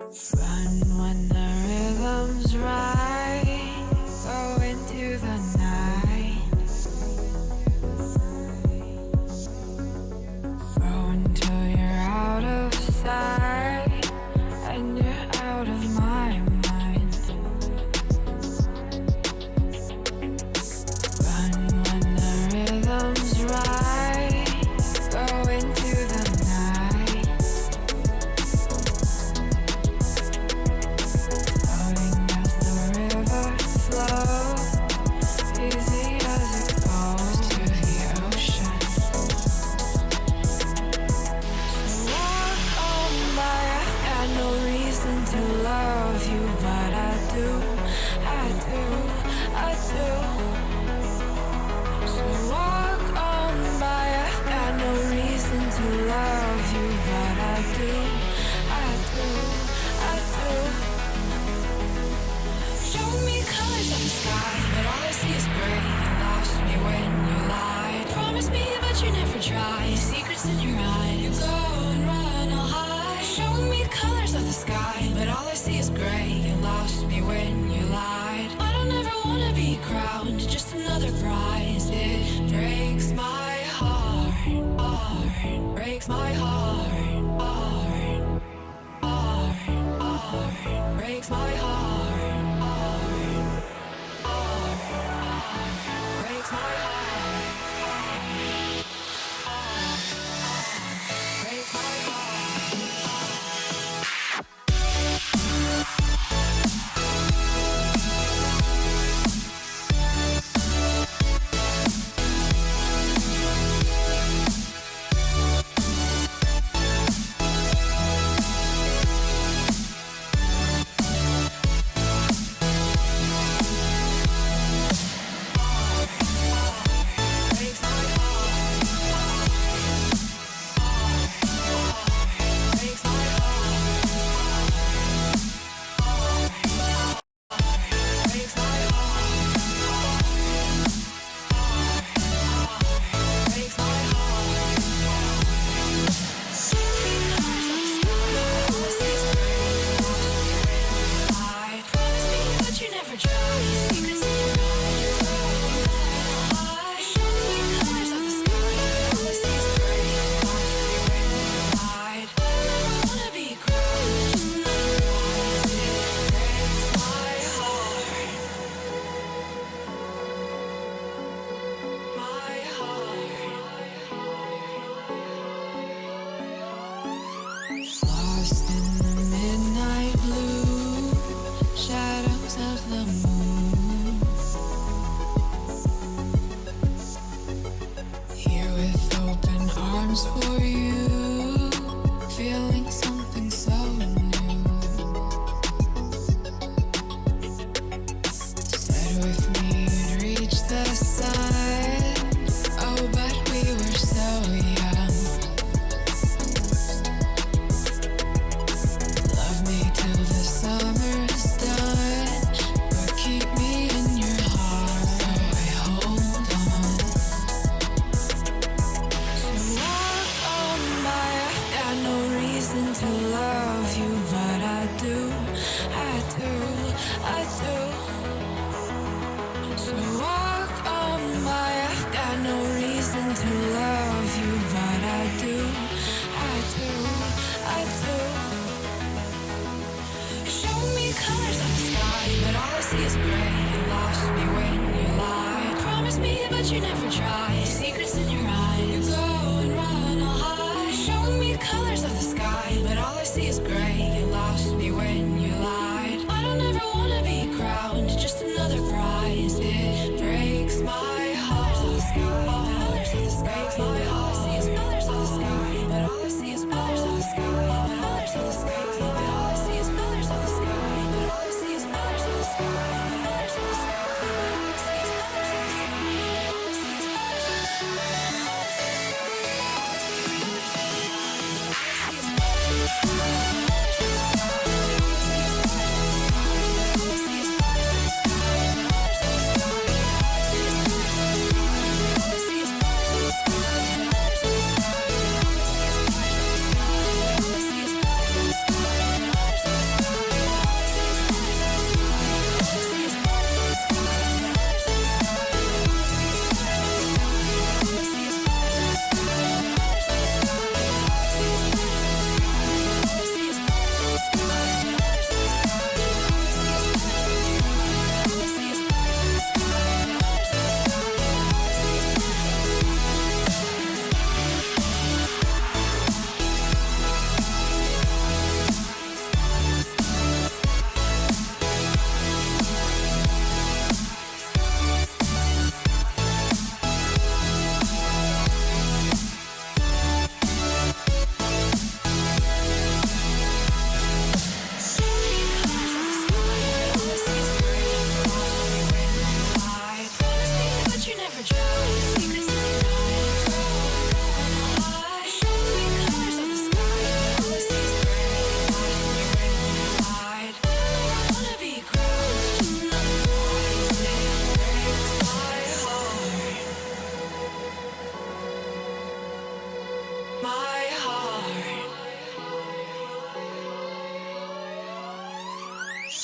Run when the rhythm's right. Go into the night. Go until you're out of sight and you're out of my mind. Run when the rhythm's right. Go into the night. Floating as the river flows, easy as it goes to the ocean. So walk on by, I've got no reason to love you, but I do, I do, I do. So walk on by, I've got no reason to love you, but I do, I do, I do. Show me colors of the sky, but all I see is gray. You lost me when you lied. Promise me, but you never try. Secrets in your eye, you go and run, I'll hide. Show me colors of the sky, but all I see is gray. You lost me when you lied. I don't ever wanna be crowned, just another prize. It breaks my heart, heart, breaks my heart, heart, heart, heart, breaks my heart, heart, heart, heart, breaks my heart, heart, heart, breaks my heart. Lost in the midnight blue, shadows of the moon. Here with open arms for you, feeling something so new. Said with me you'd reach the sun, oh but we were so young. Love me till the summer's done, but keep me in your heart, so I hold on. So walk on by, I've got no reason to love you, but I do, I do, I do. So walk on by, I've got no reason to love you, but I do, I do, I do. Show me colors of the sky, but all I see is gray. You lost me when you lied. Promise me, but you never try. Secrets in your eye, you go and run, I'll hide. Show me colors of the sky, but all I see is gray. You lost me when you lied. I don't ever wanna be crowned, just another prize. It breaks my heart. Colors of the sky, breaks my heart. All I see is colors of the sky, but all I see is colors of the sky. Colors of the sky, but all I see is colors of the sky. But all I see is colors of the sky. Colors of the sky, but all I see is colors of the sky. All I see is colors of the sky. All I see is colors of the sky.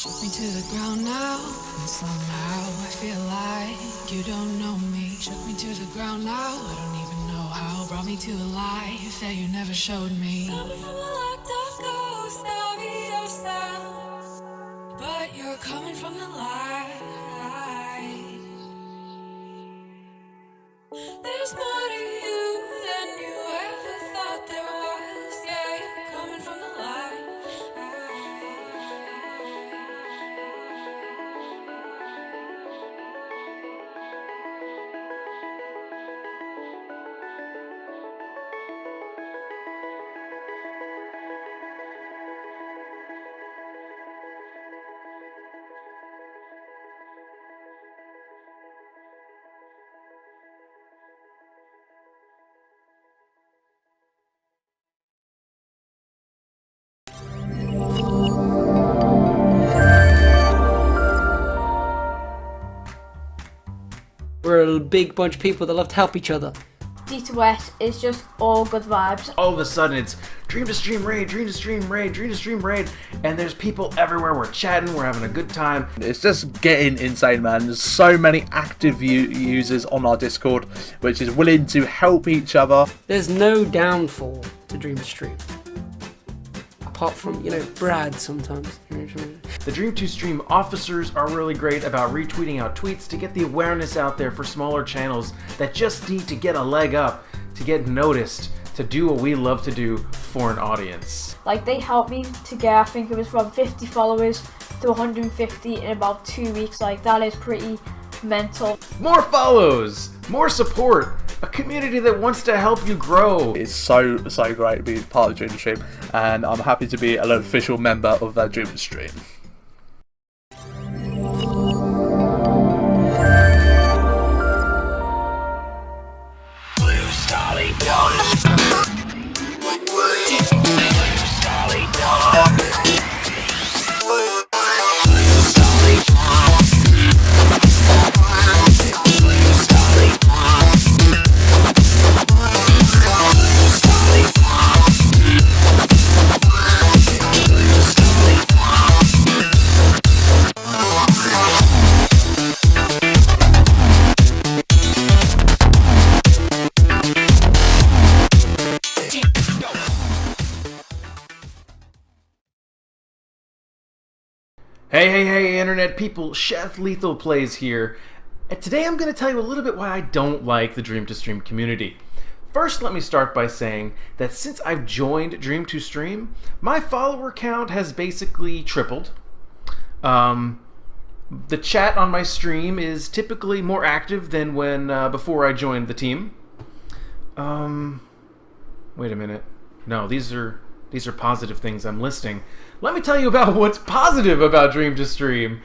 Shook me to the ground now, and somehow I feel like you don't know me. Shook me to the ground now, I don't even know how. Brought me to a life that you never showed me. Coming from a locked up ghost of yourself, but you're coming from the light. There's more to you than you ever thought there was. Yeah, you're coming from the light. We're a big bunch of people that love to help each other. D to West is just all good vibes. All of a sudden it's Dream to Stream Raid, Dream to Stream Raid, Dream to Stream Raid, and there's people everywhere. We're chatting, we're having a good time. It's just getting insane, man. There's so many active users on our Discord, which is willing to help each other. There's no downfall to Dream to Stream. Apart from, Brad sometimes. The Dream to Stream officers are really great about retweeting out tweets to get the awareness out there for smaller channels that just need to get a leg up, to get noticed, to do what we love to do for an audience. Like, they helped me to get, I think it was from 50 followers to 150 in about 2 weeks. Like, that is pretty mental. More follows, more support, a community that wants to help you grow. It's so great to be part of Dream to Stream, and I'm happy to be an official member of that Dream to Stream. Hey, internet people, Chef Lethal Plays here. And today I'm going to tell you a little bit why I don't like the Dream to Stream community. First, let me start by saying that since I've joined Dream to Stream, my follower count has basically tripled. The chat on my stream is typically more active than when before I joined the team. Wait a minute. No, these are positive things I'm listing. Let me tell you about what's positive about Dream to Stream.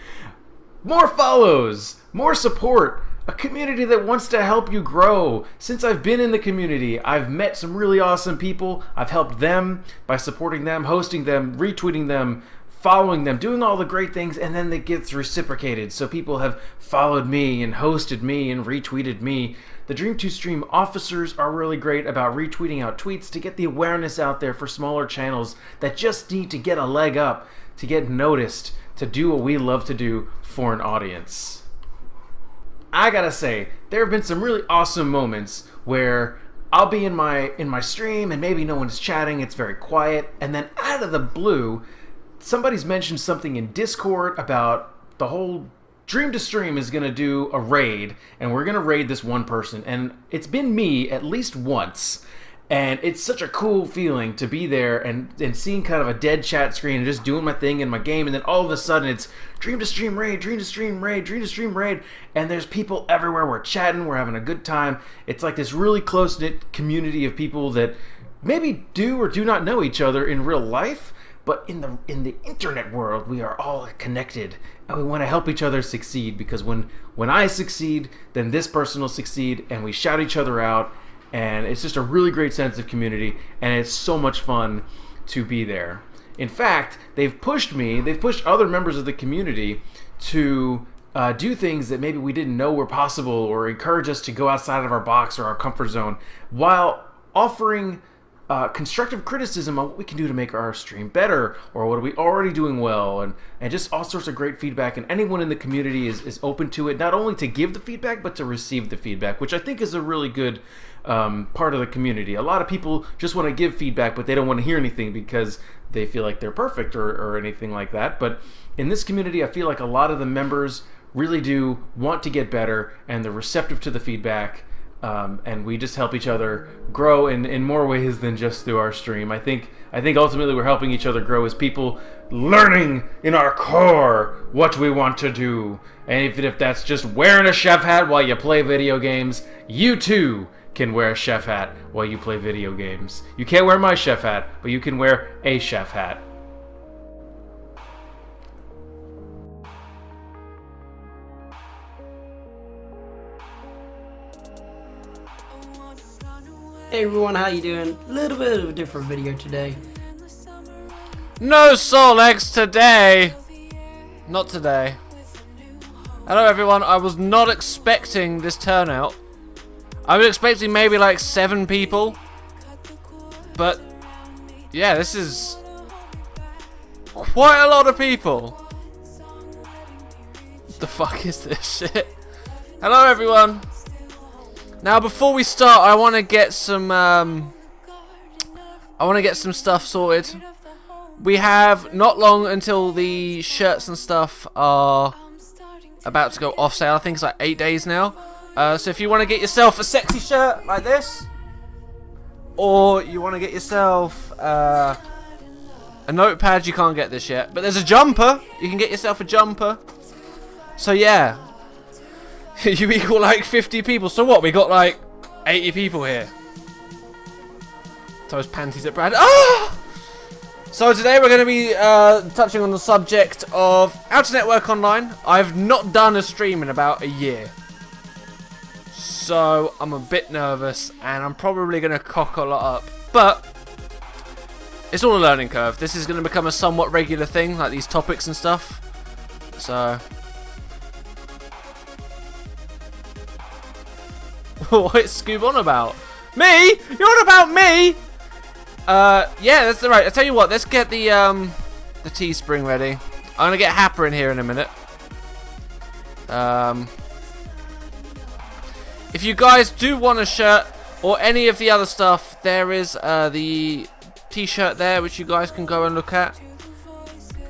More follows, more support, a community that wants to help you grow. Since I've been in the community, I've met some really awesome people. I've helped them by supporting them, hosting them, retweeting them, following them, doing all the great things, and then it gets reciprocated. So people have followed me and hosted me and retweeted me. The Dream to Stream officers are really great about retweeting out tweets to get the awareness out there for smaller channels that just need to get a leg up, to get noticed, to do what we love to do for an audience. I gotta say, there have been some really awesome moments where I'll be in my stream and maybe no one's chatting, it's very quiet, and then out of the blue, somebody's mentioned something in Discord about the whole Dream to Stream is going to do a raid, and we're going to raid this one person, and it's been me at least once, and it's such a cool feeling to be there and seeing kind of a dead chat screen and just doing my thing in my game, and then all of a sudden it's Dream to Stream raid, Dream to Stream raid, Dream to Stream raid, and there's people everywhere, we're chatting, we're having a good time. It's like this really close-knit community of people that maybe do or do not know each other in real life, but in the internet world, we are all connected, and we want to help each other succeed, because when I succeed, then this person will succeed, and we shout each other out, and it's just a really great sense of community, and it's so much fun to be there. In fact, they've pushed other members of the community to do things that maybe we didn't know were possible, or encourage us to go outside of our box or our comfort zone, while offering constructive criticism on what we can do to make our stream better, or what are we already doing well, and just all sorts of great feedback. And anyone in the community is open to it, not only to give the feedback, but to receive the feedback, which I think is a really good part of the community. A lot of people just want to give feedback, but they don't want to hear anything because they feel like they're perfect or anything like that. But in this community, I feel like a lot of the members really do want to get better, and they're receptive to the feedback. And we just help each other grow in more ways than just through our stream. I think ultimately we're helping each other grow as people, learning in our core what we want to do. And even if that's just wearing a chef hat while you play video games, you too can wear a chef hat while you play video games. You can't wear my chef hat, but you can wear a chef hat. Hey everyone, how you doing? A little bit of a different video today. No soul eggs today! Not today. Hello everyone, I was not expecting this turnout. I was expecting maybe like 7 people. But, yeah, this is quite a lot of people. What the fuck is this shit? Hello everyone. Now, before we start, I want to get some stuff sorted. We have not long until the shirts and stuff are about to go off sale. I think it's like 8 days now. So if you want to get yourself a sexy shirt like this, or you want to get yourself a notepad, you can't get this yet. But there's a jumper. You can get yourself a jumper. So yeah. You equal like 50 people. So what? We got like 80 people here. Those panties at Brad. Ah! So today we're going to be touching on the subject of how to network online. I've not done a stream in about a year. So I'm a bit nervous and I'm probably going to cock a lot up. But it's all a learning curve. This is going to become a somewhat regular thing, like these topics and stuff. So... What's Scoob on about? Me? You're on about me? Yeah, that's right. I tell you what, let's get the Teespring ready. I'm gonna get Happer in here in a minute. If you guys do want a shirt or any of the other stuff, there is the T-shirt there, which you guys can go and look at.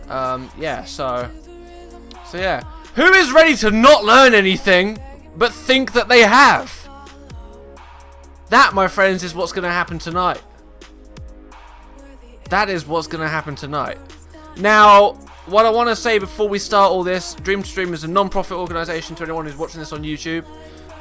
Yeah. So yeah. Who is ready to not learn anything but think that they have? That, my friends, is what's going to happen tonight. That is what's going to happen tonight. Now, what I want to say before we start all this, Dream to Stream is a non-profit organisation to anyone who's watching this on YouTube.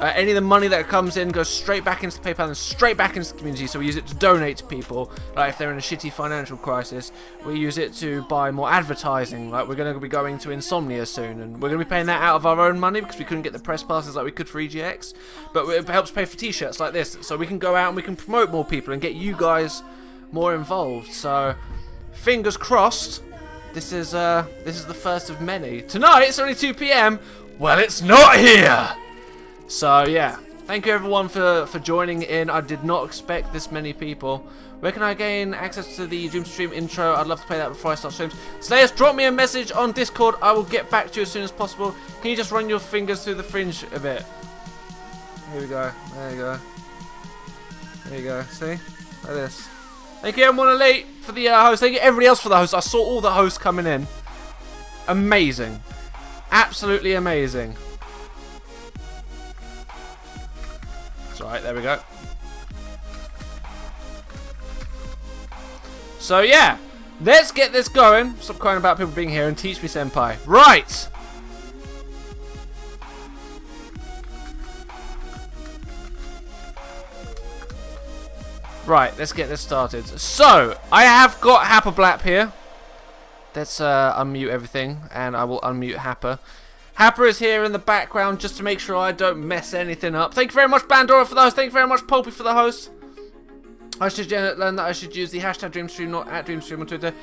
Any of the money that comes in goes straight back into PayPal and straight back into the community, so we use it to donate to people. Like if they're in a shitty financial crisis, we use it to buy more advertising. Like we're going to be going to Insomnia soon, and we're going to be paying that out of our own money because we couldn't get the press passes like we could for EGX. But it helps pay for t-shirts like this, so we can go out and we can promote more people and get you guys more involved. So fingers crossed. This is the first of many. Tonight it's only 2 PM. Well, it's not here. So yeah, thank you everyone for joining in. I did not expect this many people. Where can I gain access to the Dream to Stream intro? I'd love to play that before I start streams. Slayers, drop me a message on Discord. I will get back to you as soon as possible. Can you just run your fingers through the fringe a bit? Here we go. There you go. There you go. See? Like this. Thank you everyone elite for the host. Thank you everybody else for the host. I saw all the hosts coming in. Amazing. Absolutely amazing. Right, there we go. So yeah, let's get this going. Stop crying about people being here and teach me, senpai. Right. Right, let's get this started. So, I have got Happer Blap here. Let's unmute everything, and I will unmute Happer. Happer is here in the background just to make sure I don't mess anything up. Thank you very much, Bandora, for the host. Thank you very much, Pulpy, for the host. I should learn that I should use the hashtag DreamStream, not at DreamStream on Twitter.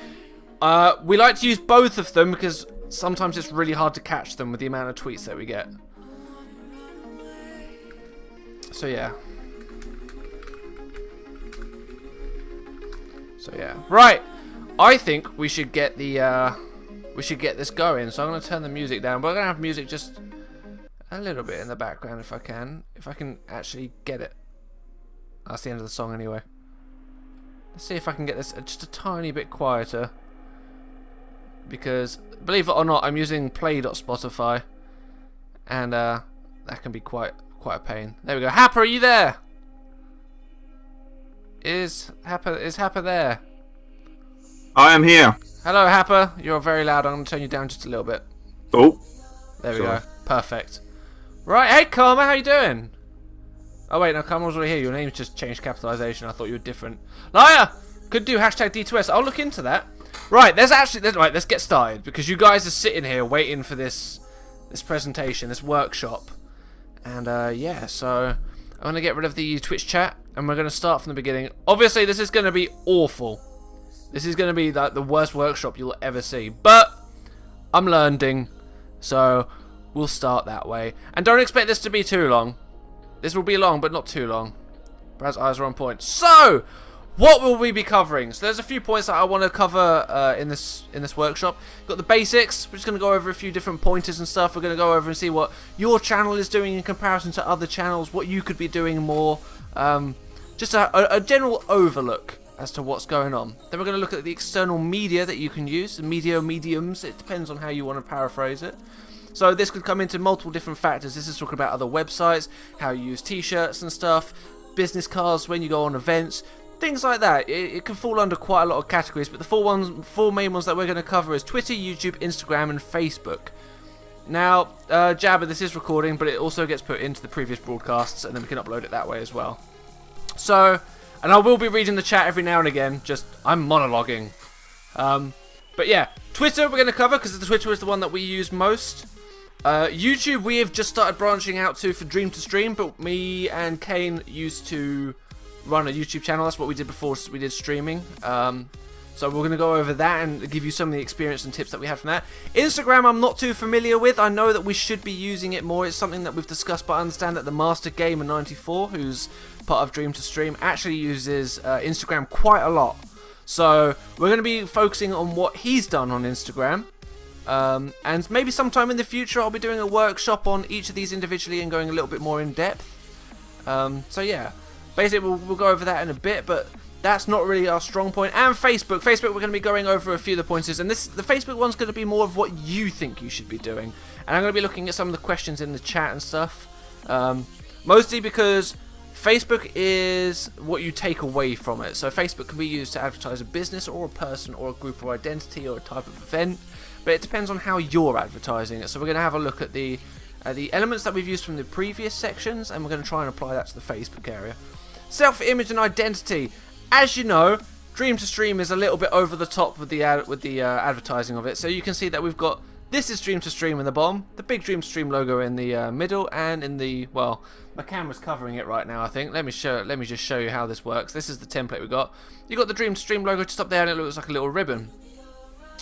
We like to use both of them because sometimes it's really hard to catch them with the amount of tweets that we get. So yeah. So yeah, right. I think we should get this going. So I'm gonna turn the music down. But I'm gonna have music just a little bit in the background if I can actually get it. That's the end of the song anyway. Let's see if I can get this just a tiny bit quieter. Because, believe it or not, I'm using play.spotify. And that can be quite a pain. There we go. Happer, are you there? Is Happer there? I am here. Hello, Happer. You're very loud. I'm going to turn you down just a little bit. Oh. There we Sorry. go. Perfect. Right, hey, Karma, how you doing? Oh, wait, no, Karma was already here. Your name's just changed capitalization. I thought you were different. Liar! Could do hashtag D2S. I'll look into that. Right, right, let's get started. Because you guys are sitting here waiting for this presentation, this workshop. And, yeah, so I'm going to get rid of the Twitch chat. And we're going to start from the beginning. Obviously, this is going to be awful. This is going to be like the worst workshop you'll ever see. But I'm learning. So we'll start that way. And don't expect this to be too long. This will be long, but not too long. Brad's eyes are on point. So, what will we be covering? So there's a few points that I want to cover in this workshop. We've got the basics. We're just going to go over a few different pointers and stuff. We're going to go over and see what your channel is doing in comparison to other channels. What you could be doing more. Just a general overlook as to what's going on. Then we're going to look at the external media that you can use. The mediums. It depends on how you want to paraphrase it. So this could come into multiple different factors. This is talking about other websites, how you use t-shirts and stuff, business cards when you go on events, things like that. It can fall under quite a lot of categories, but the four main ones that we're going to cover is Twitter, YouTube, Instagram, and Facebook. Now, Jabba, this is recording, but it also gets put into the previous broadcasts, and then we can upload it that way as well. So, and I will be reading the chat every now and again, just, I'm monologuing. But yeah, Twitter we're going to cover, because the Twitter is the one that we use most. YouTube we have just started branching out to for Dream to Stream, but me and Kane used to run a YouTube channel. That's what we did before we did streaming. So we're going to go over that and give you some of the experience and tips that we had from that. Instagram I'm not too familiar with. I know that we should be using it more. It's something that we've discussed, but I understand that the Master Gamer 94, who's part of Dream to Stream, actually uses Instagram quite a lot. So we're going to be focusing on what he's done on Instagram. And maybe sometime in the future I'll be doing a workshop on each of these individually and going a little bit more in depth. So yeah, basically we'll go over that in a bit, but that's not really our strong point. And Facebook we're going to be going over a few of the pointers, and the Facebook one's going to be more of what you think you should be doing. And I'm going to be looking at some of the questions in the chat and stuff, mostly because Facebook is what you take away from it. So Facebook can be used to advertise a business or a person or a group or identity or a type of event. But it depends on how you're advertising it. So we're going to have a look at the elements that we've used from the previous sections, and we're going to try and apply that to the Facebook area. Self-image and identity. As you know, Dream to Stream is a little bit over the top with the advertising of it. So you can see that we've got this is Dream to Stream in the bottom, the big Dream to Stream logo in the middle, and in the, well, my camera's covering it right now, I think. Let me just show you how this works. This is the template we got. You got the Dream to Stream logo just up there, and it looks like a little ribbon.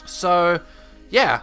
So yeah,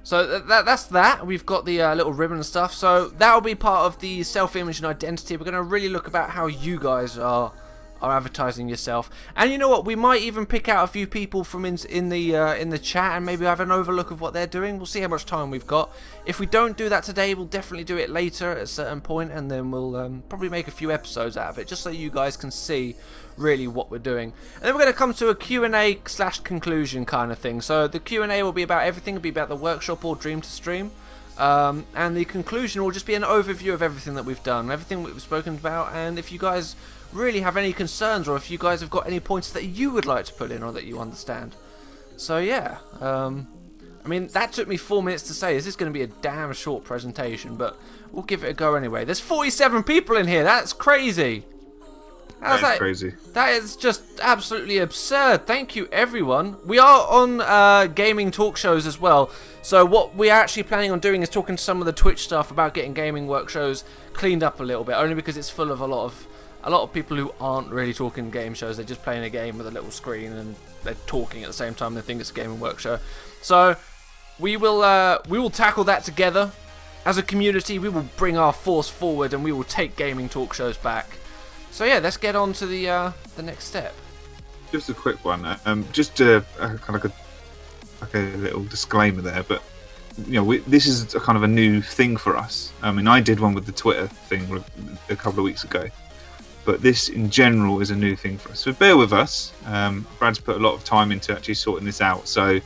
so that's that. We've got the little ribbon and stuff. So that'll be part of the self-image and identity. We're going to really look about how you guys are advertising yourself. And you know what? We might even pick out a few people from in the chat and maybe have an overlook of what they're doing. We'll see how much time we've got. If we don't do that today, we'll definitely do it later at a certain point, and then we'll probably make a few episodes out of it, just so you guys can see really what we're doing. And then we're going to come to a Q&A / conclusion kind of thing. So the Q&A will be about everything. It'll be about the workshop or Dream to Stream. And the conclusion will just be an overview of everything that we've done, everything that we've spoken about, and if you guys really have any concerns, or if you guys have got any points that you would like to put in or that you understand. So yeah, I mean, that took me 4 minutes to say. This is going to be a damn short presentation, but we'll give it a go anyway. There's 47 people in here. That's crazy. That's crazy. That is just absolutely absurd. Thank you, everyone. We are on gaming talk shows as well. So what we're actually planning on doing is talking to some of the Twitch stuff about getting gaming work shows cleaned up a little bit, only because it's full of a lot of people who aren't really talking game shows. They're just playing a game with a little screen and they're talking at the same time. They think it's a gaming work show. So we will tackle that together as a community. We will bring our force forward and we will take gaming talk shows back. So yeah, let's get on to the next step. Just a quick one. Just a kind of a little disclaimer there, but this is a kind of a new thing for us. I mean, I did one with the Twitter thing a couple of weeks ago, but this in general is a new thing for us. So bear with us. Brad's put a lot of time into actually sorting this out. So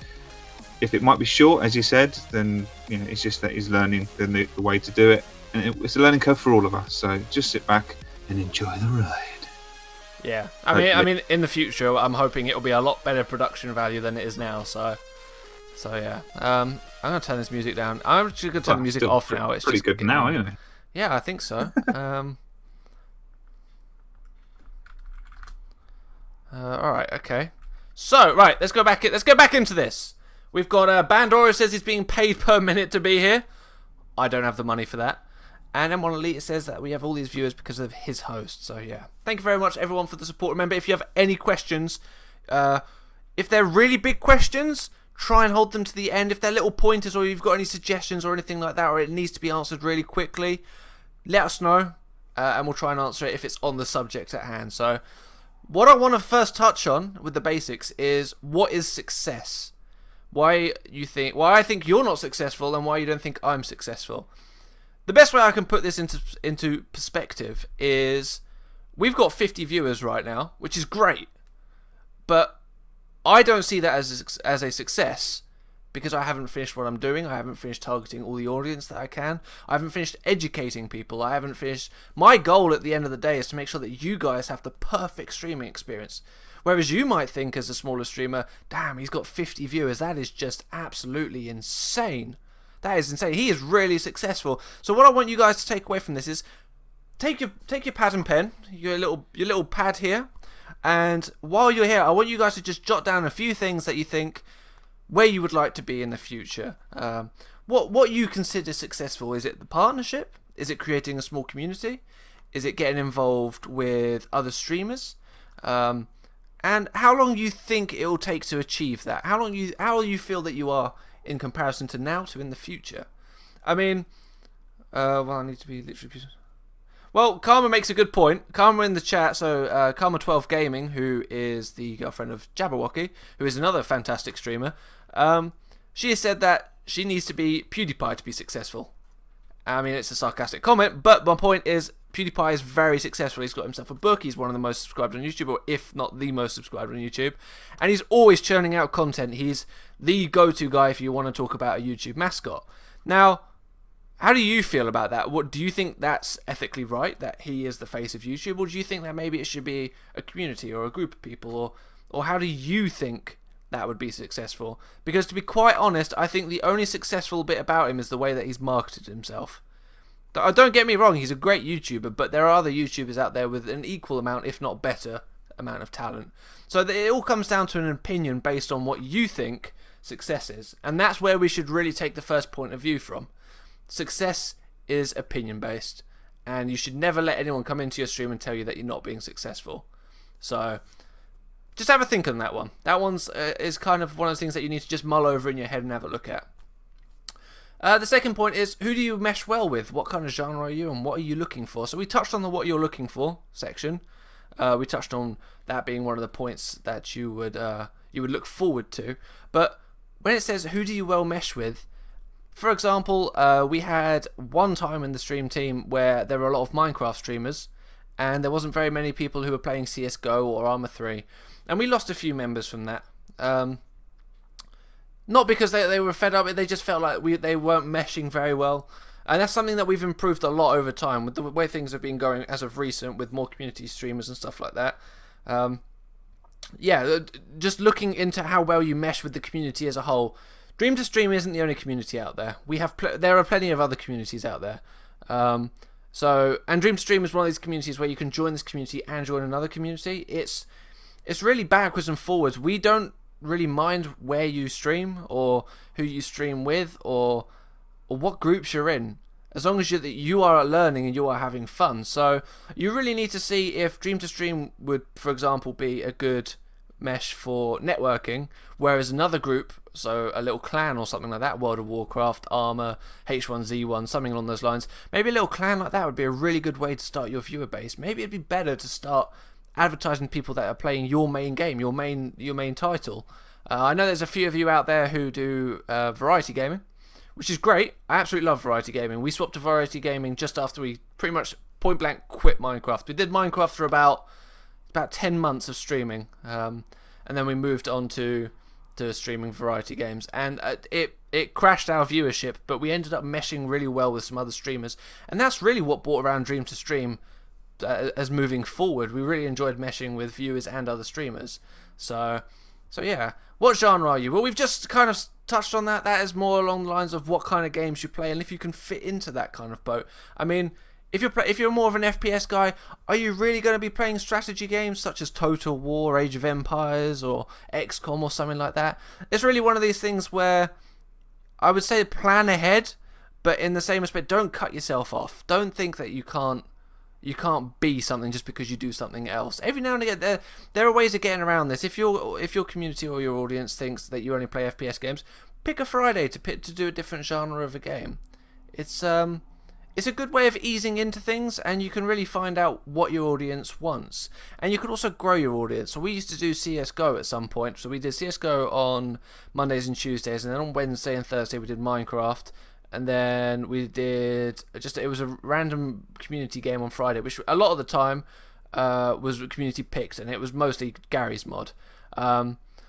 if it might be short, as you said, then it's just that he's learning the way to do it, and it's a learning curve for all of us. So just sit back and enjoy the ride. Yeah, I mean, in the future, I'm hoping it'll be a lot better production value than it is now. So yeah, I'm gonna turn this music down. I'm actually gonna turn the music off now. It's pretty just good now, isn't it? Yeah, I think so. All right, okay. So right, let's go back into this. We've got Bandora says he's being paid per minute to be here. I don't have the money for that. And M1 Elite says that we have all these viewers because of his host. So yeah, thank you very much everyone for the support. Remember, if you have any questions, if they're really big questions, try and hold them to the end. If they're little pointers or you've got any suggestions or anything like that, or it needs to be answered really quickly, let us know, and we'll try and answer it if it's on the subject at hand. So what I want to first touch on with the basics is, what is success? Why I think you're not successful and why you don't think I'm successful. The best way I can put this into perspective is, we've got 50 viewers right now, which is great, but I don't see that as a success because I haven't finished what I'm doing. I haven't finished targeting all the audience that I can. I haven't finished educating people. I haven't finished. My goal at the end of the day is to make sure that you guys have the perfect streaming experience. Whereas you might think, as a smaller streamer, damn, he's got 50 viewers. That is just absolutely insane. That is insane. He is really successful. So what I want you guys to take away from this is, take your pad and pen, your little pad here, and while you're here, I want you guys to just jot down a few things that you think where you would like to be in the future. What you consider successful. Is it the partnership? Is it creating a small community? Is it getting involved with other streamers? And how long you think it will take to achieve that? How you feel that you are in comparison to now to in the future? I mean, I need to be literally... Well, Karma makes a good point. Karma in the chat, so Karma12 Gaming, who is the girlfriend of Jabberwocky, who is another fantastic streamer, she has said that she needs to be PewDiePie to be successful. I mean, it's a sarcastic comment, but my point is, PewDiePie is very successful. He's got himself a book. He's one of the most subscribed on YouTube, or if not the most subscribed on YouTube. And he's always churning out content. He's the go-to guy if you want to talk about a YouTube mascot. Now, how do you feel about that? What do you think that's ethically right, that he is the face of YouTube? Or do you think that maybe it should be a community or a group of people? Or how do you think that would be successful? Because to be quite honest, I think the only successful bit about him is the way that he's marketed himself. Don't get me wrong, he's a great YouTuber, but there are other YouTubers out there with an equal amount, if not better, amount of talent. So it all comes down to an opinion based on what you think success is. And that's where we should really take the first point of view from. Success is opinion based, and you should never let anyone come into your stream and tell you that you're not being successful. So just have a think on that one. That one's is kind of one of those things that you need to just mull over in your head and have a look at. The second point is, who do you mesh well with? What kind of genre are you, and what are you looking for? So we touched on the what you're looking for section. We touched on that being one of the points that you would look forward to. But when it says who do you well mesh with, for example, we had one time in the stream team where there were a lot of Minecraft streamers, and there wasn't very many people who were playing CSGO or Arma 3, and we lost a few members from that. Not because they were fed up, they just felt like they weren't meshing very well. And that's something that we've improved a lot over time with the way things have been going as of recent, with more community streamers and stuff like that. Yeah, just looking into how well you mesh with the community as a whole. Dream to Stream isn't the only community out there. There are plenty of other communities out there. And Dream to Stream is one of these communities where you can join this community and join another community. It's really backwards and forwards. We don't really mind where you stream or who you stream with or what groups you're in, as long as you are learning and you are having fun. So you really need to see if Dream to Stream would, for example, be a good mesh for networking, whereas another group, so a little clan or something like that, World of Warcraft, Arma, H1Z1, something along those lines, maybe a little clan like that would be a really good way to start your viewer base. Maybe it'd be better to start advertising to people that are playing your main game, your main title. I know there's a few of you out there who do variety gaming, which is great. I absolutely love variety gaming. We swapped to variety gaming just after we pretty much point blank quit Minecraft. We did Minecraft for about 10 months of streaming, and then we moved on to streaming variety games, and it crashed our viewership, but we ended up meshing really well with some other streamers, and that's really what brought around Dream to Stream as moving forward. We really enjoyed meshing with viewers and other streamers. So yeah. What genre are you? Well, we've just kind of touched on that. That is more along the lines of what kind of games you play and if you can fit into that kind of boat. I mean, if you're more of an FPS guy, are you really going to be playing strategy games such as Total War, Age of Empires, or XCOM or something like that? It's really one of these things where I would say plan ahead, but in the same aspect, don't cut yourself off. Don't think that you can't be something just because you do something else. Every now and again, there are ways of getting around this. If your community or your audience thinks that you only play FPS games, pick a Friday to do a different genre of a game. It's a good way of easing into things, and you can really find out what your audience wants. And you can also grow your audience. So we used to do CSGO at some point. So we did CSGO on Mondays and Tuesdays, and then on Wednesday and Thursday we did Minecraft. And then we did it was a random community game on Friday, which a lot of the time was community picked, and it was mostly Gary's mod.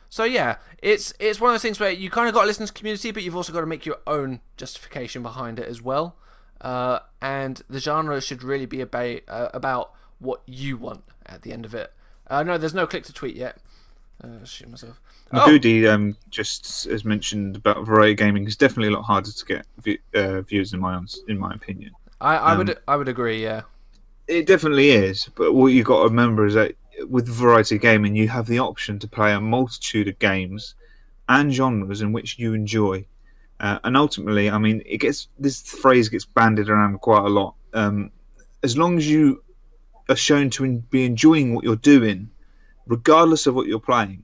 So yeah, it's one of those things where you kind of got to listen to community, but you've also got to make your own justification behind it as well. And the genre should really be about what you want at the end of it. No, there's no click to tweet yet. Shoot myself. Goody just as mentioned about variety gaming is definitely a lot harder to get views in my opinion. I would agree. Yeah, it definitely is. But what you've got to remember is that with variety gaming, you have the option to play a multitude of games and genres in which you enjoy. And ultimately, I mean, this phrase gets bandied around quite a lot. As long as you are shown to be enjoying what you're doing, regardless of what you're playing,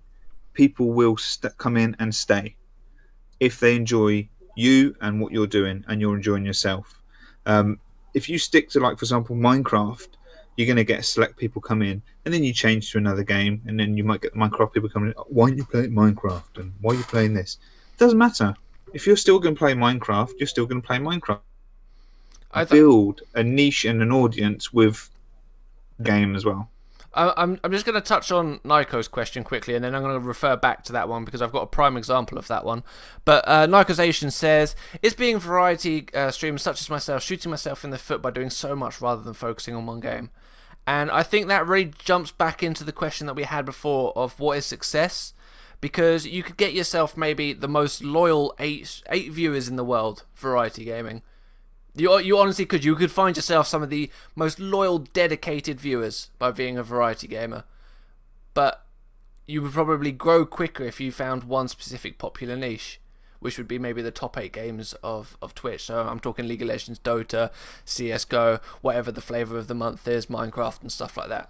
people will come in and stay if they enjoy you and what you're doing, and you're enjoying yourself. If you stick to, like, for example, Minecraft, you're going to get select people come in, and then you change to another game, and then you might get Minecraft people coming in. Why aren't you playing Minecraft? And why are you playing this? It doesn't matter. If you're still going to play Minecraft, you're still going to play Minecraft. Build a niche and an audience with the game as well. I'm just going to touch on Nico's question quickly, and then I'm going to refer back to that one because I've got a prime example of that one. But Nicozation says, is being variety streamers such as myself shooting myself in the foot by doing so much rather than focusing on one game? And I think that really jumps back into the question that we had before of what is success. Because you could get yourself maybe the most loyal eight viewers in the world, variety gaming. You honestly could. You could find yourself some of the most loyal, dedicated viewers by being a variety gamer. But you would probably grow quicker if you found one specific popular niche, which would be maybe the top 8 games of Twitch. So I'm talking League of Legends, Dota, CSGO, whatever the flavour of the month is, Minecraft and stuff like that.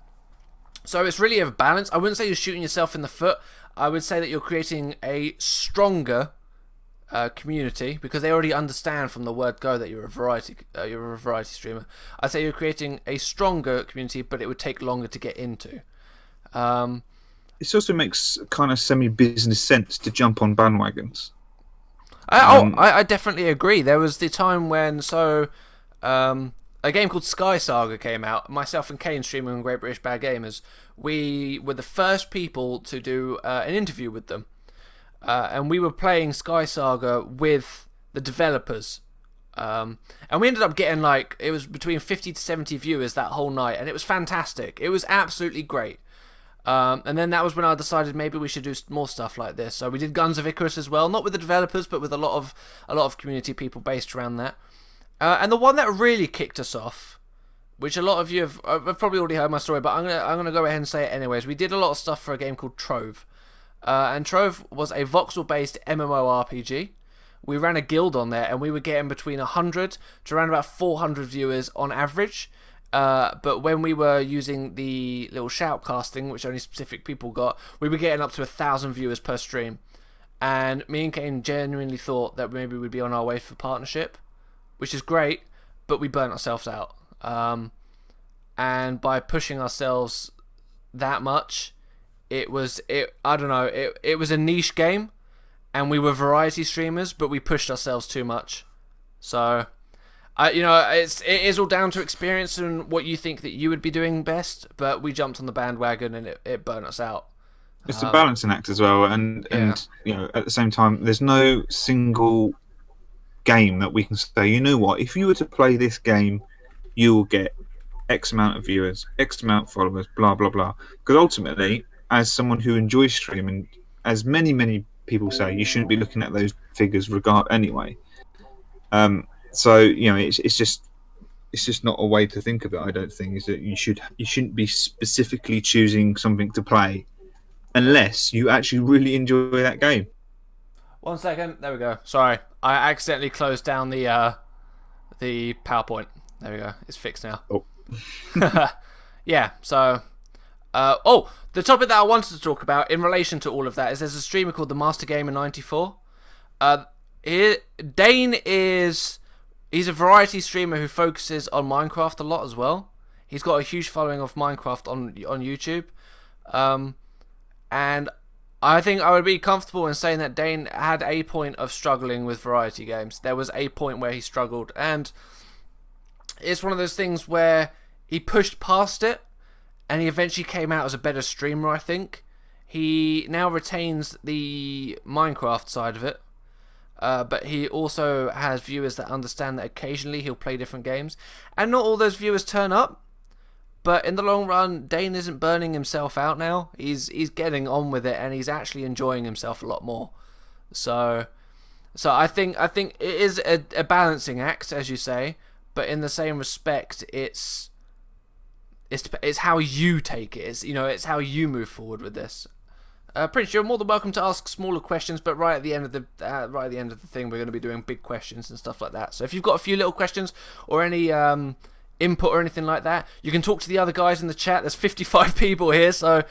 So it's really a balance. I wouldn't say you're shooting yourself in the foot. I would say that you're creating a stronger community because they already understand from the word go that you're a variety streamer. I'd say you're creating a stronger community, but it would take longer to get into. It also makes kind of semi-business sense to jump on bandwagons. I definitely agree. There was the time when a game called Sky Saga came out. Myself and Kane, streaming on Great British Bad Gamers, we were the first people to do an interview with them. And we were playing Sky Saga with the developers. And we ended up getting, it was between 50 to 70 viewers that whole night. And it was fantastic. It was absolutely great. And then that was when I decided maybe we should do more stuff like this. So we did Guns of Icarus as well. Not with the developers, but with a lot of community people based around that. And the one that really kicked us off, which a lot of you have probably already heard my story, but I'm gonna go ahead and say it anyways. We did a lot of stuff for a game called Trove, and Trove was a voxel-based MMORPG. We ran a guild on there, and we were getting between 100 to around about 400 viewers on average. But when we were using the little shoutcasting, which only specific people got, we were getting up to 1,000 viewers per stream. And me and Kane genuinely thought that maybe we'd be on our way for partnership, which is great, but we burnt ourselves out. And by pushing ourselves that much. I don't know. It was a niche game, and we were variety streamers, but we pushed ourselves too much. So, it is all down to experience and what you think that you would be doing best. But we jumped on the bandwagon, and it burnt us out. It's a balancing act as well, and at the same time, there's no single game that we can say, you know what, if you were to play this game, you will get X amount of viewers, X amount of followers, blah blah blah. Because ultimately, as someone who enjoys streaming, as many people say, you shouldn't be looking at those figures anyway. So it's just not a way to think of it. I don't think is that you shouldn't be specifically choosing something to play unless you actually really enjoy that game. 1 second. There we go. Sorry, I accidentally closed down the PowerPoint. There we go. It's fixed now. Oh. Yeah. So, the topic that I wanted to talk about in relation to all of that is there's a streamer called the Master Gamer 94. Dane he's a variety streamer who focuses on Minecraft a lot as well. He's got a huge following of Minecraft on YouTube. And I think I would be comfortable in saying that Dane had a point of struggling with variety games. There was a point where he struggled, and it's one of those things where he pushed past it, and he eventually came out as a better streamer, I think. He now retains the Minecraft side of it, but he also has viewers that understand that occasionally he'll play different games, and not all those viewers turn up. But in the long run, Dane isn't burning himself out now. He's getting on with it, and he's actually enjoying himself a lot more. So I think it is a balancing act, as you say. But in the same respect, it's how you take it. It's how you move forward with this. Prince, you're more than welcome to ask smaller questions, but right at the end of the thing, we're going to be doing big questions and stuff like that. So if you've got a few little questions or any input or anything like that, you can talk to the other guys in the chat. There's 55 people here, so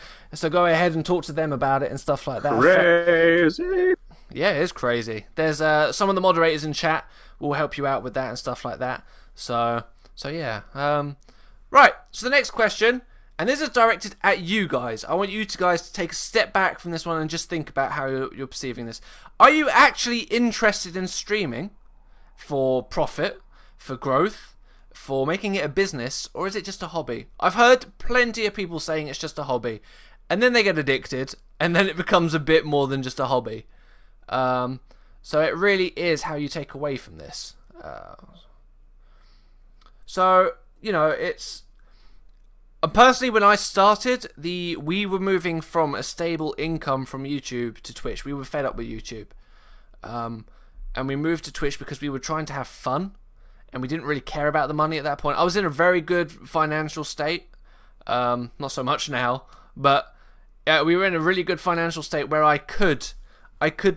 go ahead and talk to them about it and stuff like that. Crazy. Yeah, it is crazy. There's some of the moderators in chat will help you out with that and stuff like that. So yeah. Right. So the next question, and this is directed at you guys. I want you guys to take a step back from this one and just think about how you're perceiving this. Are you actually interested in streaming for profit, for growth, for making it a business, or is it just a hobby? I've heard plenty of people saying it's just a hobby, and then they get addicted, and then it becomes a bit more than just a hobby. So it really is how you take away from this. It's... personally, when I started, we were moving from a stable income from YouTube to Twitch. We were fed up with YouTube. And we moved to Twitch because we were trying to have fun. And we didn't really care about the money at that point. I was in a very good financial state. Not so much now. But we were in a really good financial state where I could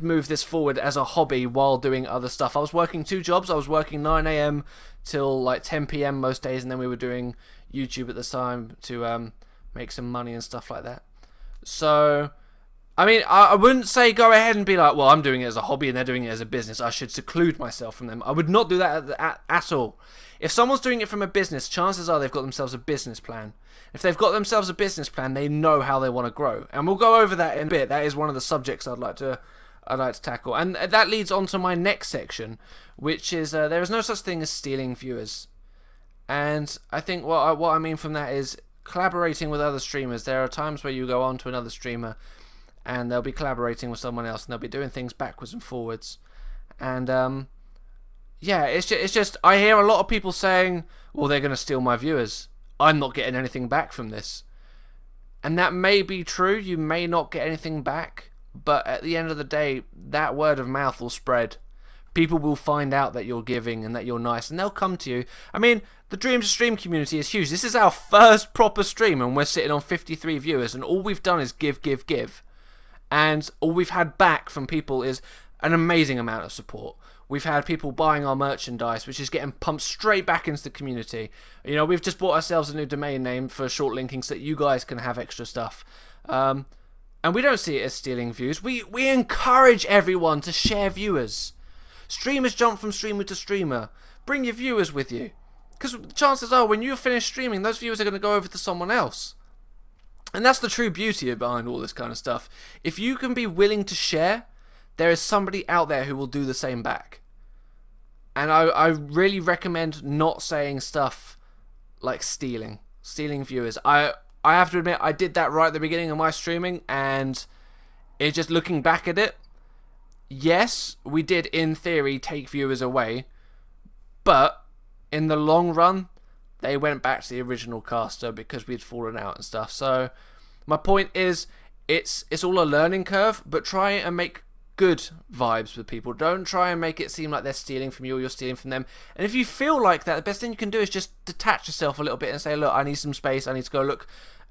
move this forward as a hobby while doing other stuff. I was working 2 jobs. I was working 9 a.m. till like 10 p.m. most days. And then we were doing YouTube at the time to make some money and stuff like that. So... I mean, I wouldn't say go ahead and be like, well, I'm doing it as a hobby and they're doing it as a business. I should seclude myself from them. I would not do that at all. If someone's doing it from a business, chances are they've got themselves a business plan. If they've got themselves a business plan, they know how they want to grow. And we'll go over that in a bit. That is one of the subjects I'd like to tackle. And that leads on to my next section, which is there is no such thing as stealing viewers. And I think what I mean from that is collaborating with other streamers. There are times where you go on to another streamer and they'll be collaborating with someone else, and they'll be doing things backwards and forwards. And, it's just, I hear a lot of people saying, well, they're going to steal my viewers. I'm not getting anything back from this. And that may be true, you may not get anything back, but at the end of the day, that word of mouth will spread. People will find out that you're giving and that you're nice, and they'll come to you. I mean, the Dreams of Stream community is huge. This is our first proper stream, and we're sitting on 53 viewers, and all we've done is give. And all we've had back from people is an amazing amount of support. We've had people buying our merchandise, which is getting pumped straight back into the community. We've just bought ourselves a new domain name for short linking so that you guys can have extra stuff. And we don't see it as stealing views. We encourage everyone to share viewers. Streamers jump from streamer to streamer. Bring your viewers with you. Because chances are, when you're finished streaming, those viewers are going to go over to someone else. And that's the true beauty behind all this kind of stuff. If you can be willing to share, there is somebody out there who will do the same back. And I really recommend not saying stuff like stealing viewers. I have to admit, I did that right at the beginning of my streaming, and it's just looking back at it. Yes, we did, in theory, take viewers away, but in the long run, they went back to the original caster because we'd fallen out and stuff. So my point is, it's all a learning curve, but try and make good vibes with people. Don't try and make it seem like they're stealing from you or you're stealing from them. And if you feel like that, the best thing you can do is just detach yourself a little bit and say, look, I need some space. I need to go look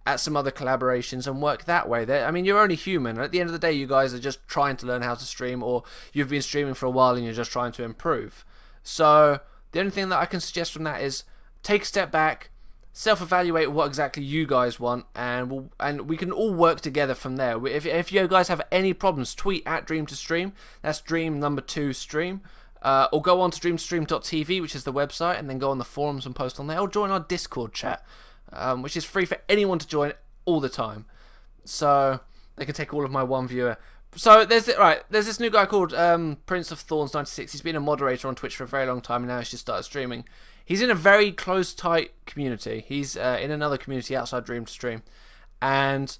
at some other collaborations and work that way. I mean, you're only human. At the end of the day, you guys are just trying to learn how to stream, or you've been streaming for a while and you're just trying to improve. So the only thing that I can suggest from that is take a step back, self-evaluate what exactly you guys want, and we can all work together from there. If you guys have any problems, tweet at Dream2Stream. That's Dream2Stream. Or go on to dreamstream.tv, which is the website, and then go on the forums and post on there, or join our Discord chat, which is free for anyone to join all the time. So they can take all of my one viewer. So there's this new guy called Prince of Thorns 96. He's been a moderator on Twitch for a very long time, and now he's just started streaming. He's in a very close, tight community. He's in another community outside Dream2Stream, and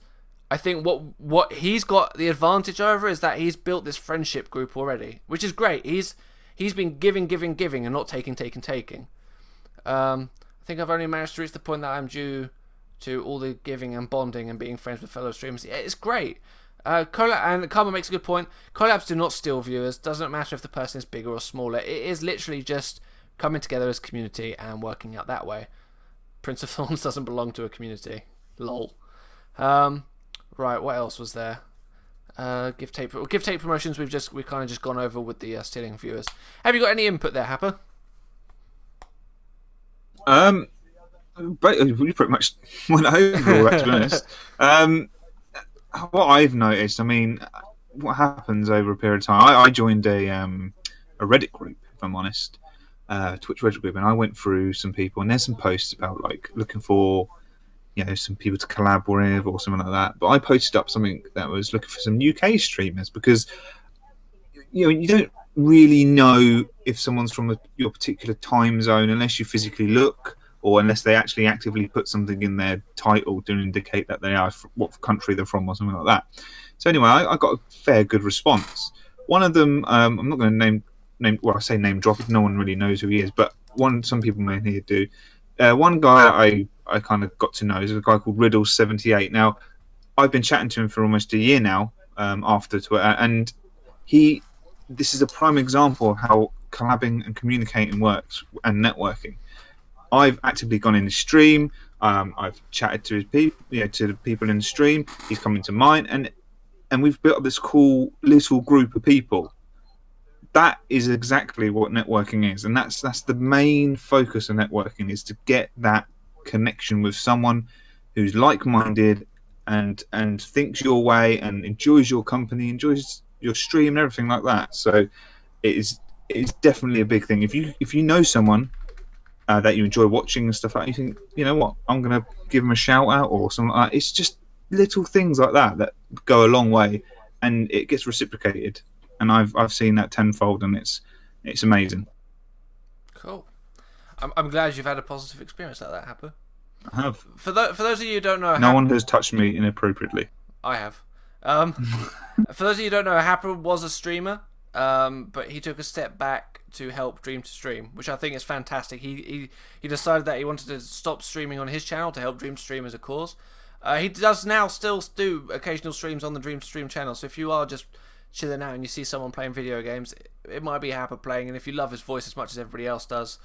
I think what he's got the advantage over is that he's built this friendship group already, which is great. He's been giving, and not taking. I think I've only managed to reach the point that I'm due to all the giving and bonding and being friends with fellow streamers. Yeah, it's great. And Karma makes a good point. Collabs do not steal viewers. Doesn't matter if the person is bigger or smaller. It is literally just coming together as a community and working out that way. Prince of Thorns doesn't belong to a community. Lol. Right, what else was there? Give tape promotions. We've kind of just gone over with the stealing viewers. Have you got any input there, Happer? But you pretty much went over all that, to be honest. What I've noticed, I mean, what happens over a period of time. I joined a Reddit group, if I'm honest, Twitch Reddit group, and I went through some people, and there's some posts about like looking for, some people to collab with or something like that. But I posted up something that was looking for some UK streamers, because you don't really know if someone's from your particular time zone unless you physically look, or unless they actually actively put something in their title to indicate that they are what country they're from or something like that. So anyway, I got a fair good response. One of them, I'm not going to name. Well, I say name drop. No one really knows who he is, but some people may here do. One guy I kind of got to know is a guy called Riddle78. Now, I've been chatting to him for almost a year now, after Twitter, and this is a prime example of how collabing and communicating works and networking. I've actively gone in the stream. I've chatted to his people, to the people in the stream. He's come into mine, and we've built up this cool little group of people. That is exactly what networking is, and that's the main focus of networking, is to get that connection with someone who's like-minded and thinks your way and enjoys your company, enjoys your stream and everything like that. So it's definitely a big thing. If you know someone that you enjoy watching and stuff like that, you think, you know what, I'm going to give them a shout out or something like that. It's just little things like that go a long way, and it gets reciprocated. And I've seen that tenfold, and it's amazing. Cool. I'm glad you've had a positive experience like that, Happer. I have. For those of you who don't know, no one has touched me inappropriately. I have. For those of you who don't know, Happer was a streamer, but he took a step back to help Dream2Stream, which I think is fantastic. He decided that he wanted to stop streaming on his channel to help Dream2Stream as a cause. He does now still do occasional streams on the Dream2Stream channel, so if you are just chilling out and you see someone playing video games, it might be Happer playing, and if you love his voice as much as everybody else does,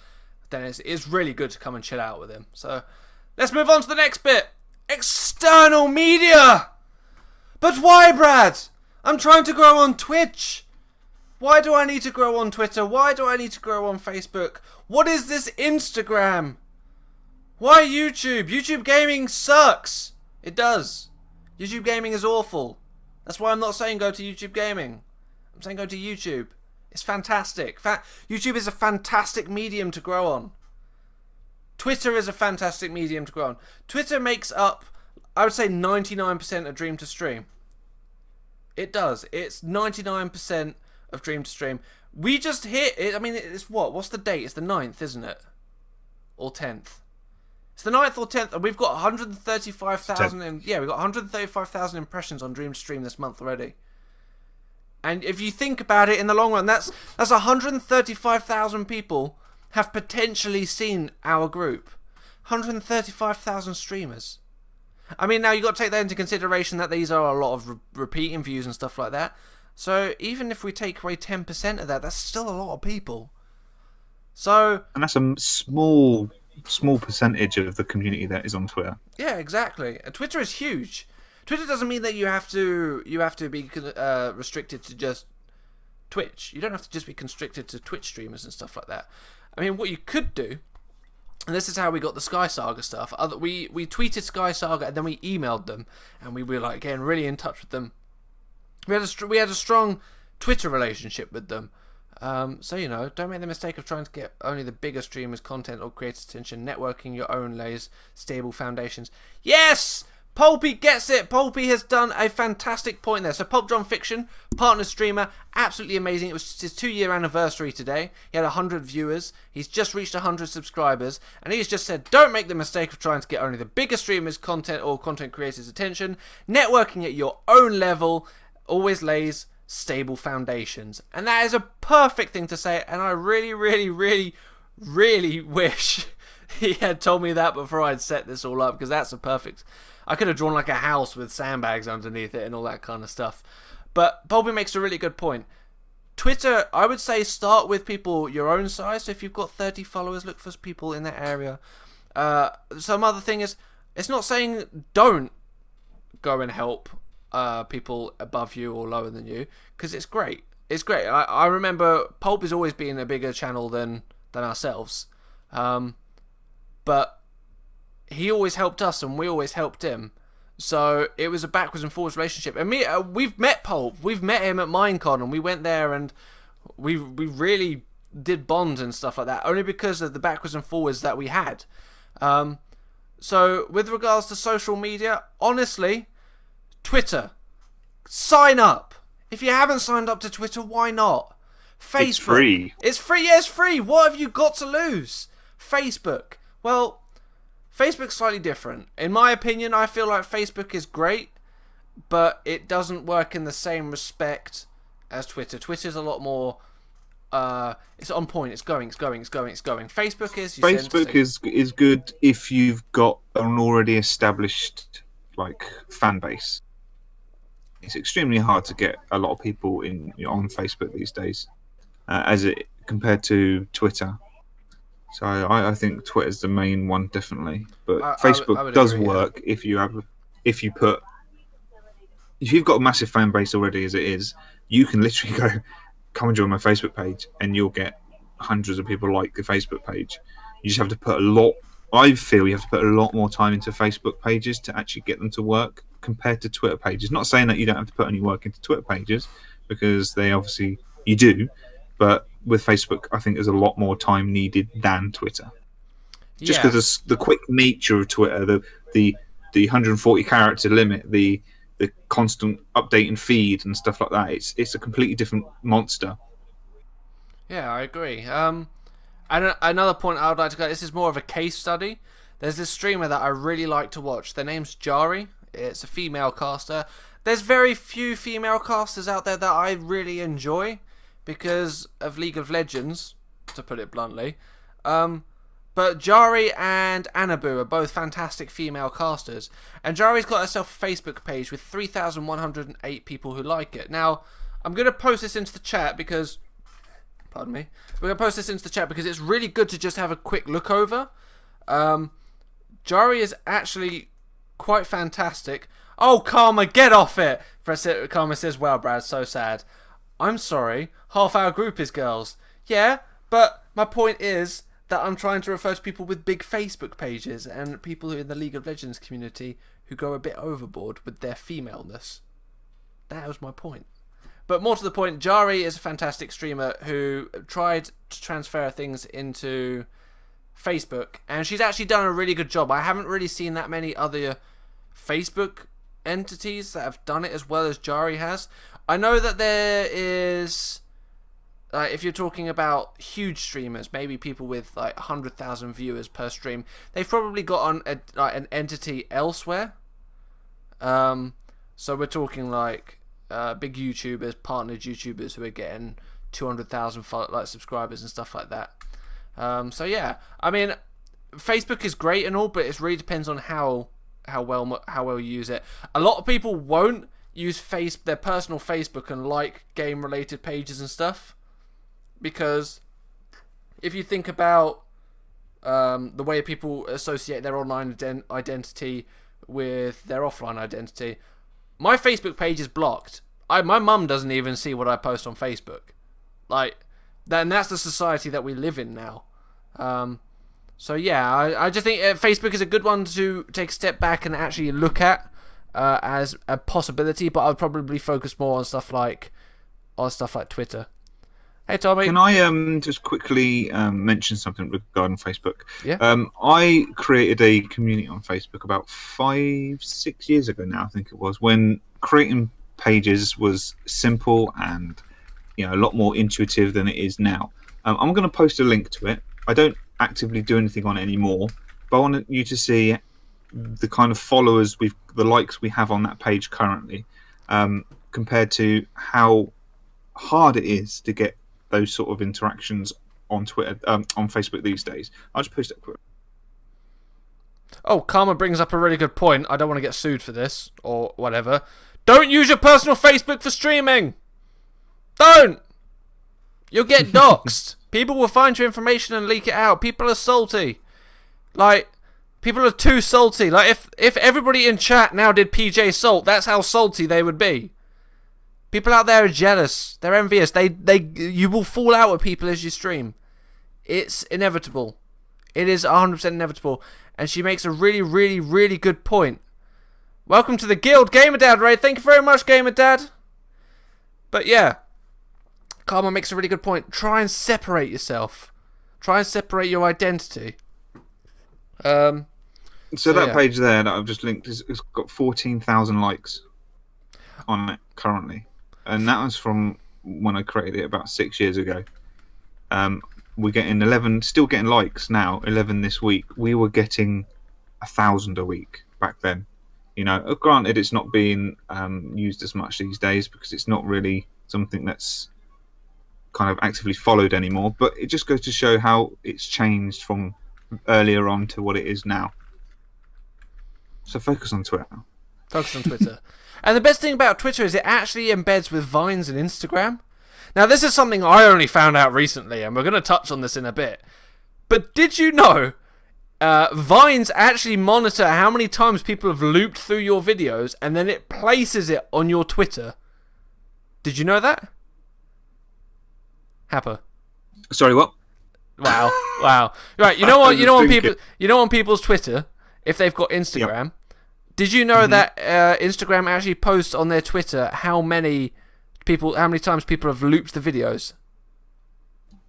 then it's really good to come and chill out with him. So let's move on to the next bit. External media! But why, Brad? I'm trying to grow on Twitch. Why do I need to grow on Twitter? Why do I need to grow on Facebook? What is this Instagram? Why YouTube? YouTube gaming sucks. It does. YouTube gaming is awful. That's why I'm not saying go to YouTube gaming. I'm saying go to YouTube. It's fantastic. YouTube is a fantastic medium to grow on. Twitter is a fantastic medium to grow on. Twitter makes up I would say 99% of Dream to Stream. It does. It's 99% of Dream to Stream. We just hit it. I mean, it's what? What's the date? It's the 9th, isn't it? Or 10th? It's the 9th or 10th, and we've got 135,000. Yeah, we've got 135,000 impressions on Dream to Stream this month already. And if you think about it, in the long run, that's 135,000 people have potentially seen our group. 135,000 streamers. I mean, now you've got to take that into consideration that these are a lot of repeating views and stuff like that. So even if we take away 10% of that, that's still a lot of people. So, and that's a small percentage of the community that is on Twitter. Yeah, exactly. Twitter is huge. Twitter doesn't mean that you have to be restricted to just Twitch. You don't have to just be constricted to Twitch streamers and stuff like that. I mean, what you could do, and this is how we got the Sky Saga stuff. We tweeted Sky Saga and then we emailed them, and we were like getting really in touch with them. We had a strong Twitter relationship with them. So, you know, don't make the mistake of trying to get only the bigger streamers' content or creators' attention. Networking your own lays stable foundations. Yes! Pulpy gets it! Pulpy has done a fantastic point there. So, Pulp John Fiction, partner streamer, absolutely amazing. It was his 2-year anniversary today. He had 100 viewers. He's just reached 100 subscribers. And he's just said, don't make the mistake of trying to get only the bigger streamers' content or content creators' attention. Networking at your own level always lays stable foundations. And that is a perfect thing to say, and I really, really, really, really wish he had told me that before I'd set this all up, because that's a perfect... I could have drawn like a house with sandbags underneath it and all that kind of stuff. But Bobby makes a really good point. Twitter, I would say start with people your own size. So if you've got 30 followers, look for people in that area. Some other thing is, it's not saying don't go and help people above you or lower than you, because it's great. It's great. I remember Pulp has always been a bigger channel than ourselves, but he always helped us and we always helped him. So it was a backwards and forwards relationship. And we've met Pulp. We've met him at Minecon, and we went there and we really did bond and stuff like that, only because of the backwards and forwards that we had. So with regards to social media, honestly, Twitter, sign up. If you haven't signed up to Twitter, why not? Facebook. It's free. It's free. Yeah, it's free. What have you got to lose? Facebook. Well, Facebook's slightly different. In my opinion, I feel like Facebook is great, but it doesn't work in the same respect as Twitter. Twitter's a lot more... it's on point. It's going. Facebook is... Facebook is good if you've got an already established fan base. It's extremely hard to get a lot of people on Facebook these days, compared to Twitter. So I think Twitter's the main one, definitely. But Facebook does agree, work if you've got a massive fan base already as it is. You can literally come and join my Facebook page, and you'll get hundreds of people like the Facebook page. You just have to put I feel you have to put a lot more time into Facebook pages to actually get them to work compared to Twitter pages. Not saying that you don't have to put any work into Twitter pages, because you do, but with Facebook, I think there's a lot more time needed than Twitter. Just because the quick nature of Twitter, the 140 character limit, the constant updating feed and stuff like that, it's a completely different monster. Yeah, I agree. And another point I would like to go, this is more of a case study. There's this streamer that I really like to watch. Their name's Jari. It's a female caster. There's very few female casters out there that I really enjoy because of League of Legends, to put it bluntly. But Jari and Anabu are both fantastic female casters. And Jari's got herself a Facebook page with 3,108 people who like it. Now, I'm going to post this into the chat because... Pardon me. We're going to post this into the chat because it's really good to just have a quick look over. Jari is actually quite fantastic. Oh, Karma, get off it! Karma says, wow, Brad, so sad. I'm sorry, half our group is girls. Yeah, but my point is that I'm trying to refer to people with big Facebook pages and people who in the League of Legends community who go a bit overboard with their femaleness. That was my point. But more to the point, Jari is a fantastic streamer who tried to transfer things into Facebook, and she's actually done a really good job. I haven't really seen that many other Facebook entities that have done it as well as Jari has. I know that there is, if you're talking about huge streamers, maybe people with like 100,000 viewers per stream, they've probably got on an entity elsewhere. So we're talking like big YouTubers, partnered YouTubers who are getting 200,000 subscribers and stuff like that. So yeah, I mean, Facebook is great and all, but it really depends on how well you use it. A lot of people won't use their personal Facebook and like game related pages and stuff, because if you think about the way people associate their online identity with their offline identity, my Facebook page is blocked. My mum doesn't even see what I post on Facebook. Then that's the society that we live in now. So yeah, I just think Facebook is a good one to take a step back and actually look at as a possibility. But I'd probably focus more on stuff like Twitter. Hey Tommy, can I just quickly mention something regarding Facebook? Yeah. I created a community on Facebook about 5-6 years ago now, I think it was, when creating pages was simple and a lot more intuitive than it is now. I'm going to post a link to it. I don't actively do anything on it anymore, but I want you to see the kind of followers the likes we have on that page currently, compared to how hard it is to get those sort of interactions on Twitter, on Facebook these days. I'll just post it quick. Oh, Karma brings up a really good point. I don't want to get sued for this or whatever. Don't use your personal Facebook for streaming. Don't. You'll get doxxed. People will find your information and leak it out. People are salty. People are too salty. If everybody in chat now did PJ Salt, that's how salty they would be. People out there are jealous. They're envious. You will fall out with people as you stream. It's inevitable. It is 100% inevitable. And she makes a really, really, really good point. Welcome to the guild, Gamerdad Ray. Thank you very much, Gamerdad. But yeah, Karma makes a really good point. Try and separate yourself. Try and separate your identity. So that page there that I've just linked it's got 14,000 likes on it currently, and that was from when I created it about 6 years ago. We're getting 11, still getting likes now. 11 this week. We were getting 1,000 a week back then. Granted, it's not being used as much these days because it's not really something that's kind of actively followed anymore. But it just goes to show how it's changed from earlier on to what it is now. So focus on Twitter. Focus on Twitter. And the best thing about Twitter is it actually embeds with Vines and Instagram. Now, this is something I only found out recently, and we're going to touch on this in a bit. But did you know Vines actually monitor how many times people have looped through your videos, and then it places it on your Twitter? Did you know that? Happer. Sorry, what? Wow. Right, you know what? On people's Twitter, if they've got Instagram, did you know that Instagram actually posts on their Twitter how many times people have looped the videos?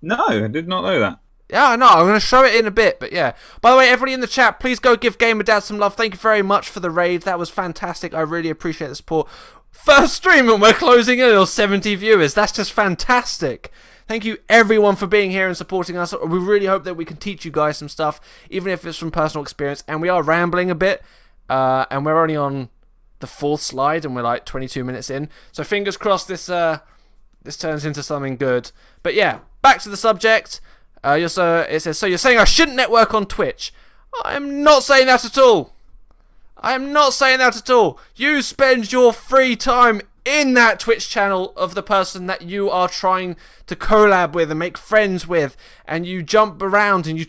No, I did not know that. Yeah, I know. I'm going to show it in a bit, but yeah. By the way, everybody in the chat, please go give Gamerdad some love. Thank you very much for the raid. That was fantastic. I really appreciate the support. First stream and we're closing in on 70 viewers. That's just fantastic. Thank you everyone for being here and supporting us. We really hope that we can teach you guys some stuff, even if it's from personal experience. And we are rambling a bit, and we're only on the 4th slide, and we're like 22 minutes in. So fingers crossed this turns into something good. But yeah, back to the subject. It says, so you're saying I shouldn't network on Twitch? I'm not saying that at all. You spend your free time in that Twitch channel of the person that you are trying to collab with and make friends with, and you jump around and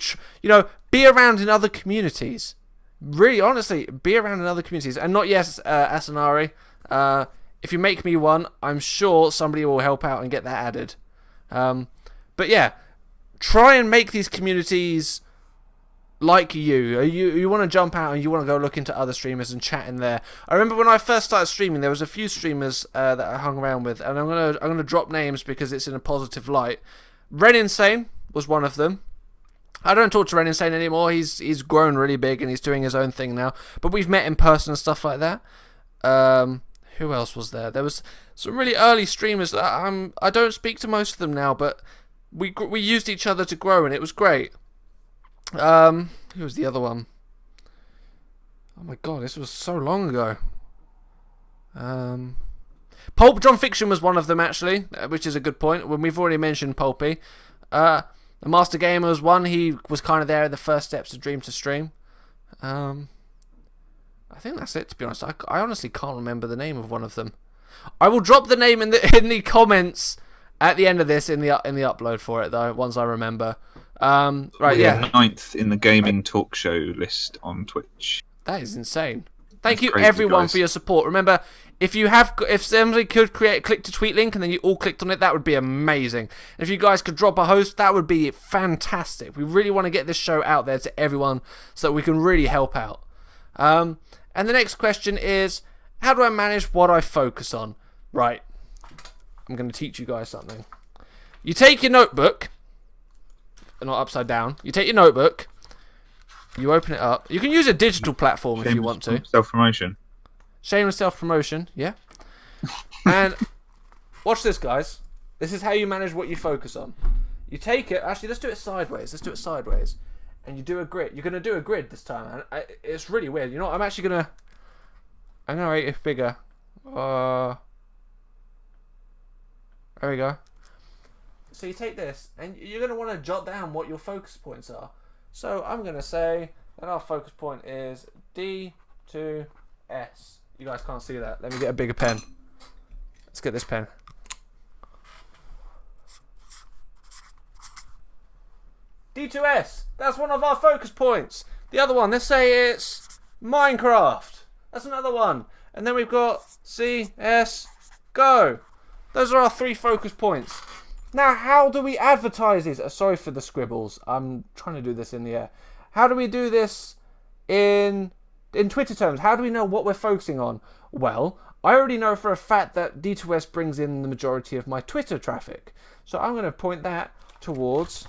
be around in other communities. Really, honestly, be around in other communities. And not Asanari. If you make me one, I'm sure somebody will help out and get that added. But yeah, try and make these communities like you want to jump out and you want to go look into other streamers and chat in there. I remember when I first started streaming, there was a few streamers that I hung around with, and I'm gonna drop names because it's in a positive light. Ren Insane was one of them. I don't talk to Ren Insane anymore. He's grown really big and he's doing his own thing now. But we've met in person and stuff like that. Who else was there? There was some really early streamers that I don't speak to most of them now, but we used each other to grow and it was great. Who was the other one? Oh my god, this was so long ago. Pulp John Fiction was one of them actually, which is a good point. When we've already mentioned Pulpy. The Master Gamer was one. He was kind of there in the first steps of Dream to Stream. I think that's it, to be honest. I honestly can't remember the name of one of them. I will drop the name in the comments at the end of this in the upload for it though, once I remember. Right, yeah. 9th in the gaming talk show list on Twitch. That is insane. Thank That's you crazy, everyone guys. for your support. Remember, if somebody could create a click to tweet link and then you all clicked on it, that would be amazing. If you guys could drop a host, that would be fantastic. We really want to get this show out there to everyone so that we can really help out. And the next question is, how do I manage what I focus on? Right. I'm going to teach you guys something. You take your notebook, not upside down. You take your notebook, you open it up. You can use a digital platform if you want to. Self-promotion. Shameless self-promotion, yeah. And watch this, guys. This is how you manage what you focus on. You take it. Actually, let's do it sideways. And you do a grid. You're going to do a grid this time. And it's really weird. You know what? I'm going to make it bigger. There we go. So you take this, and you're going to want to jot down what your focus points are. So I'm going to say that our focus point is D to S. You guys can't see that. Let me get a bigger pen. Let's get this pen. D2S. That's one of our focus points. The other one, let's say it's Minecraft. That's another one. And then we've got CS Go. Those are our 3 focus points. Now, how do we advertise these? Sorry for the scribbles. I'm trying to do this in the air. How do we do this in Twitter terms? How do we know what we're focusing on? Well, I already know for a fact that D2S brings in the majority of my Twitter traffic. So I'm going to point that towards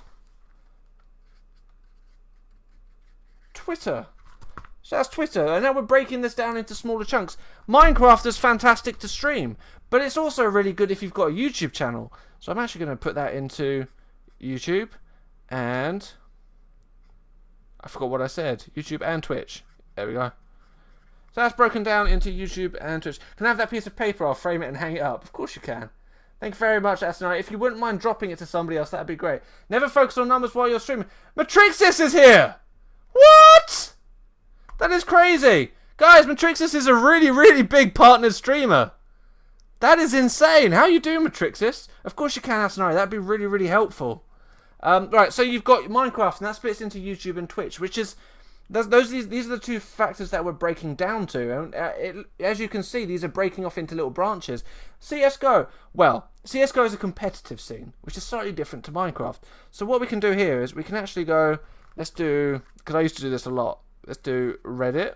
Twitter. So that's Twitter. And now we're breaking this down into smaller chunks. Minecraft is fantastic to stream, but it's also really good if you've got a YouTube channel. So I'm actually going to put that into YouTube and I forgot what I said. YouTube and Twitch. There we go. So that's broken down into YouTube and Twitch. Can I have that piece of paper? I'll frame it and hang it up. Of course you can. Thank you very much, Aston. If you wouldn't mind dropping it to somebody else, that'd be great. Never focus on numbers while you're streaming. Matrixis is here! What? That is crazy. Guys, Matrixis is a really, really big partnered streamer. That is insane. How you doing, Matrixis? Of course you can, Aston. That'd be really, really helpful. Right, so you've got Minecraft, and that splits into YouTube and Twitch, which is... These are the 2 factors that we're breaking down to. And as you can see, these are breaking off into little branches. CSGO. Well, CSGO is a competitive scene, which is slightly different to Minecraft. So what we can do here is we can actually go... Let's do... Because I used to do this a lot. Let's do Reddit.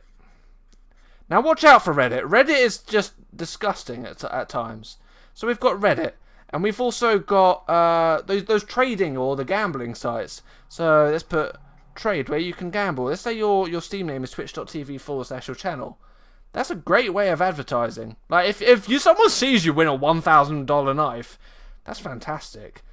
Now watch out for Reddit. Reddit is just disgusting at times. So we've got Reddit. And we've also got those trading or the gambling sites. So let's put trade where you can gamble. Let's say your Steam name is twitch.tv/your channel. That's a great way of advertising. Like if someone sees you win a $1,000 knife, that's fantastic.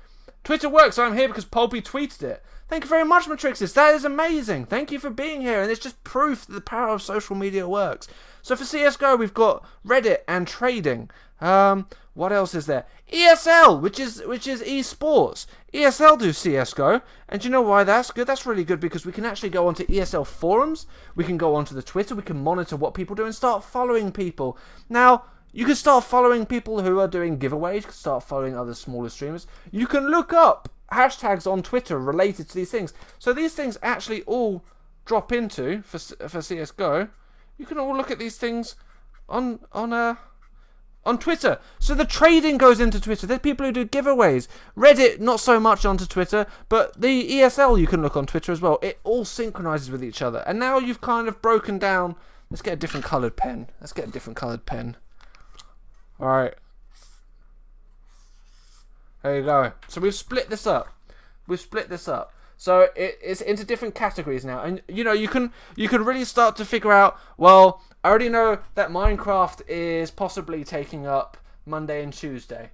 Twitter works. I'm here because Pulpy tweeted it. Thank you very much, Matrixis. That is amazing. Thank you for being here. And it's just proof that the power of social media works. So for CSGO, we've got Reddit and trading. What else is there? ESL, which is esports. ESL do CSGO. And do you know why that's good? That's really good because we can actually go onto ESL forums. We can go onto the Twitter. We can monitor what people do and start following people. Now, you can start following people who are doing giveaways. You can start following other smaller streamers. You can look up hashtags on Twitter related to these things. So these things actually all drop into, for CSGO, you can all look at these things on Twitter. So the trading goes into Twitter. There's people who do giveaways. Reddit, not so much onto Twitter, but the ESL you can look on Twitter as well. It all synchronizes with each other. And now you've kind of broken down... Let's get a different coloured pen. Alright. There you go. So we've split this up. So it's into different categories now, and you know you can really start to figure out. Well, I already know that Minecraft is possibly taking up Monday and Tuesday,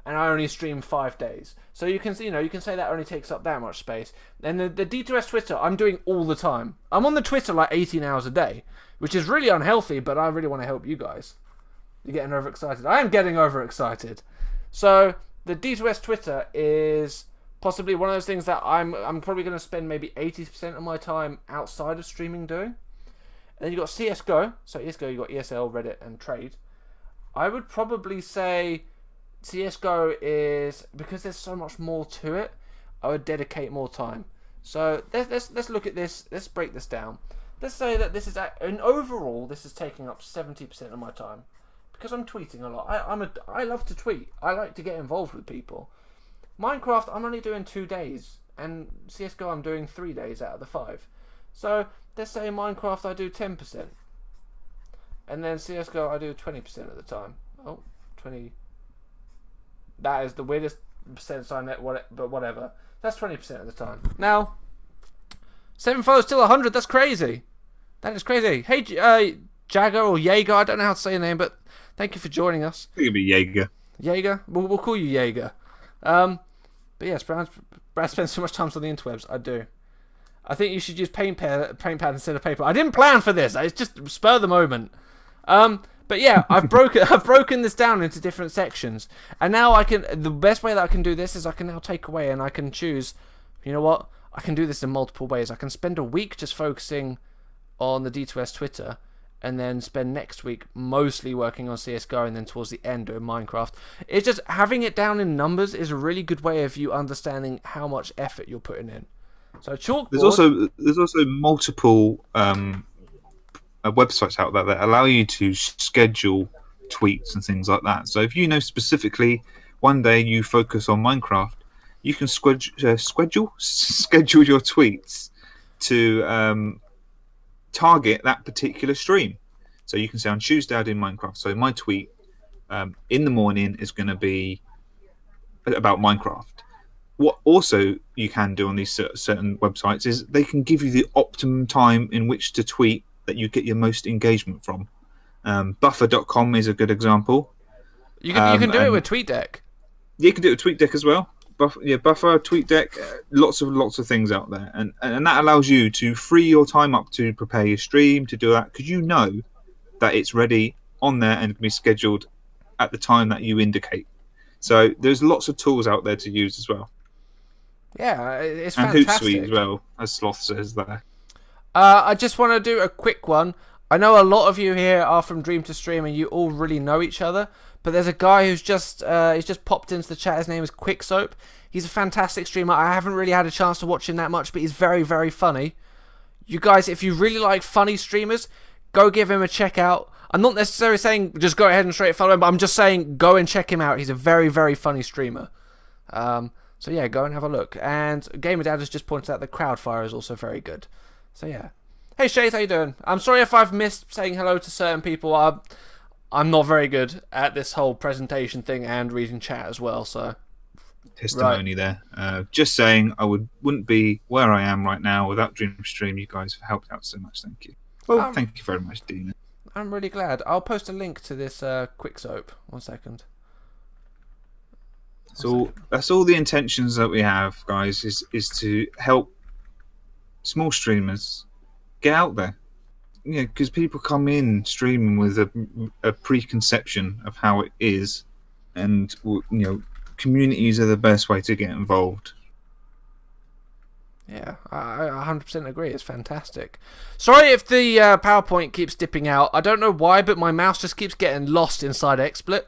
and I only stream 5 days. So you can say that only takes up that much space. And the D2S Twitter I'm doing all the time. I'm on the Twitter like 18 hours a day, which is really unhealthy. But I really want to help you guys. You're getting overexcited. I am getting overexcited. So the D2S Twitter is possibly one of those things that I'm probably going to spend maybe 80% of my time outside of streaming doing. And then you've got CSGO. So CSGO, you've got ESL, Reddit, and Trade. I would probably say CSGO is, because there's so much more to it, I would dedicate more time. So let's look at this. Let's break this down. Let's say that this is, overall, this is taking up 70% of my time. Because I'm tweeting a lot. I love to tweet. I like to get involved with people. Minecraft, I'm only doing 2 days, and CSGO I'm doing 3 days out of the 5. So let's say Minecraft I do 10%, and then CSGO I do 20% of the time. Oh, 20. That is the weirdest percent sign that, but whatever. That's 20% of the time. Now, 7 followers still 100. That's crazy. That is crazy. Hey, Jagger or Jaeger, I don't know how to say your name, but thank you for joining us. I think it'd be Jaeger. Jaeger? We'll call you Jaeger. But yes, Brad spends so much time on the interwebs. I do. I think you should use paint pad instead of paper. I didn't plan for this. It's just spur of the moment. But yeah, I've broken this down into different sections, and now the best way that I can do this is I can now take away and I can choose. You know what? I can do this in multiple ways. I can spend a week just focusing on the D2S Twitter, and then spend next week mostly working on CSGO, and then towards the end doing Minecraft. It's just having it down in numbers is a really good way of you understanding how much effort you're putting in. So chalkboard. There's also multiple websites out there that allow you to schedule tweets and things like that. So if you know specifically one day you focus on Minecraft, you can schedule your tweets to target that particular stream. So you can say on Tuesday I do Minecraft. So my tweet in the morning is going to be about Minecraft. What also you can do on these certain websites is they can give you the optimum time in which to tweet that you get your most engagement from. Buffer.com is a good example. You can do it with TweetDeck. Yeah, you can do it with TweetDeck as well. Buffer, TweetDeck, lots of things out there, and that allows you to free your time up to prepare your stream, to do that, because you know that it's ready on there and can be scheduled at the time that you indicate. So there's lots of tools out there to use as well. Yeah, it's and fantastic. Hootsuite as well, as Sloth says there. I just want to do a quick one. I know a lot of you here are from Dream to Stream and you all really know each other, but there's a guy who's just popped into the chat. His name is Quicksoap. He's a fantastic streamer. I haven't really had a chance to watch him that much, but he's very, very funny. You guys, if you really like funny streamers, go give him a check out. I'm not necessarily saying just go ahead and straight follow him, but I'm just saying go and check him out. He's a very, very funny streamer. So yeah, go and have a look. And Gamer Dad has just pointed out that Crowdfire is also very good. So yeah. Hey Shades, how you doing? I'm sorry if I've missed saying hello to certain people. I'm not very good at this whole presentation thing and reading chat as well, so... Testimony there. Just saying, I wouldn't be where I am right now without Dreamstream. You guys have helped out so much. Thank you. Well, thank you very much, Dina. I'm really glad. I'll post a link to this Quicksoap. 1 second. So that's all the intentions that we have, guys, is to help small streamers get out there. You know, because people come in streaming with a preconception of how it is, and you know, communities are the best way to get involved. Yeah, I 100% agree. It's fantastic. Sorry if the PowerPoint keeps dipping out. I don't know why, but my mouse just keeps getting lost inside XSplit.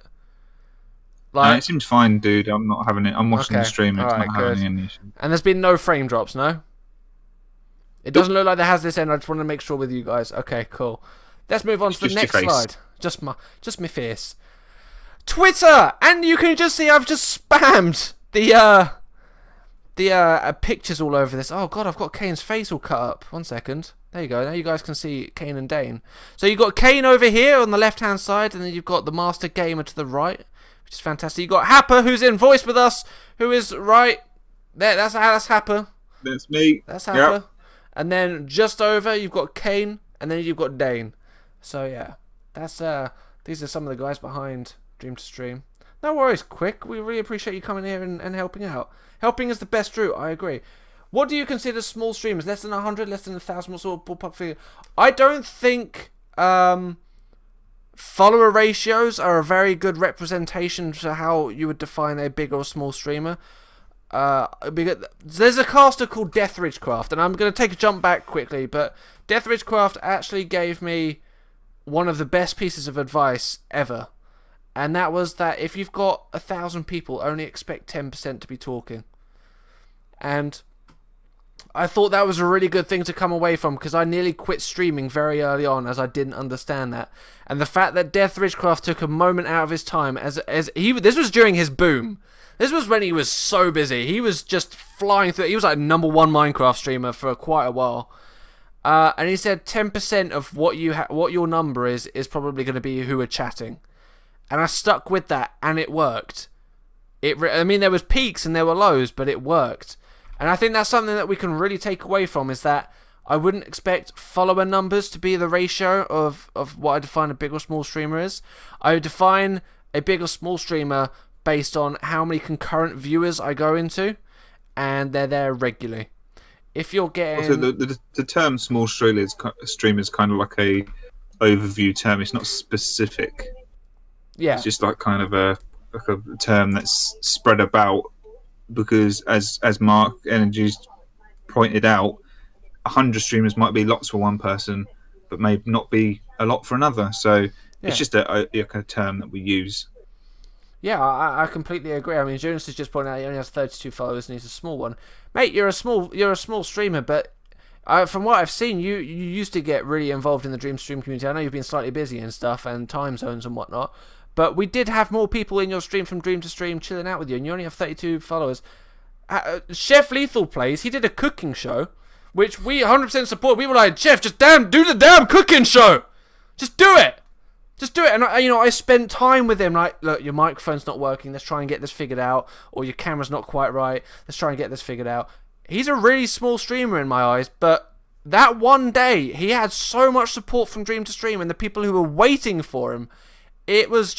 No, it seems fine, dude. I'm not having it. I'm watching the stream. It's not having any issues. And there's been no frame drops, no? It doesn't look like there has this end. I just want to make sure with you guys. Okay, cool. Let's move on to the next slide. Just my face. Twitter! And you can just see I've just spammed the pictures all over this. Oh god, I've got Kane's face all cut up. 1 second. There you go. Now you guys can see Kane and Dane. So you've got Kane over here on the left-hand side, and then you've got the Master Gamer to the right, which is fantastic. You've got Happer, who's in voice with us, who is right there. That's Happer. That's me. That's Yep. Happer. And then just over, you've got Kane, and then you've got Dane. So yeah, that's these are some of the guys behind Dream to Stream. No worries, Quick. We really appreciate you coming here and helping out. Helping is the best route. I agree. What do you consider small streamers? Less than 100, less than 1,000? What sort of ballpark figure? I don't think follower ratios are a very good representation for how you would define a big or small streamer. Because there's a caster called Deathridgecraft, and I'm going to take a jump back quickly, but Deathridgecraft actually gave me one of the best pieces of advice ever, and that was that if you've got 1,000 people, only expect 10% to be talking. And I thought that was a really good thing to come away from, because I nearly quit streaming very early on as I didn't understand that. And the fact that Deathridgecraft took a moment out of his time, this was during his boom. This was when he was so busy. He was just flying through. He was like #1 Minecraft streamer for quite a while. And he said 10% of what your number is probably going to be who are chatting. And I stuck with that, and it worked. I mean, there was peaks and there were lows, but it worked. And I think that's something that we can really take away from, is that I wouldn't expect follower numbers to be the ratio of what I define a big or small streamer is. I would define a big or small streamer based on how many concurrent viewers I go into, and they're there regularly. If you're getting... Also, the term small streamer is kind of like a overview term. It's not specific. Yeah. It's just like kind of a term that's spread about, because as Mark Energy's pointed out, 100 streamers might be lots for one person, but may not be a lot for another. So it's just a term that we use. Yeah, I completely agree. I mean, Jonas has just pointed out he only has 32 followers and he's a small one. Mate, you're a small streamer, but from what I've seen, you used to get really involved in the Dream Stream community. I know you've been slightly busy and stuff, and time zones and whatnot, but we did have more people in your stream from Dream to Stream chilling out with you, and you only have 32 followers. Chef Lethal Plays, he did a cooking show, which we 100% support. We were like, Chef, just do the damn cooking show! Just do it! Just do it. And I spent time with him, like, look, your microphone's not working, let's try and get this figured out, or your camera's not quite right, let's try and get this figured out. He's a really small streamer in my eyes, but that one day, he had so much support from Dream to Stream, and the people who were waiting for him, it was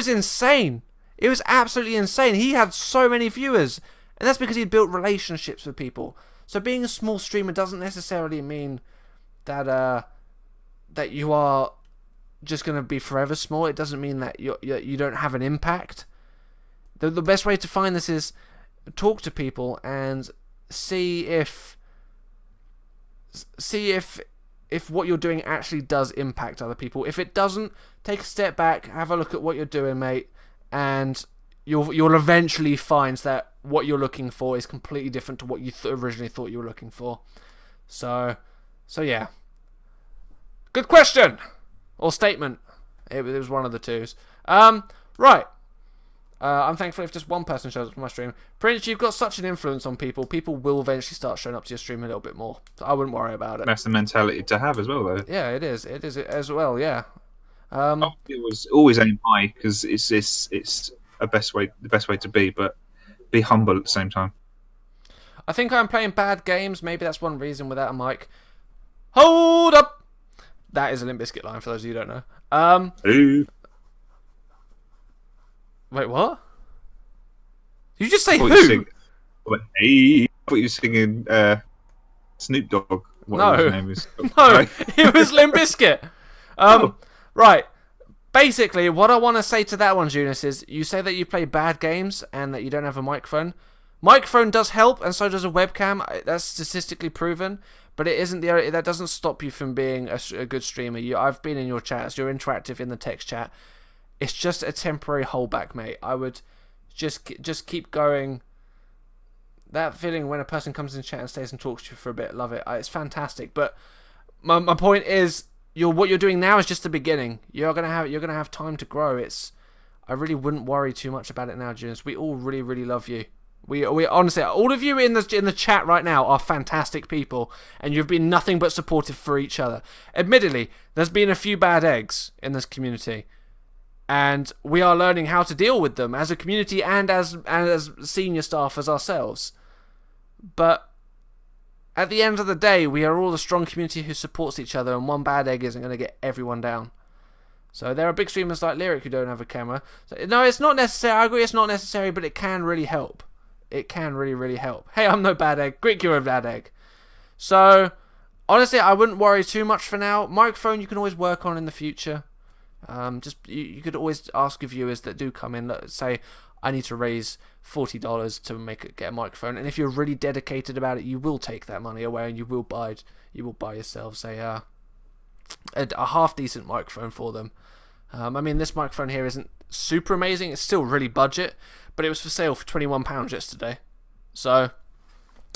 insane. It was absolutely insane. He had so many viewers, and that's because he built relationships with people. So being a small streamer doesn't necessarily mean that that you are just going to be forever small. It doesn't mean that you don't have an impact. The best way to find this is talk to people and see if what you're doing actually does impact other people. If it doesn't, take a step back, have a look at what you're doing, mate, and you'll eventually find that what you're looking for is completely different to what you originally thought you were looking for. So yeah. Good question! Or statement. It was one of the twos. Right. I'm thankful if just one person shows up to my stream. Prince, you've got such an influence on people. People will eventually start showing up to your stream a little bit more. So I wouldn't worry about it. That's the mentality to have as well, though. Yeah, it is. It is as well, yeah. It was always aim high, because it's the best way to be, but be humble at the same time. I think I'm playing bad games. Maybe that's one reason without a mic. Hold up! That is a Limp Bizkit line for those of you who don't know. Ooh. Wait, what? Did you just say I thought who? I thought you were singing Snoop Dogg. Whatever his name is. No, it was Limp Bizkit. Right. Basically, what I want to say to that one, Jonas, is you say that you play bad games and that you don't have a microphone. Microphone does help, and so does a webcam. That's statistically proven. But it isn't that doesn't stop you from being a good streamer. I've been in your chats. You're interactive in the text chat. It's just a temporary holdback, mate. I would just keep going. That feeling when a person comes in chat and stays and talks to you for a bit, love it. It's fantastic. But my point is, what you're doing now is just the beginning. You're gonna have time to grow. I really wouldn't worry too much about it now, Jonas. We all really, really love you. We honestly, all of you in the chat right now are fantastic people, and you've been nothing but supportive for each other. Admittedly, there's been a few bad eggs in this community, and we are learning how to deal with them as a community and as senior staff as ourselves. But At the end of the day, we are all a strong community who supports each other, and one bad egg isn't going to get everyone down. So there are big streamers like Lyric who don't have a camera. So, no, it's not necessary. I agree it's not necessary, but it can really help. It can really, really help. Hey, I'm no bad egg. Greek, you're a bad egg. So, honestly, I wouldn't worry too much for now. Microphone you can always work on in the future. You could always ask your viewers that do come in, let's say, I need to raise $40 to get a microphone, and if you're really dedicated about it, you will take that money away and you will buy yourselves a half decent microphone for them. I mean, this microphone here isn't super amazing. It's still really budget, but it was for sale for £21 yesterday. So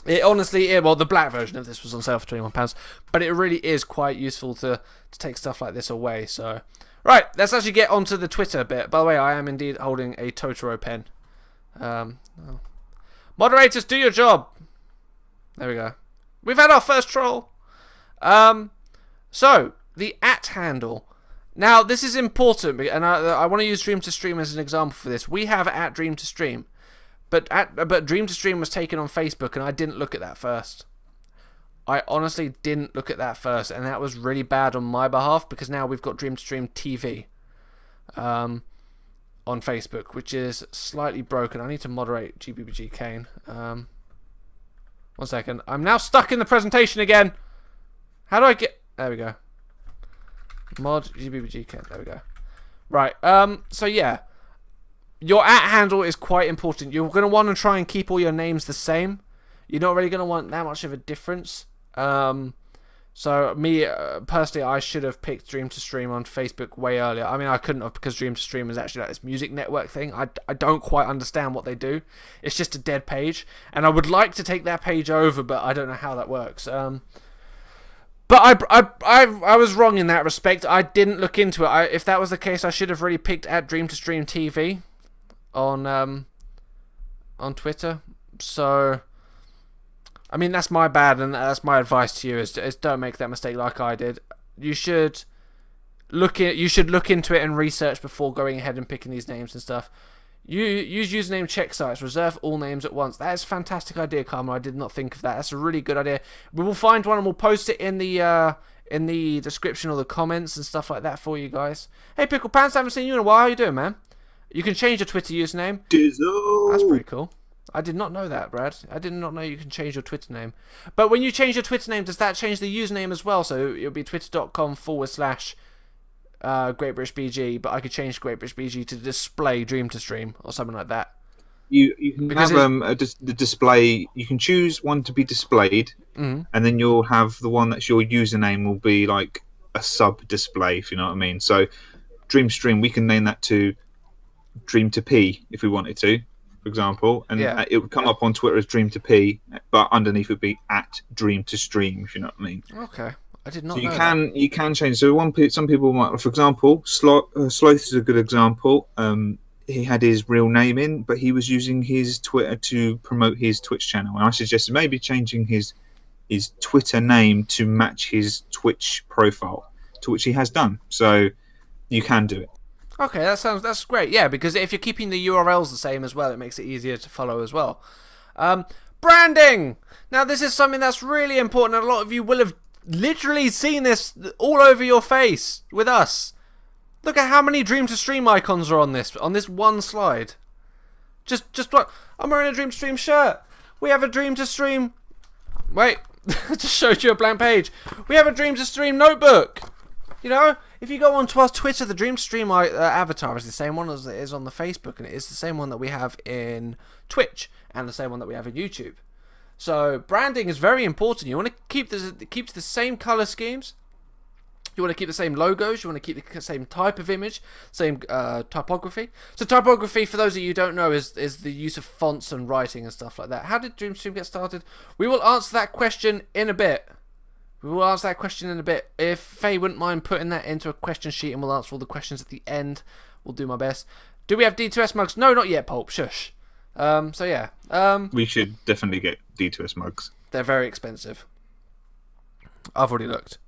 it honestly, the black version of this was on sale for £21, but it really is quite useful to take stuff like this away. So right, let's actually get onto the Twitter bit. By the way, I am indeed holding a Totoro pen. Moderators, do your job. There we go. We've had our first troll. So the @handle. Now this is important, and I want to use Dream to Stream as an example for this. We have @Dream to Stream, but Dream to Stream was taken on Facebook, and I didn't look at that first. I honestly didn't look at that first, and that was really bad on my behalf, because now we've got Dream to Stream TV on Facebook, which is slightly broken. I need to moderate GBBG Kane. 1 second. I'm now stuck in the presentation again. How do I get... There we go. Mod GBBG Kane. There we go. Right. So yeah. Your @handle is quite important. You're going to want to try and keep all your names the same. You're not really going to want that much of a difference. So me, personally, I should have picked Dream to Stream on Facebook way earlier. I mean, I couldn't have, because Dream to Stream is actually like this music network thing. I don't quite understand what they do. It's just a dead page. And I would like to take that page over, but I don't know how that works. But I was wrong in that respect. I didn't look into it. If that was the case, I should have really picked @Dream to Stream TV on Twitter. So... I mean, that's my bad, and that's my advice to you: is don't make that mistake like I did. You should look into it and research before going ahead and picking these names and stuff. Use username check sites. Reserve all names at once. That is a fantastic idea, Karma. I did not think of that. That's a really good idea. We will find one and we'll post it in the description or the comments and stuff like that for you guys. Hey, Pickle Pants, I haven't seen you in a while. How you doing, man? You can change your Twitter username. Dizzle. That's pretty cool. I did not know that, Brad. I did not know you can change your Twitter name. But when you change your Twitter name, does that change the username as well? So it'll be twitter.com/GreatBritishBG, but I could change GreatBritishBG to display Dream to Stream or something like that. You can have the display. You can choose one to be displayed, and then you'll have the one that's your username will be like a sub display, if you know what I mean. So Dream Stream, we can name that to Dream to P if we wanted to, for example, and it would come up on Twitter as Dream to P, but underneath would be @Dream to Stream, if you know what I mean. Okay, I did not. So know that. you can change. So some people might, for example, Sloth is a good example. He had his real name in, but he was using his Twitter to promote his Twitch channel, and I suggested maybe changing his Twitter name to match his Twitch profile, to which he has done. So you can do it. Okay, that's great. Yeah, because if you're keeping the URLs the same as well, it makes it easier to follow as well. Branding. Now, this is something that's really important. A lot of you will have literally seen this all over your face with us. Look at how many Dream to Stream icons are on this one slide. Just what? I'm wearing a Dream to Stream shirt. We have a Dream to Stream. Wait, just showed you a blank page. We have a Dream to Stream notebook. You know, if you go onto our Twitter, the Dream to Stream avatar is the same one as it is on the Facebook, and it is the same one that we have in Twitch and the same one that we have in YouTube. So branding is very important. You want to keep the same color schemes. You want to keep the same logos. You want to keep the same type of image, same typography. So typography, for those of you who don't know, is the use of fonts and writing and stuff like that. How did DreamStream get started? We will answer that question in a bit. If Faye wouldn't mind putting that into a question sheet, and we'll answer all the questions at the end. We'll do my best. Do we have D2S mugs? No, not yet, Pulp. Shush. So yeah. We should definitely get D2S mugs. They're very expensive. I've already looked.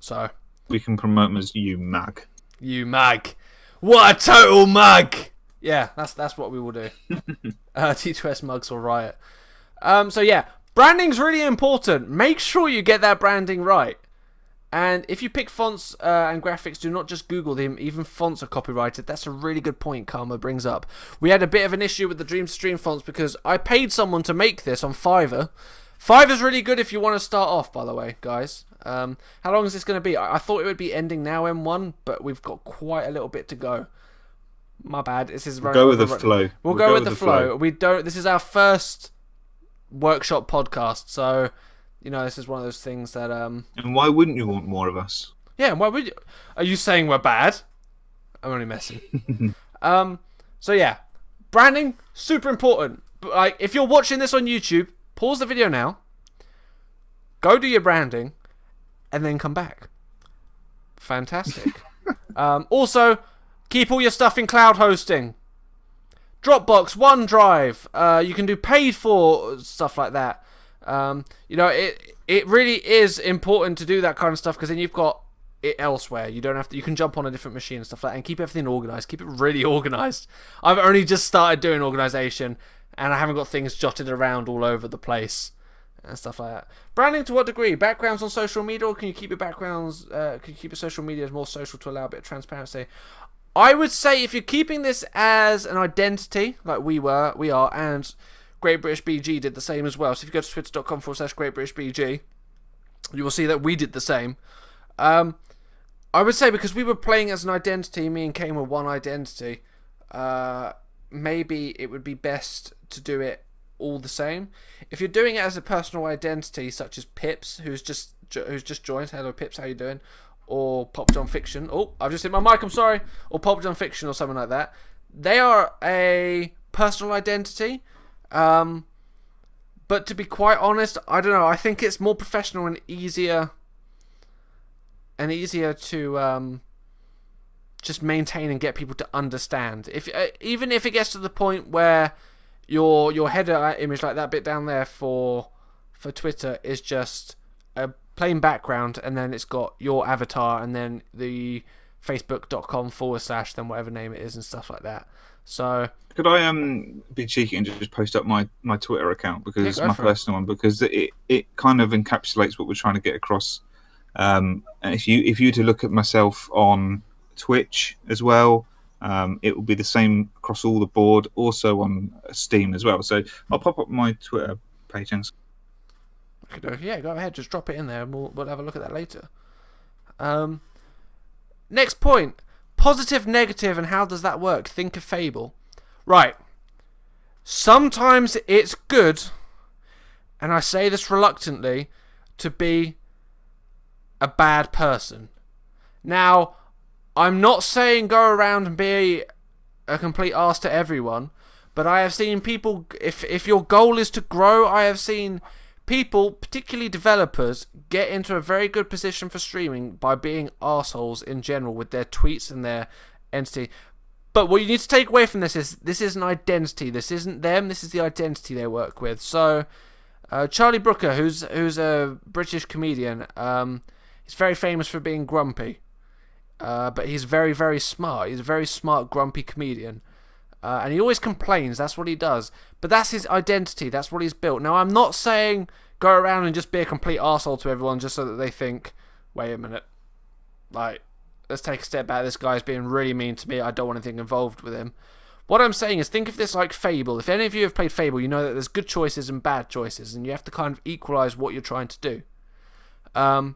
So we can promote them as you mag. You mag. What a total mug! Yeah, that's what we will do. D2S mugs or riot. So yeah, Branding's really important. Make sure you get that branding right. And if you pick fonts and graphics, do not just Google them. Even fonts are copyrighted. That's a really good point Karma brings up. We had a bit of an issue with the Dream Stream fonts because I paid someone to make this on Fiverr. Fiverr's really good if you want to start off, by the way, guys. How long is this going to be? I thought it would be ending now, M1, but we've got quite a little bit to go. My bad. This is We'll go with the flow. We'll go with the flow. We don't. This is our first workshop podcast, so you know this is one of those things that And why wouldn't you want more of us? Yeah, why would you? Are you saying we're bad? I'm only messing. So yeah, branding super important. But, like, if you're watching this on YouTube, pause the video now. Go do your branding, and then come back. Fantastic. Also, keep all your stuff in cloud hosting. Dropbox, OneDrive. You can do paid for stuff like that. You know, it really is important to do that kind of stuff because then you've got it elsewhere. You don't have to. You can jump on a different machine and stuff like that, and keep everything organized. Keep it really organized. I've only just started doing organization, and I haven't got things jotted around all over the place and stuff like that. Branding to what degree? Backgrounds on social media, or can you keep your backgrounds? Can you keep your social media as more social to allow a bit of transparency? I would say if you're keeping this as an identity, like we are, and Great British BG did the same as well. So if you go to twitter.com/Great British BG, you will see that we did the same. I would say because we were playing as an identity, me and Kane were one identity, maybe it would be best to do it all the same. If you're doing it as a personal identity, such as Pips, who's just joined, hello Pips, how you doing? Or Pop John Fiction. Oh, I've just hit my mic, I'm sorry. Or Pop John Fiction or something like that. They are a personal identity. But to be quite honest, I don't know. I think it's more professional and easier to just maintain and get people to understand. If even if it gets to the point where your header image, like that bit down there for Twitter, is just a plain background, and then it's got your avatar, and then the facebook.com/ then whatever name it is and stuff like that. So could I be cheeky and just post up my Twitter account because it's my personal one, because it kind of encapsulates what we're trying to get across. And if you were to look at myself on Twitch as well, it will be the same across all the board, also on Steam as well. So I'll pop up my Twitter page and yeah, go ahead, just drop it in there and we'll have a look at that later. Next point, positive, negative, and how does that work? Think of Fable. Right. Sometimes it's good, and I say this reluctantly, to be a bad person. Now, I'm not saying go around and be a complete arse to everyone, but I have seen people, if your goal is to grow, I have seen people, particularly developers, get into a very good position for streaming by being arseholes in general with their tweets and their entity. But what you need to take away from this is an identity. This isn't them, this is the identity they work with. So, Charlie Brooker, who's a British comedian, he's very famous for being grumpy. But he's very, very smart. He's a very smart, grumpy comedian. And he always complains, that's what he does. But that's his identity, that's what he's built. Now, I'm not saying go around and just be a complete arsehole to everyone just so that they think, wait a minute, like, let's take a step back, this guy's being really mean to me, I don't want anything involved with him. What I'm saying is, think of this like Fable. If any of you have played Fable, you know that there's good choices and bad choices, and you have to kind of equalise what you're trying to do. And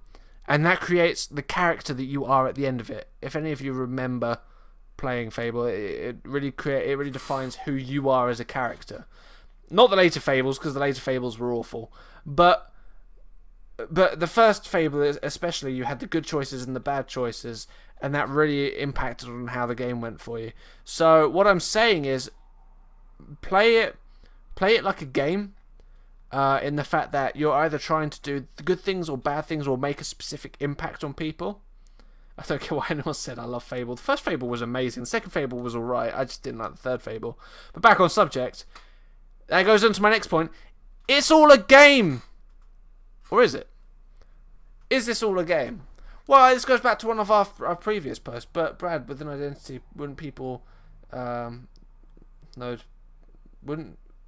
that creates the character that you are at the end of it. If any of you remember playing Fable, it really defines who you are as a character. Not the later Fables, because the later Fables were awful, but the first Fable, especially, you had the good choices and the bad choices, and that really impacted on how the game went for you. So what I'm saying is, play it like a game. In the fact that you're either trying to do good things or bad things or make a specific impact on people. I don't care what anyone said, I love Fable. The first Fable was amazing. The second Fable was alright. I just didn't like the third Fable. But back on subject. That goes on to my next point. It's all a game! Or is it? Is this all a game? Well, this goes back to one of our previous posts. But Brad, with an identity, wouldn't people... wouldn't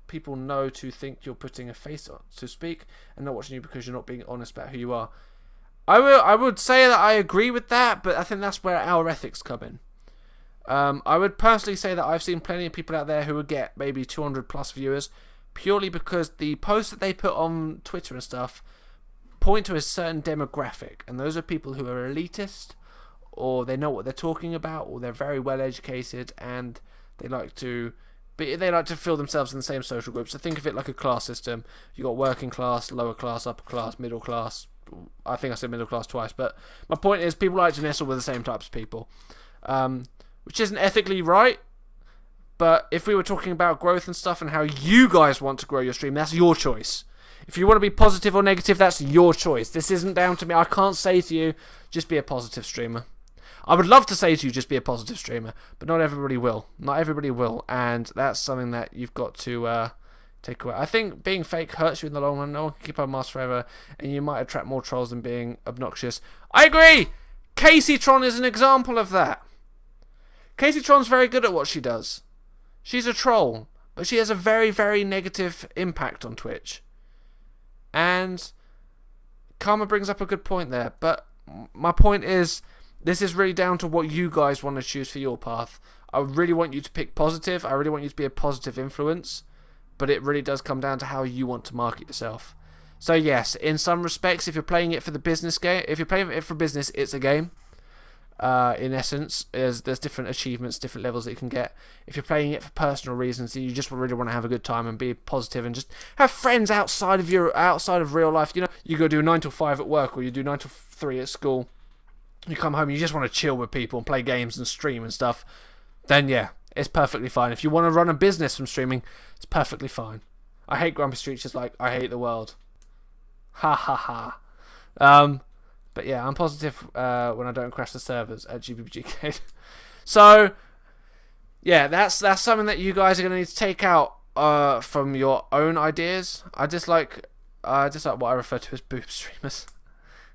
people know to think you're putting a face on, to speak, and not watching you because you're not being honest about who you are. I would say that I agree with that, but I think that's where our ethics come in. I would personally say that I've seen plenty of people out there who would get maybe 200 plus viewers purely because the posts that they put on Twitter and stuff point to a certain demographic, and those are people who are elitist, or they know what they're talking about, or they're very well educated, and they like to feel themselves in the same social group. So think of it like a class system. You got working class, lower class, upper class, middle class. I think I said middle class twice, but my point is people like to nestle with the same types of people, which isn't ethically right. But if we were talking about growth and stuff and how you guys want to grow your stream, that's your choice. If you want to be positive or negative, that's your choice. This isn't down to me. I can't say to you, just be a positive streamer. I would love to say to you, just be a positive streamer, but not everybody will. Not everybody will, and that's something that you've got to take away. I think being fake hurts you in the long run. No one can keep on mask forever, and you might attract more trolls than being obnoxious. I agree! Casey Tron is an example of that. Casey Tron's very good at what she does. She's a troll, but she has a very, very negative impact on Twitch. And Karma brings up a good point there, but my point is, this is really down to what you guys want to choose for your path. I really want you to pick positive. I really want you to be a positive influence, but it really does come down to how you want to market yourself. So yes, in some respects, if you're playing it for the business game, if you're playing it for business, it's a game. In essence, there's different achievements, different levels that you can get. If you're playing it for personal reasons, you just really want to have a good time and be positive and just have friends outside of real life. You know, you go do 9 to 5 at work, or you do 9 to 3 at school. You come home, you just want to chill with people and play games and stream and stuff. Then yeah, it's perfectly fine. If you want to run a business from streaming, it's perfectly fine. I hate Grumpy Streets just like I hate the world. Ha ha ha. But yeah, I'm positive when I don't crash the servers at GBGK. So, yeah, that's something that you guys are going to need to take out from your own ideas. I dislike what I refer to as boob streamers.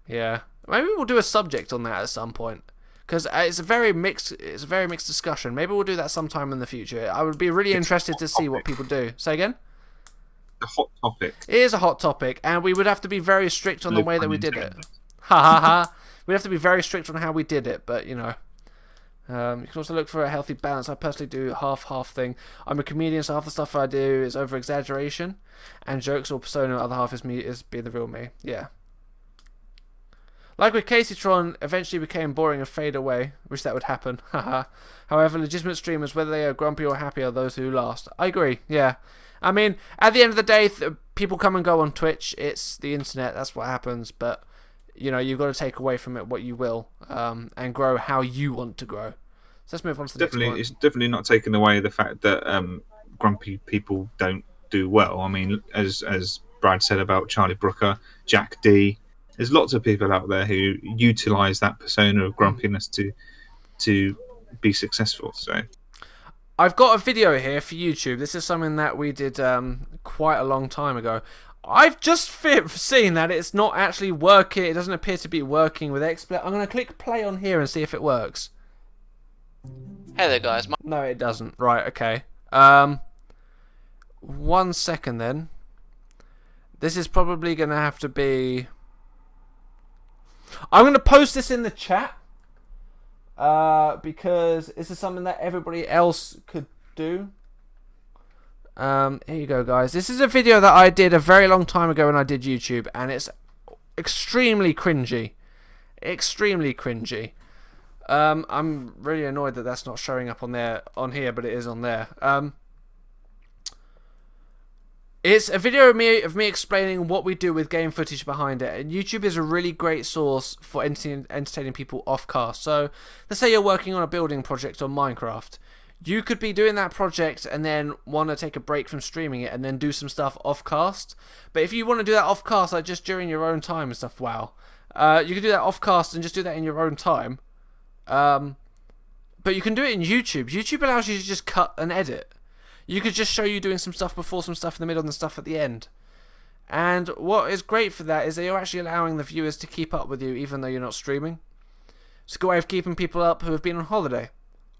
Yeah, maybe we'll do a subject on that at some point, because it's a very mixed discussion. Maybe we'll do that sometime in the future. I would be really interested to see what people do. Say again? A hot topic. It is a hot topic, and we would have to be very strict on the way that we did it. Ha ha ha. We'd have to be very strict on how we did it, but you know. You can also look for a healthy balance. I personally do half thing. I'm a comedian, so half the stuff I do is over exaggeration and jokes or persona. The other half is me, is being the real me. Yeah. Like with Casey Tron, eventually became boring and fade away. Wish that would happen. Haha. However, legitimate streamers, whether they are grumpy or happy, are those who last. I agree. Yeah. I mean, at the end of the day, people come and go on Twitch. It's the internet. That's what happens. But you know, you've got to take away from it what you will, and grow how you want to grow. So let's move on to the next one. It's definitely not taking away the fact that grumpy people don't do well. I mean, as Brad said about Charlie Brooker, Jack D, there's lots of people out there who utilise that persona of grumpiness to be successful. So I've got a video here for YouTube. This is something that we did quite a long time ago. I've just seen that it's not actually working. It doesn't appear to be working with XSplit. I'm going to click play on here and see if it works. Hey there, guys. No, it doesn't. Right, okay. 1 second then. This is probably going to have to be... I'm going to post this in the chat. Because this is something that everybody else could do. Here you go, guys. This is a video that I did a very long time ago when I did YouTube, and it's extremely cringy. Extremely cringy. I'm really annoyed that that's not showing up on here, but it is on there. It's a video of me explaining what we do with game footage behind it, and YouTube is a really great source for entertaining people off cast. So, let's say you're working on a building project on Minecraft. You could be doing that project and then want to take a break from streaming it and then do some stuff off cast. But if you want to do that off cast, like just during your own time and stuff, wow. You can do that off cast and just do that in your own time. But you can do it in YouTube. YouTube allows you to just cut and edit. You could just show you doing some stuff before, some stuff in the middle, and the stuff at the end. And what is great for that is that you're actually allowing the viewers to keep up with you even though you're not streaming. It's a good way of keeping people up who have been on holiday.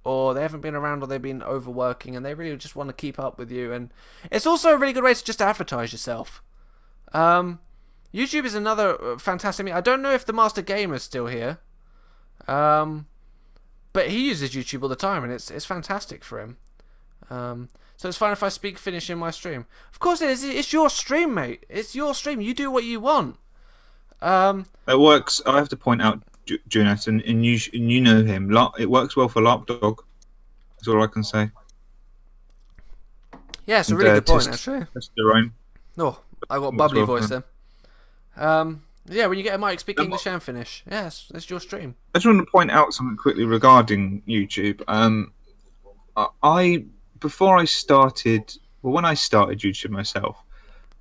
or they haven't been around, or they've been overworking, and they really just want to keep up with you. And it's also a really good way to just advertise yourself. YouTube is another fantastic. I don't know if the Master Gamer is still here, but he uses YouTube all the time, and it's fantastic for him. So it's fine if I speak Finnish in my stream. Of course it is. It's your stream, mate. It's your stream. You do what you want. It works. I have to point out, Jonas, and you know him. It works well for Larp Dog. That's all I can say. Yeah, it's a really good point, actually. That's their own. Oh, I got a bubbly voice then. Yeah, when you get a mic, speak English and Finnish. Yes, it's your stream. I just want to point out something quickly regarding YouTube. Before I started, when I started YouTube myself,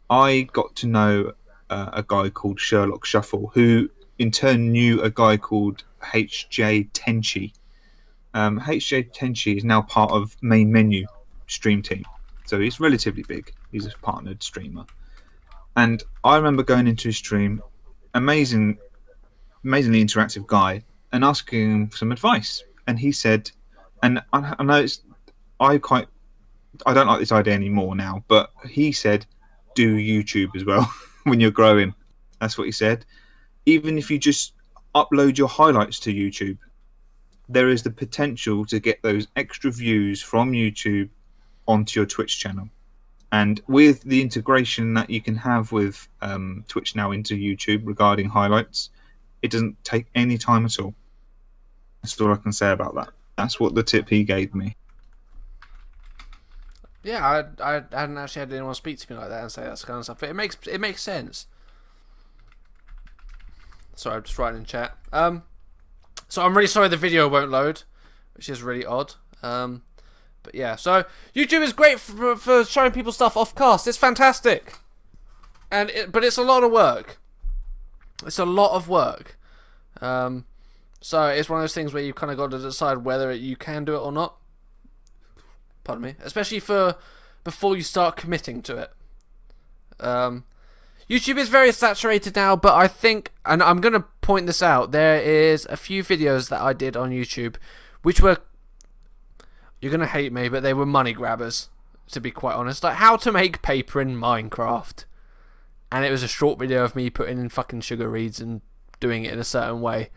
I got to know a guy called Sherlock Shuffle, who in turn knew a guy called HJ Tenchi. HJ Tenchi is now part of Main Menu stream team, so he's relatively big. He's a partnered streamer, and I remember going into his stream, amazingly interactive guy, and asking him for some advice. And he said, and I know I don't like this idea anymore now, but he said, do YouTube as well when you're growing. That's what he said. Even if you just upload your highlights to YouTube, there is the potential to get those extra views from YouTube onto your Twitch channel. And with the integration that you can have with Twitch now into YouTube regarding highlights, it doesn't take any time at all. That's all I can say about that. That's what the tip he gave me. Yeah, I hadn't actually had anyone speak to me like that and say that kind of stuff. But it makes sense. Sorry, I'm just writing in chat. So I'm really sorry the video won't load, which is really odd. But yeah, so YouTube is great for showing people stuff off cast. It's fantastic, but it's a lot of work. It's a lot of work. So it's one of those things where you kind of got to decide whether you can do it or not. Pardon me. Especially before you start committing to it. YouTube is very saturated now, but I think, and I'm going to point this out, there is a few videos that I did on YouTube which were, you're going to hate me, but they were money grabbers, to be quite honest. Like how to make paper in Minecraft. And it was a short video of me putting in fucking sugar reeds and doing it in a certain way.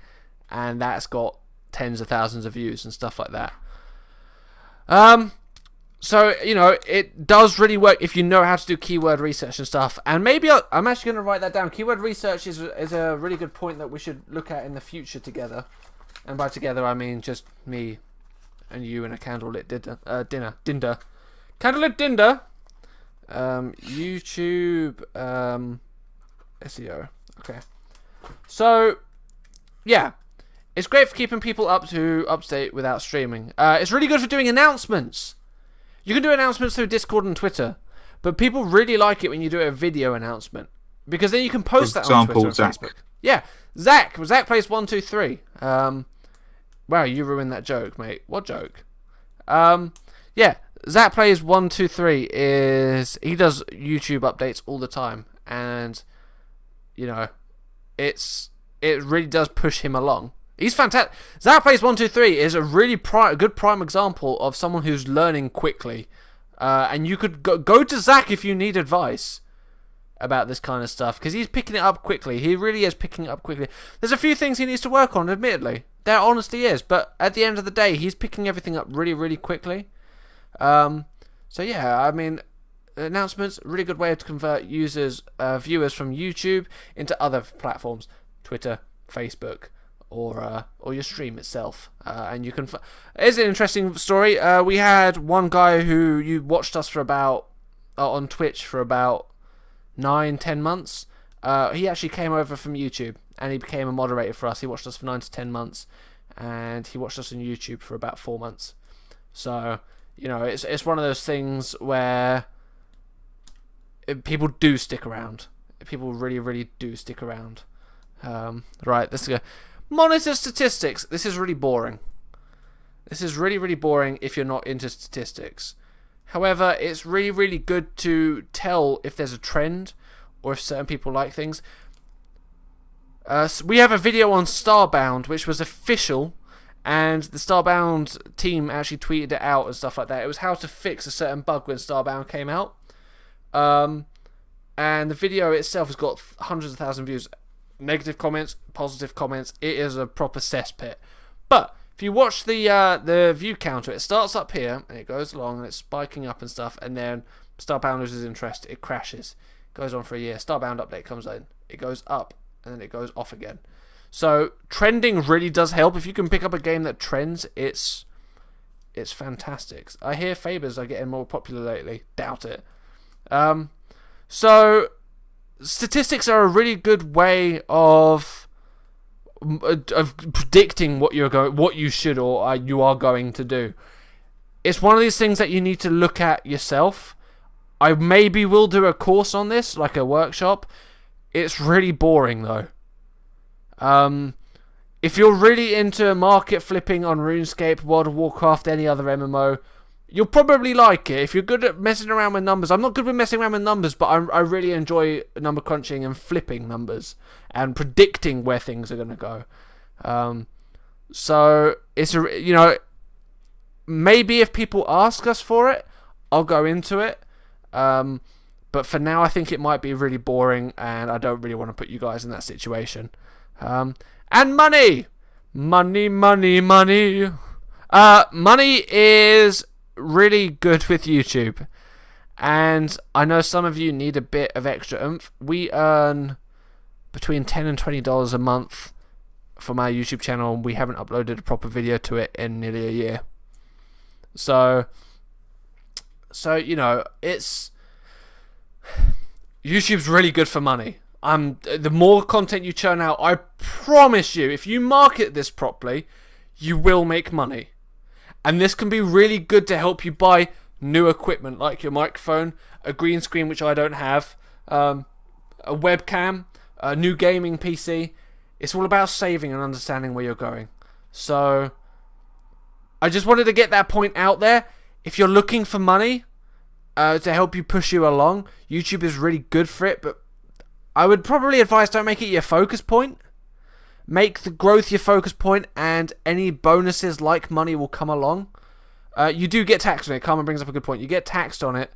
And that's got tens of thousands of views and stuff like that. So, it does really work if you know how to do keyword research and stuff. And maybe I'm actually going to write that down. Keyword research is a really good point that we should look at in the future together. And by together, I mean just me and you and a candlelit dinner. Candlelit dinner. YouTube SEO. Okay. So, yeah. It's great for keeping people up to date without streaming. It's really good for doing announcements. You can do announcements through Discord and Twitter, but people really like it when you do a video announcement because then you can post that on Twitter and Facebook. Yeah, Zach plays 123. Wow, you ruined that joke, mate. What joke? Yeah, Zach plays 123 he does YouTube updates all the time, and it really does push him along. He's fantastic. Zach Plays 123 is a really good prime example of someone who's learning quickly. And you could go to Zach if you need advice about this kind of stuff, because he's picking it up quickly. He really is picking it up quickly. There's a few things he needs to work on, admittedly. There honestly is. But at the end of the day, he's picking everything up really, really quickly. So yeah, I mean, announcements, really good way to convert viewers from YouTube into other platforms. Twitter, Facebook, or your stream itself, and you can. It's an interesting story. We had one guy who you watched us for about on Twitch for about 9-10 months. He actually came over from YouTube and he became a moderator for us. He watched us for 9 to 10 months, and he watched us on YouTube for about 4 months. So it's one of those things where people do stick around. People really, really do stick around. Right, let's go. Monitor statistics. This is really boring. This is really, really boring if you're not into statistics. However, it's really, really good to tell if there's a trend or if certain people like things. So we have a video on Starbound, which was official, and the Starbound team actually tweeted it out and stuff like that. It was how to fix a certain bug when Starbound came out. And the video itself has got hundreds of thousands of views. Negative comments, positive comments. It is a proper cesspit. But if you watch the view counter, it starts up here and it goes along and it's spiking up and stuff, and then Starbound loses interest, it crashes. It goes on for a year. Starbound update comes in, it goes up, and then it goes off again. So trending really does help. If you can pick up a game that trends, it's fantastic. I hear Fabers are getting more popular lately. Doubt it. So statistics are a really good way of predicting what you should or you are going to do. It's one of these things that you need to look at yourself. I maybe will do a course on this, like a workshop. It's really boring though. If you're really into market flipping on RuneScape, World of Warcraft, any other MMO, you'll probably like it. If you're good at messing around with numbers, I'm not good with messing around with numbers, but I really enjoy number crunching and flipping numbers and predicting where things are going to go. So it's maybe if people ask us for it, I'll go into it. But for now, I think it might be really boring, and I don't really want to put you guys in that situation. And money. Money is really good with YouTube, and I know some of you need a bit of extra oomph. We earn between $10 and $20 a month from our YouTube channel, and we haven't uploaded a proper video to it in nearly a year. So it's YouTube's really good for money. The more content you churn out, I promise you, if you market this properly, you will make money. And this can be really good to help you buy new equipment, like your microphone, a green screen, which I don't have, a webcam, a new gaming PC. It's all about saving and understanding where you're going. So I just wanted to get that point out there. If you're looking for money to help you push you along, YouTube is really good for it, but I would probably advise don't make it your focus point. Make the growth your focus point, and any bonuses like money will come along. You do get taxed on it. Carmen brings up a good point. You get taxed on it,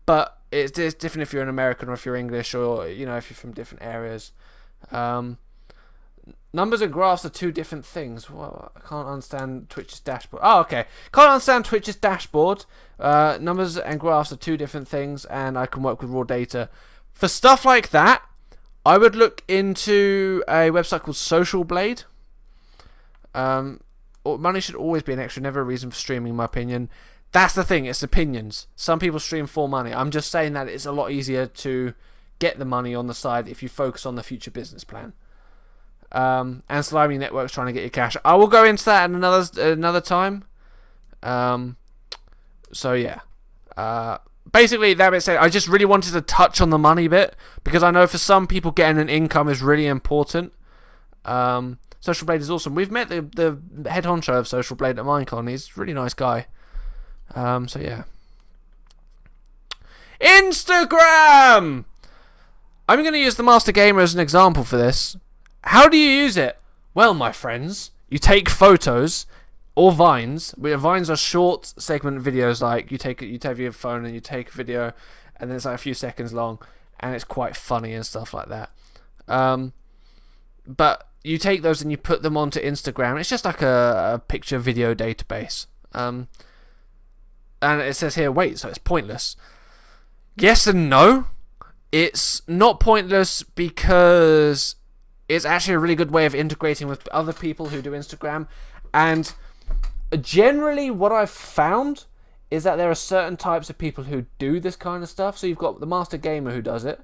but it's different if you're an American or if you're English, or if you're from different areas. Numbers and graphs are two different things. Well, I can't understand Twitch's dashboard. Oh, okay. Can't understand Twitch's dashboard. Numbers and graphs are two different things, and I can work with raw data. For stuff like that, I would look into a website called Social Blade. Money should always be an extra, never a reason for streaming, in my opinion. That's the thing, it's opinions. Some people stream for money. I'm just saying that it's a lot easier to get the money on the side if you focus on the future business plan. And Slimy Network's trying to get your cash. I will go into that another time. So yeah. Basically, that being said, I just really wanted to touch on the money bit, because I know for some people getting an income is really important. Social Blade is awesome. We've met the head honcho of Social Blade at Minecon. He's a really nice guy. So yeah. Instagram! I'm going to use the Master Gamer as an example for this. How do you use it? Well, my friends, you take photos or vines. Vines are short segment videos, like you take your phone and you take a video, and then it's like a few seconds long, and it's quite funny and stuff like that. But you take those and you put them onto Instagram. It's just like a picture video database. And it says here, wait, so it's pointless. Yes and no. It's not pointless because it's actually a really good way of integrating with other people who do Instagram. And generally what I've found is that there are certain types of people who do this kind of stuff. So you've got the Master Gamer who does it.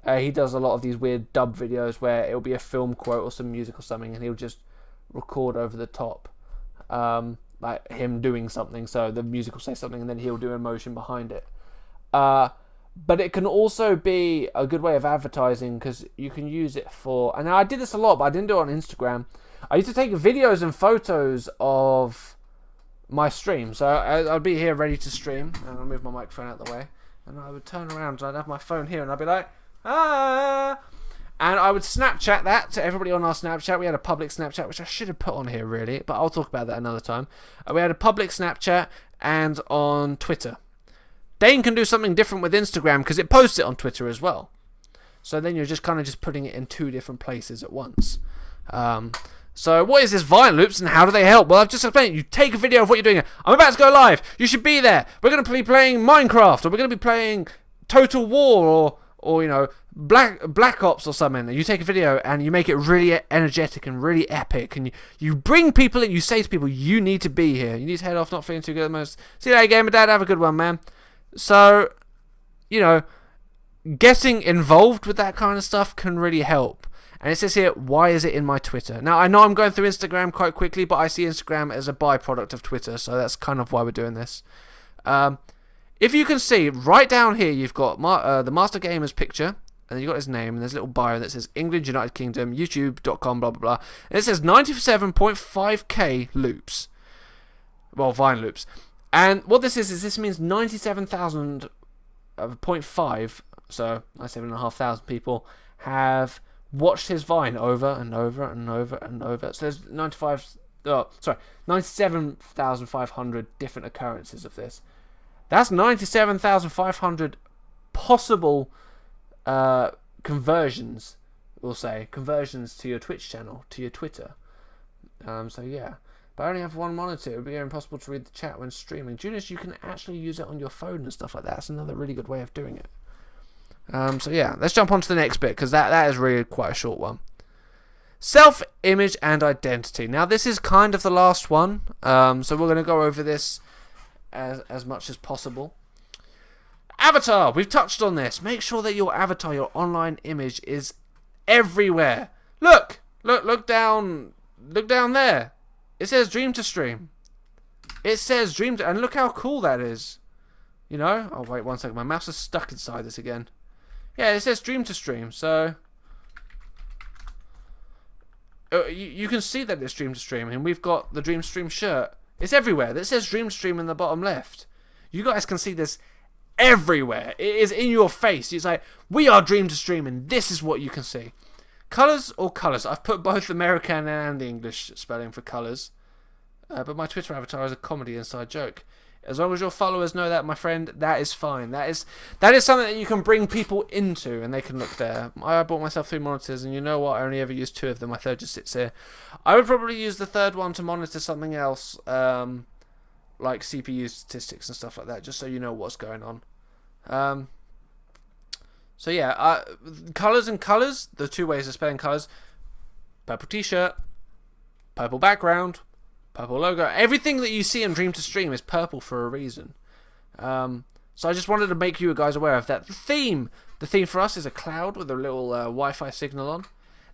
He does a lot of these weird dub videos where it'll be a film quote or some music or something, and he'll just record over the top, like him doing something. So the music will say something, and then he'll do emotion behind it. But it can also be a good way of advertising, because you can use it for... And I did this a lot, but I didn't do it on Instagram. I used to take videos and photos of my stream. So I'd be here ready to stream, and I'll move my microphone out of the way, and I would turn around and I'd have my phone here, and I'd be like, ah! And I would Snapchat that to everybody on our Snapchat. We had a public Snapchat, which I should have put on here really, but I'll talk about that another time. We had a public Snapchat and on Twitter. Dane can do something different with Instagram because it posts it on Twitter as well. So then you're just kind of just putting it in 2 different places at once. So what is this Vine loops and how do they help? Well, I've just explained. You take a video of what you're doing. I'm about to go live. You should be there. We're going to be playing Minecraft, or we're going to be playing Total War, or you know, Black Ops or something. And you take a video and you make it really energetic and really epic, and you bring people in. You say to people, you need to be here. You need to head off, not feeling too good at the most. See you later, gamer dad. Have a good one, man. So, you know, getting involved with that kind of stuff can really help. And it says here, why is it in my Twitter? Now, I know I'm going through Instagram quite quickly, but I see Instagram as a byproduct of Twitter, so that's kind of why we're doing this. If you can see, right down here, you've got the Master Gamer's picture, and then you've got his name, and there's a little bio that says England, United Kingdom, YouTube.com, blah, blah, blah. And it says 97.5k loops. Well, Vine loops. And what this is this means 97,000.5, so 97,500 people have watched his Vine over and over and over and over. So there's 97,500 different occurrences of this. That's 97,500 possible conversions, we'll say. Conversions to your Twitch channel, to your Twitter. So yeah. But I only have one monitor. It would be impossible to read the chat when streaming. Junius, you can actually use it on your phone and stuff like that. That's another really good way of doing it. So yeah, let's jump on to the next bit, because that is really quite a short one. Self-image and identity. Now this is kind of the last one, so we're going to go over this as much as possible. Avatar, we've touched on this. Make sure that your avatar, your online image, is everywhere. Look down there. It says Dream to Stream. It says Dream to, and look how cool that is. You know? Oh wait, 1 second. My mouse is stuck inside this again. Yeah, it says Dream to Stream. So you can see that it's Dream to Stream, and we've got the Dream Stream shirt. It's everywhere. It says Dream Stream in the bottom left. You guys can see this everywhere. It is in your face. It's like, we are Dream to Stream, and this is what you can see. Colours or colours? I've put both American and the English spelling for colours. But my Twitter avatar is a comedy inside joke. As long as your followers know that, my friend, that is fine. That is something that you can bring people into, and they can look there. I bought myself 3 monitors, and you know what? I only ever use 2 of them. My third just sits here. I would probably use the third one to monitor something else, like CPU statistics and stuff like that, just so you know what's going on. So yeah, colours and colours, the 2 ways of spelling colours. Purple t-shirt, purple background, purple logo. Everything that you see in Dream to Stream is purple for a reason. So I just wanted to make you guys aware of that. The theme for us is a cloud with a little Wi-Fi signal on.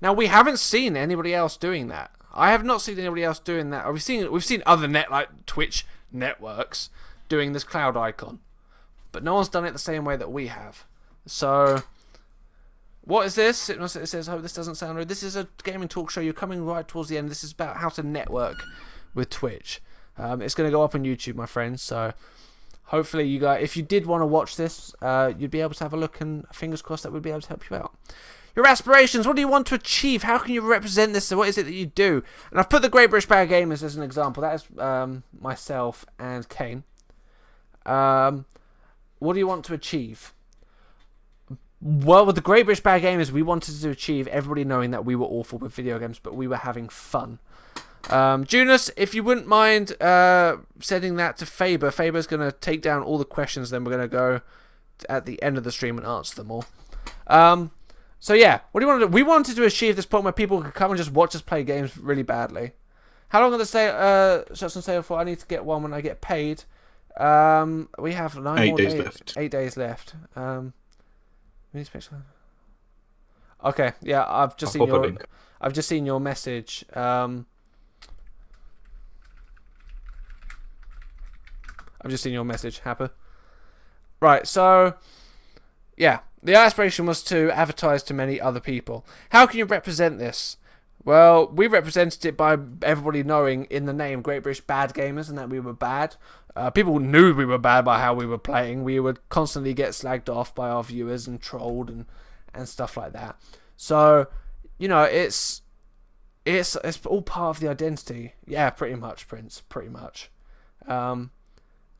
Now we haven't seen anybody else doing that. I have not seen anybody else doing that. We've seen other like Twitch networks doing this cloud icon, but no one's done it the same way that we have. So, what is this? It says, "Hope this doesn't sound rude." This is a gaming talk show. You're coming right towards the end. This is about how to network with Twitch. It's going to go up on YouTube, my friends. So, hopefully, you guys, if you did want to watch this, you'd be able to have a look, and fingers crossed that we'd be able to help you out. Your aspirations. What do you want to achieve? How can you represent this? What is it that you do? And I've put the Great British Bad Gamers as an example. That is myself and Kane. What do you want to achieve? Well, with the Great British Bad Gamers, we wanted to achieve everybody knowing that we were awful with video games, but we were having fun. Junus, if you wouldn't mind sending that to Faber. Faber's going to take down all the questions, then we're going to go at the end of the stream and answer them all. So yeah, what do you want to do? We wanted to achieve this point where people could come and just watch us play games really badly. How long are the shots on sale for? I need to get one when I get paid. We have 8 days left. 8 days left. Okay, yeah, I've just seen your message. I've just seen your message, Happer. Right, so yeah, the aspiration was to advertise to many other people. How can you represent this? Well, we represented it by everybody knowing in the name Great British Bad Gamers and that we were bad. People knew we were bad by how we were playing. We would constantly get slagged off by our viewers and trolled and stuff like that. So, it's all part of the identity. Yeah, pretty much, Prince. Pretty much. And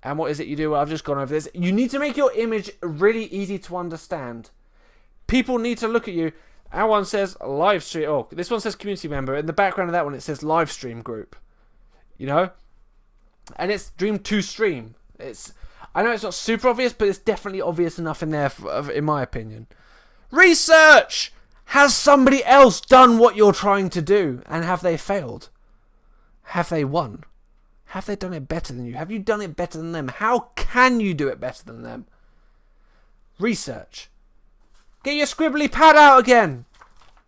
what is it you do? Well, I've just gone over this. You need to make your image really easy to understand. People need to look at you. Our one says live stream. Oh, this one says community member. In the background of that one, it says live stream group. And it's Dream to Stream. I know it's not super obvious, but it's definitely obvious enough in there, in my opinion. Research! Has somebody else done what you're trying to do? And have they failed? Have they won? Have they done it better than you? Have you done it better than them? How can you do it better than them? Research. Get your scribbly pad out again.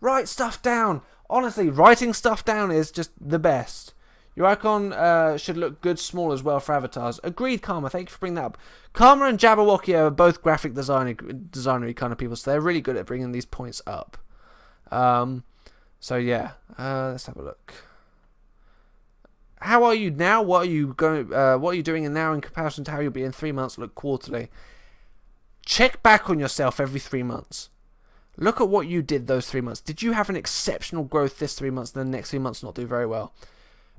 Write stuff down. Honestly, writing stuff down is just the best. Your icon should look good small as well for avatars. Agreed, Karma. Thank you for bringing that up. Karma and Jabberwocky are both graphic designery kind of people, so they're really good at bringing these points up. So yeah, let's have a look. How are you now? What are you doing now in comparison to how you'll be in 3 months? Look quarterly. Check back on yourself every 3 months. Look at what you did those 3 months. Did you have an exceptional growth this 3 months, and the next 3 months not do very well?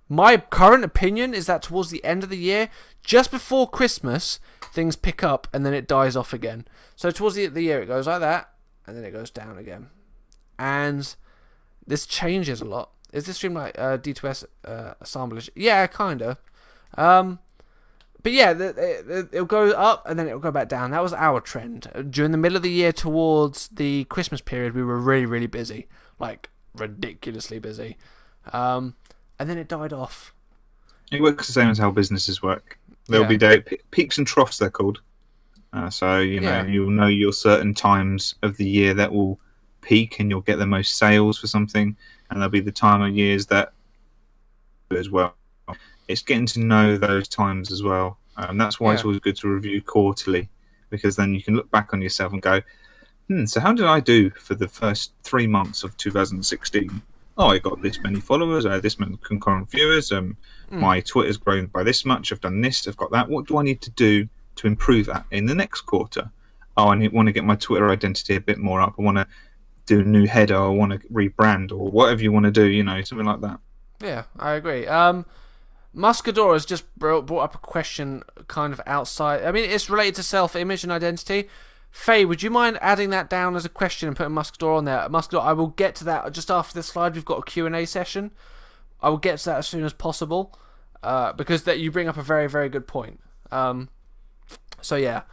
My current opinion is that towards the end of the year, just before Christmas, things pick up and then it dies off again. So towards the end of the year, it goes like that, and then it goes down again. And this changes a lot. Is this stream like D2S assemblage? Yeah, kind of. But yeah, it'll go up and then it'll go back down. That was our trend. During the middle of the year towards the Christmas period, we were really, really busy. Like, ridiculously busy. And then it died off. It works the same as how businesses work. There'll be peaks and troughs, they're called. So, you'll know your certain times of the year that will peak and you'll get the most sales for something. And there'll be the time of years that as well. It's getting to know those times as well. That's why it's always good to review quarterly, because then you can look back on yourself and go, so how did I do for the first 3 months of 2016? Oh, I got this many followers, I had this many concurrent viewers, my Twitter's grown by this much, I've done this, I've got that. What do I need to do to improve that in the next quarter? Oh, I want to get my Twitter identity a bit more up. I want to do a new header, or I want to rebrand, or whatever you want to do, something like that. Yeah, I agree. Muscador has just brought up a question kind of outside. I mean, it's related to self-image and identity. Faye, would you mind adding that down as a question and putting Muscador on there? Muscador, I will get to that just after this slide. We've got a Q&A session. I will get to that as soon as possible because that you bring up a very, very good point. So yeah.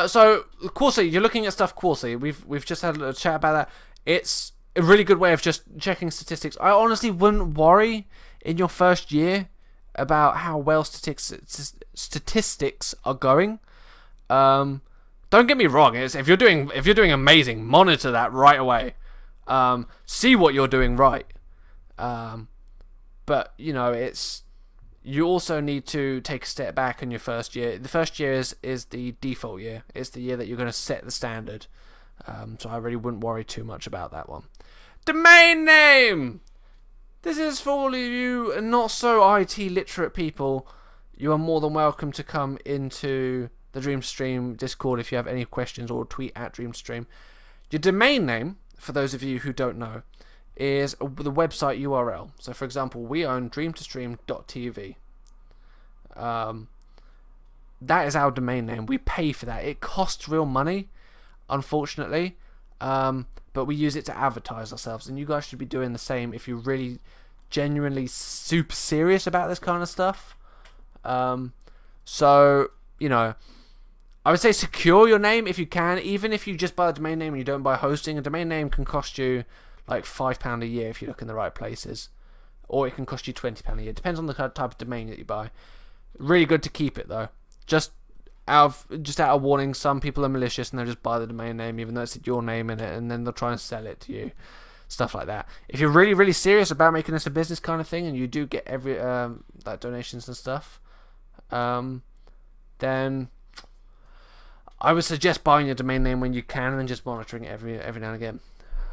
So quarterly, you're looking at stuff quarterly. We've just had a chat about that. It's a really good way of just checking statistics. I honestly wouldn't worry in your first year about how well statistics are going. Don't get me wrong. If you're doing amazing, monitor that right away. See what you're doing right. But you also need to take a step back in your first year. The first year is the default year. It's the year that you're going to set the standard. So I really wouldn't worry too much about that one. Domain name. This is for all of you not so IT literate people. You are more than welcome to come into the Dreamstream Discord if you have any questions, or tweet at Dreamstream. Your domain name, for those of you who don't know, is the website URL. So, for example, we own dreamtostream.tv. That is our domain name. We pay for that. It costs real money, unfortunately, but we use it to advertise ourselves, and you guys should be doing the same if you're really genuinely super serious about this kind of stuff. So, I would say secure your name if you can. Even if you just buy a domain name and you don't buy hosting, a domain name can cost you like £5 a year if you look in the right places, or it can cost you £20 a year. Depends on the type of domain that you buy. Really good to keep it though. Just out of warning, some people are malicious and they'll just buy the domain name even though it's your name in it, and then they'll try and sell it to you. Stuff like that. If you're really, really serious about making this a business kind of thing, and you do get every like donations and stuff, then I would suggest buying your domain name when you can, and then just monitoring it every now and again.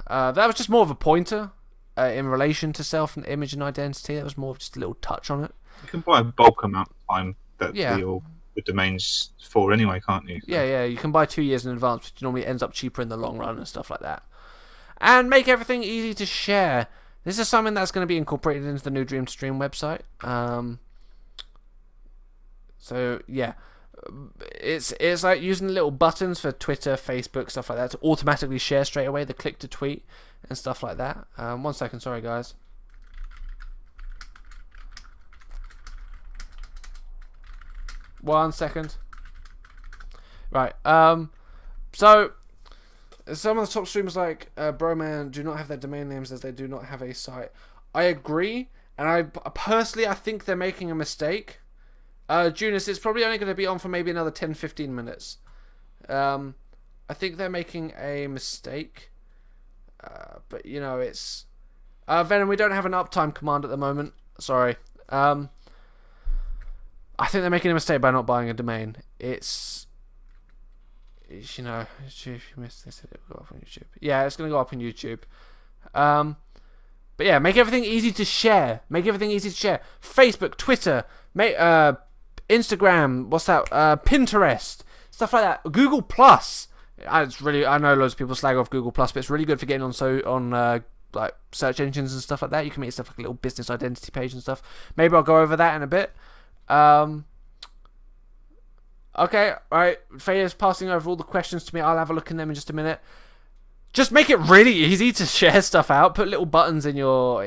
That was just more of a pointer in relation to self-image and identity. That was more of just a little touch on it. You can buy a bulk amount of time that the domain's for anyway, can't you? So. Yeah, you can buy 2 years in advance, which normally ends up cheaper in the long run and stuff like that. and make everything easy to share. This is something that's going to be incorporated into the new Dream to Stream website. So yeah, it's like using little buttons for Twitter, Facebook, stuff like that to automatically share straight away, the click to tweet and stuff like that. 1 second, sorry guys. One second. Right. So some of the top streamers like Broman do not have their domain names as they do not have a site. I agree, and I personally think they're making a mistake. Junus, it's probably only going to be on for maybe another 10-15 minutes. I think they're making a mistake. But you know, it's Venom, we don't have an uptime command at the moment. Sorry. I think they're making a mistake by not buying a domain. It's you know, if you missed this, it'll go up on YouTube. Yeah, it's going to go up on YouTube. But yeah, make everything easy to share. Make everything easy to share. Facebook, Twitter, Instagram, what's that? Pinterest, stuff like that. Google Plus. It's really, I know loads of people slag off Google Plus, but it's really good for getting on like search engines and stuff like that. You can make stuff like a little business identity page and stuff. Maybe I'll go over that in a bit. Okay, alright. Faye's passing over all the questions to me. I'll have a look in them in just a minute. Just make it really easy to share stuff out. Put little buttons in your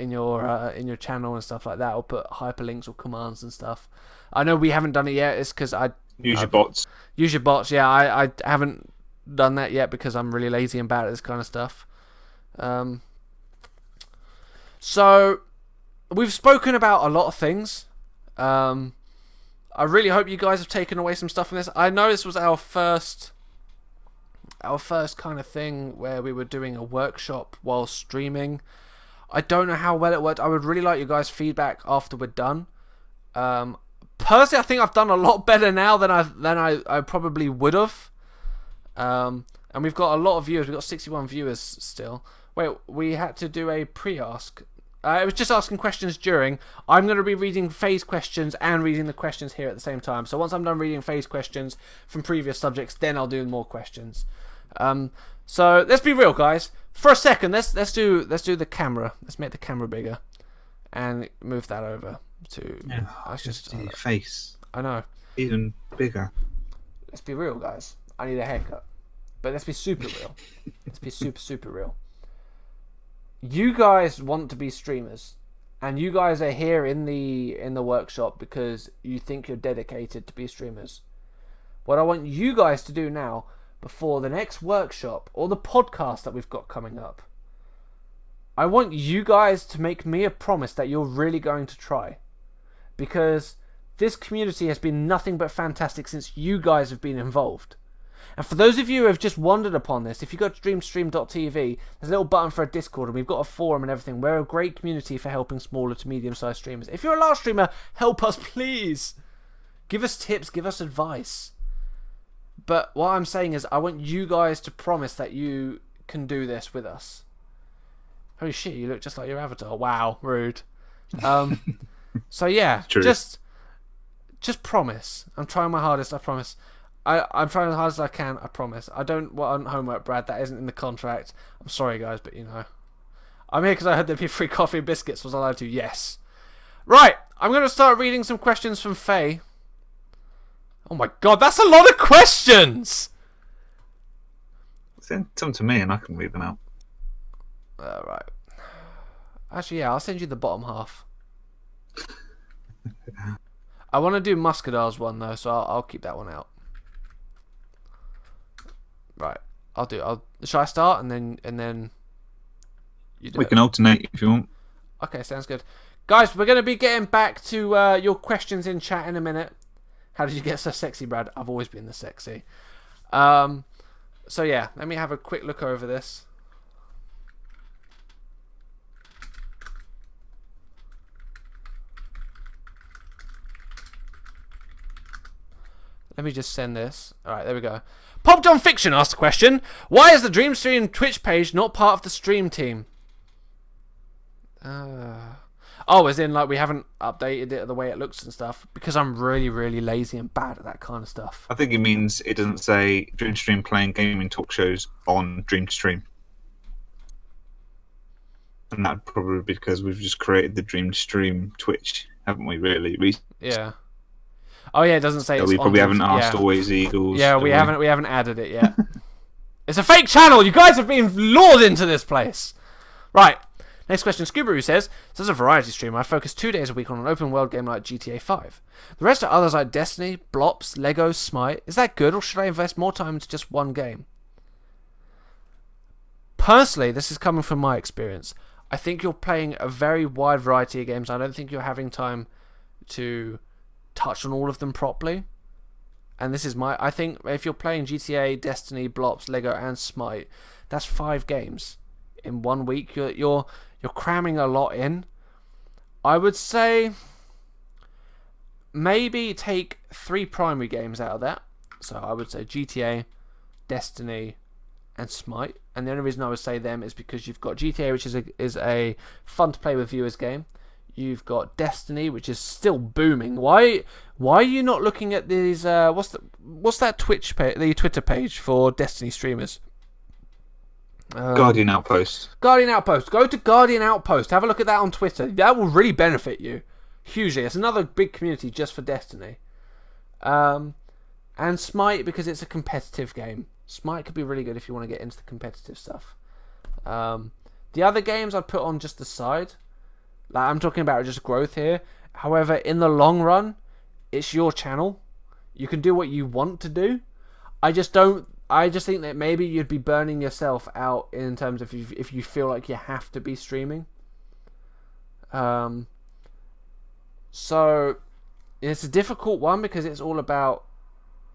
channel and stuff like that, or put hyperlinks or commands and stuff. I know we haven't done it yet. It's because Use your bots. Use your bots. Yeah, I haven't done that yet because I'm really lazy and bad at this kind of stuff. So we've spoken about a lot of things. I really hope you guys have taken away some stuff from this. I know this was our first kind of thing where we were doing a workshop while streaming. I don't know how well it worked. I would really like you guys' feedback after we're done. Personally, I think I've done a lot better now than I probably would have. And we've got a lot of viewers. We've got 61 viewers still. Wait, we had to do a pre-ask. It was just asking questions during. I'm going to be reading Faye's questions and reading the questions here at the same time. So once I'm done reading Faye's questions from previous subjects, then I'll do more questions. So let's be real, guys. For a second, let's do the camera. Let's make the camera bigger and move that over to. Yeah, let's just your face. I know. Even bigger. Let's be real, guys. I need a haircut, but let's be super real. Let's be super real. You guys want to be streamers, and you guys are here in the workshop because you think you're dedicated to be streamers. What I want you guys to do now, before the next workshop or the podcast that we've got coming up, I want you guys to make me a promise that you're really going to try, because this community has been nothing but fantastic since you guys have been involved. And for those of you who have just wandered upon this, if you go to dreamstream.tv, there's a little button for a Discord, and we've got a forum and everything. We're a great community for helping smaller to medium-sized streamers. If you're a large streamer, help us, please. Give us tips, give us advice. But what I'm saying is, I want you guys to promise that you can do this with us. Holy shit, you look just like your avatar. Wow, rude. So yeah, just promise. I'm trying my hardest, I promise. I'm trying as hard as I can, I promise. I don't want homework, Brad. That isn't in the contract. I'm sorry, guys, but you know. I'm here because I heard there'd be free coffee and biscuits. Was I allowed to? Yes. Right, I'm going to start reading some questions from Faye. Oh my god, that's a lot of questions! Send some to me and I can read them out. Right. Actually, yeah, I'll send you the bottom half. I want to do Muscadar's one, though, so I'll keep that one out. Right, shall I start and then you do We it? can alternate if you want. Okay, sounds good. Guys, we're going to be getting back to your questions in chat in a minute. How did you get so sexy, Brad? I've always been the sexy. So yeah, let me have a quick look over this. Let me just send this. Alright, there we go. Pop John Fiction asked a question. Why is the Dreamstream Twitch page not part of the stream team? Oh, as in, like, we haven't updated it the way it looks and stuff. Because I'm really, really lazy and bad at that kind of stuff. I think it means it doesn't say Dreamstream playing gaming talk shows on Dreamstream. and that probably because we've just created the Dream Stream Twitch, haven't we? Really? Yeah. Oh yeah, it doesn't say. So It's we probably on haven't asked yeah. Always Eagles. Yeah, have we haven't added it yet. It's a fake channel. You guys have been lured into this place. Right. Next question. Scubaroo says, as a variety streamer, I focus 2 days a week on an open world game like GTA 5. The rest are others like Destiny, Blops, Lego, Smite. Is that good, or should I invest more time into just one game? Personally, this is coming from my experience. I think you're playing a very wide variety of games. I don't think you're having time to touch on all of them properly. And this is I think if you're playing GTA, Destiny, Blops, Lego, and Smite, that's 5 games in 1 week. You're cramming a lot in. I would say maybe take 3 primary games out of that. So I would say GTA, Destiny, and Smite. And the only reason I would say them is because you've got GTA, which is a fun to play with viewers game. You've got Destiny, which is still booming. Why are you not looking at these? What's that Twitch page, the Twitter page for Destiny streamers? Guardian Outpost. Guardian Outpost. Go to Guardian Outpost. Have a look at that on Twitter. That will really benefit you hugely. It's another big community just for Destiny. And Smite, because it's a competitive game. Smite could be really good if you want to get into the competitive stuff. The other games I'd put on just the side. Like, I'm talking about just growth here. However, in the long run, it's your channel. You can do what you want to do. I just think that maybe you'd be burning yourself out in terms of if you feel like you have to be streaming. So it's a difficult one because it's all about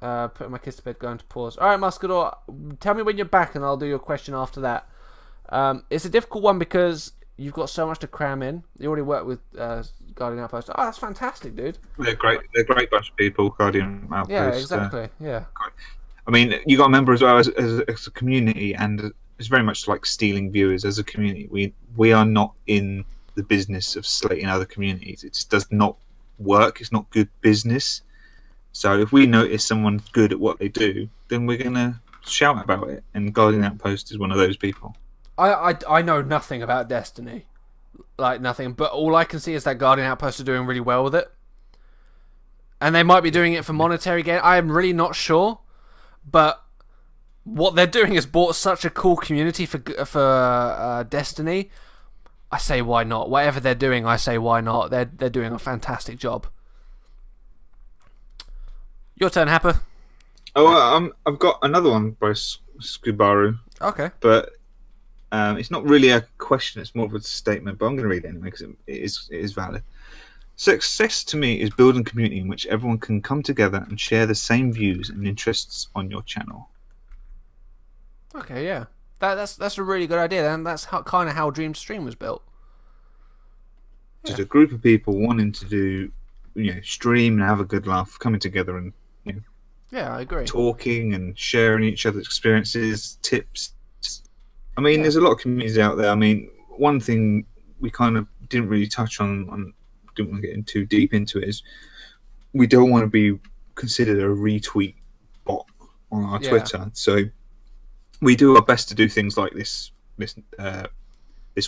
putting my kids to bed, going to pause. All right, Muscador, tell me when you're back, and I'll do your question after that. It's a difficult one because you've got so much to cram in. You already work with Guardian Outpost. Oh, that's fantastic, dude. They're great. They're a great bunch of people. Guardian Outpost. Yeah, exactly. Yeah. I mean, you got to remember as well as a community, and it's very much like stealing viewers as a community. We are not in the business of slating other communities. It just does not work. It's not good business. So if we notice someone's good at what they do, then we're gonna shout about it. And Guardian Outpost is one of those people. I know nothing about Destiny, like nothing. But all I can see is that Guardian Outpost are doing really well with it, and they might be doing it for monetary gain. I am really not sure. But what they're doing has brought such a cool community for Destiny. I say why not? Whatever they're doing, I say why not? They're doing a fantastic job. Your turn, Happer. Oh, I've got another one by Scubaru. Okay. But it's not really a question; it's more of a statement. But I'm going to read it anyway because it is valid. Success to me is building a community in which everyone can come together and share the same views and interests on your channel. Okay, yeah, that's a really good idea, and that's kind of how Dream Stream was built. Just a group of people wanting to do, stream and have a good laugh, coming together and yeah, I agree. Talking and sharing each other's experiences, tips. I mean, there's a lot of communities out there. I mean, one thing we kind of didn't really touch on didn't want to get too deep into it, is we don't want to be considered a retweet bot on our Twitter. So we do our best to do things like this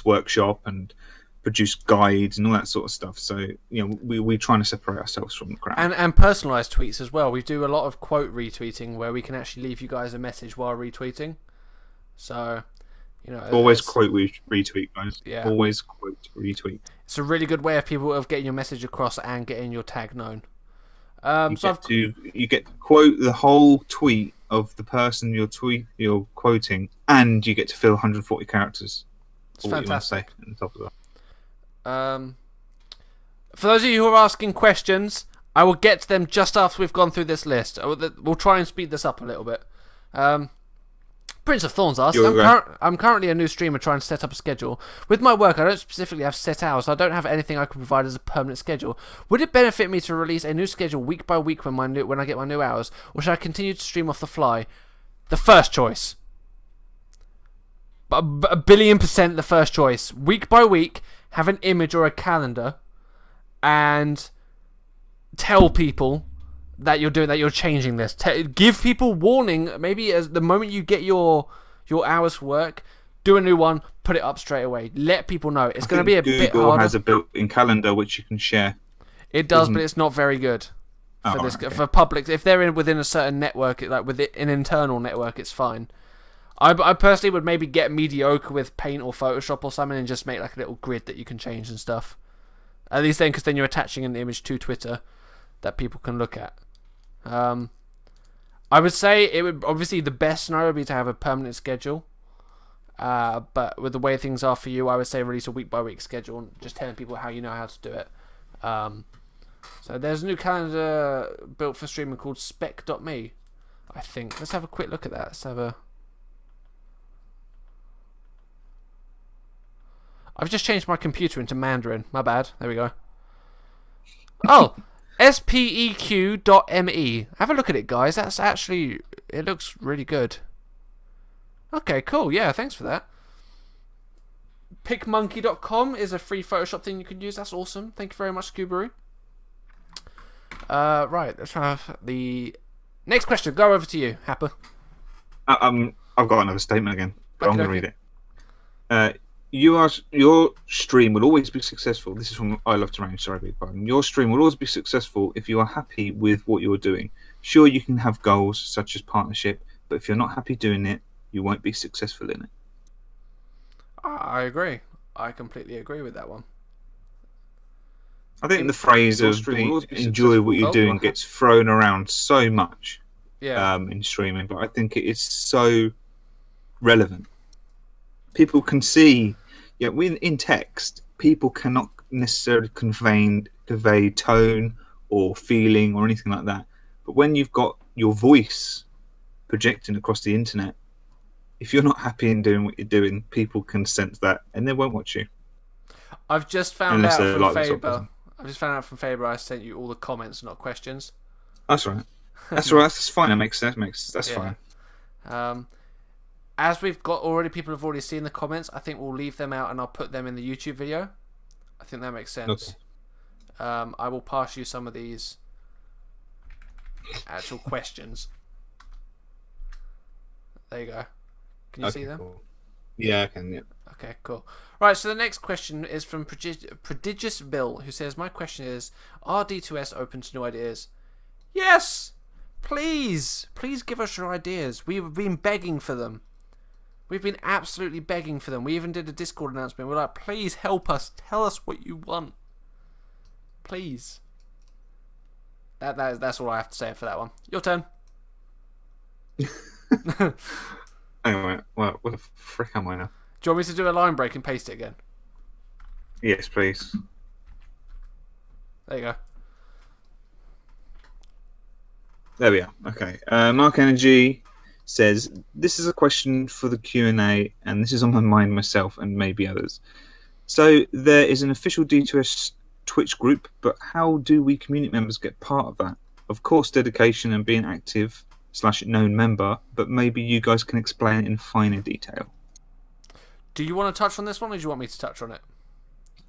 workshop and produce guides and all that sort of stuff. So we're trying to separate ourselves from the crowd. And personalized tweets as well. We do a lot of quote retweeting where we can actually leave you guys a message while retweeting. So always quote retweet, guys. Yeah. Always quote retweet. It's a really good way of getting your message across and getting your tag known. You get to quote the whole tweet of the person you're quoting, and you get to fill 140 characters. It's fantastic. On top of that. For those of you who are asking questions, I will get to them just after we've gone through this list. We'll try and speed this up a little bit. Prince of Thorns asks, I'm currently a new streamer trying to set up a schedule. With my work, I don't specifically have set hours, so I don't have anything I can provide as a permanent schedule. Would it benefit me to release a new schedule week by week when I get my new hours, or should I continue to stream off the fly? The first choice. A billion% the first choice. Week by week, have an image or a calendar, and tell people that you're changing this. Give people warning. Maybe as the moment you get your hours for work, do a new one, put it up straight away. Let people know. It's going to be a bit Google harder. has a built-in calendar which you can share. It does, but it's not very good for for public. If they're within a certain network, like with an internal network, it's fine. I personally would maybe get mediocre with Paint or Photoshop or something and just make like a little grid that you can change and stuff. At least then, because then you're attaching an image to Twitter that people can look at. I would say it would obviously the best scenario would be to have a permanent schedule. But with the way things are for you, I would say release a week by week schedule and just telling people how you know how to do it. So there's a new calendar built for streaming called spec.me, I think. Let's have a quick look at that. I've just changed my computer into Mandarin. My bad. There we go. Oh, speq.me. Have a look at it, guys. That's actually... It looks really good. Okay, cool. Yeah, thanks for that. Picmonkey.com is a free Photoshop thing you can use. That's awesome. Thank you very much, Scoobaroo. Right, let's have the next question. Go over to you, Happer. I've got another statement again, but I'm going to read it. Your stream will always be successful. This is from I Love Terrain. Sorry, beg pardon. Your stream will always be successful if you are happy with what you're doing. Sure, you can have goals such as partnership, but if you're not happy doing it, you won't be successful in it. I agree. I completely agree with that one. I think the phrase of enjoy what you're doing gets thrown around so much in streaming, but I think it is so relevant. People can see, in text, people cannot necessarily convey tone or feeling or anything like that. But when you've got your voice projecting across the internet, if you're not happy in doing what you're doing, people can sense that and they won't watch you. I've just found out from Faber. I sent you all the comments, not questions. That's right. That's right. That's fine. That's fine. As we've got already, people have already seen the comments. I think we'll leave them out and I'll put them in the YouTube video. I think that makes sense. Okay. I will pass you some of these actual questions. There you go. Can you see them? Cool. Yeah, I can. Yeah. Okay, cool. Right, so the next question is from Prodigious Bill, who says, my question is, are D2S open to new ideas? Yes! Please! Please give us your ideas. We've been begging for them. We've been absolutely begging for them. We even did a Discord announcement. We're like, please help us. Tell us what you want. Please. That's all I have to say for that one. Your turn. Anyway, well, what the frick am I now? Do you want me to do a line break and paste it again? Yes, please. There you go. There we are. Okay. Mark Energy says, this is a question for the Q&A, and this is on my mind myself and maybe others. So there is an official D2S Twitch group, but how do we community members get part of that? Of course, dedication and being active / known member, but maybe you guys can explain it in finer detail. Do you want to touch on this one, or do you want me to touch on it?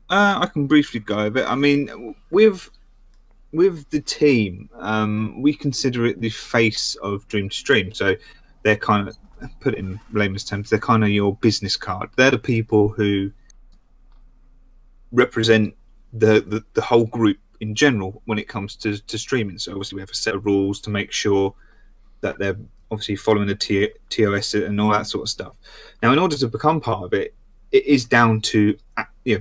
I can briefly go over it. I mean, with the team, we consider it the face of Dream to Stream. So they're kind of, put it in layman's terms, they're kind of your business card. They're the people who represent the whole group in general when it comes to streaming. So obviously we have a set of rules to make sure that they're obviously following the TOS and all that sort of stuff. Now, in order to become part of it, it is down to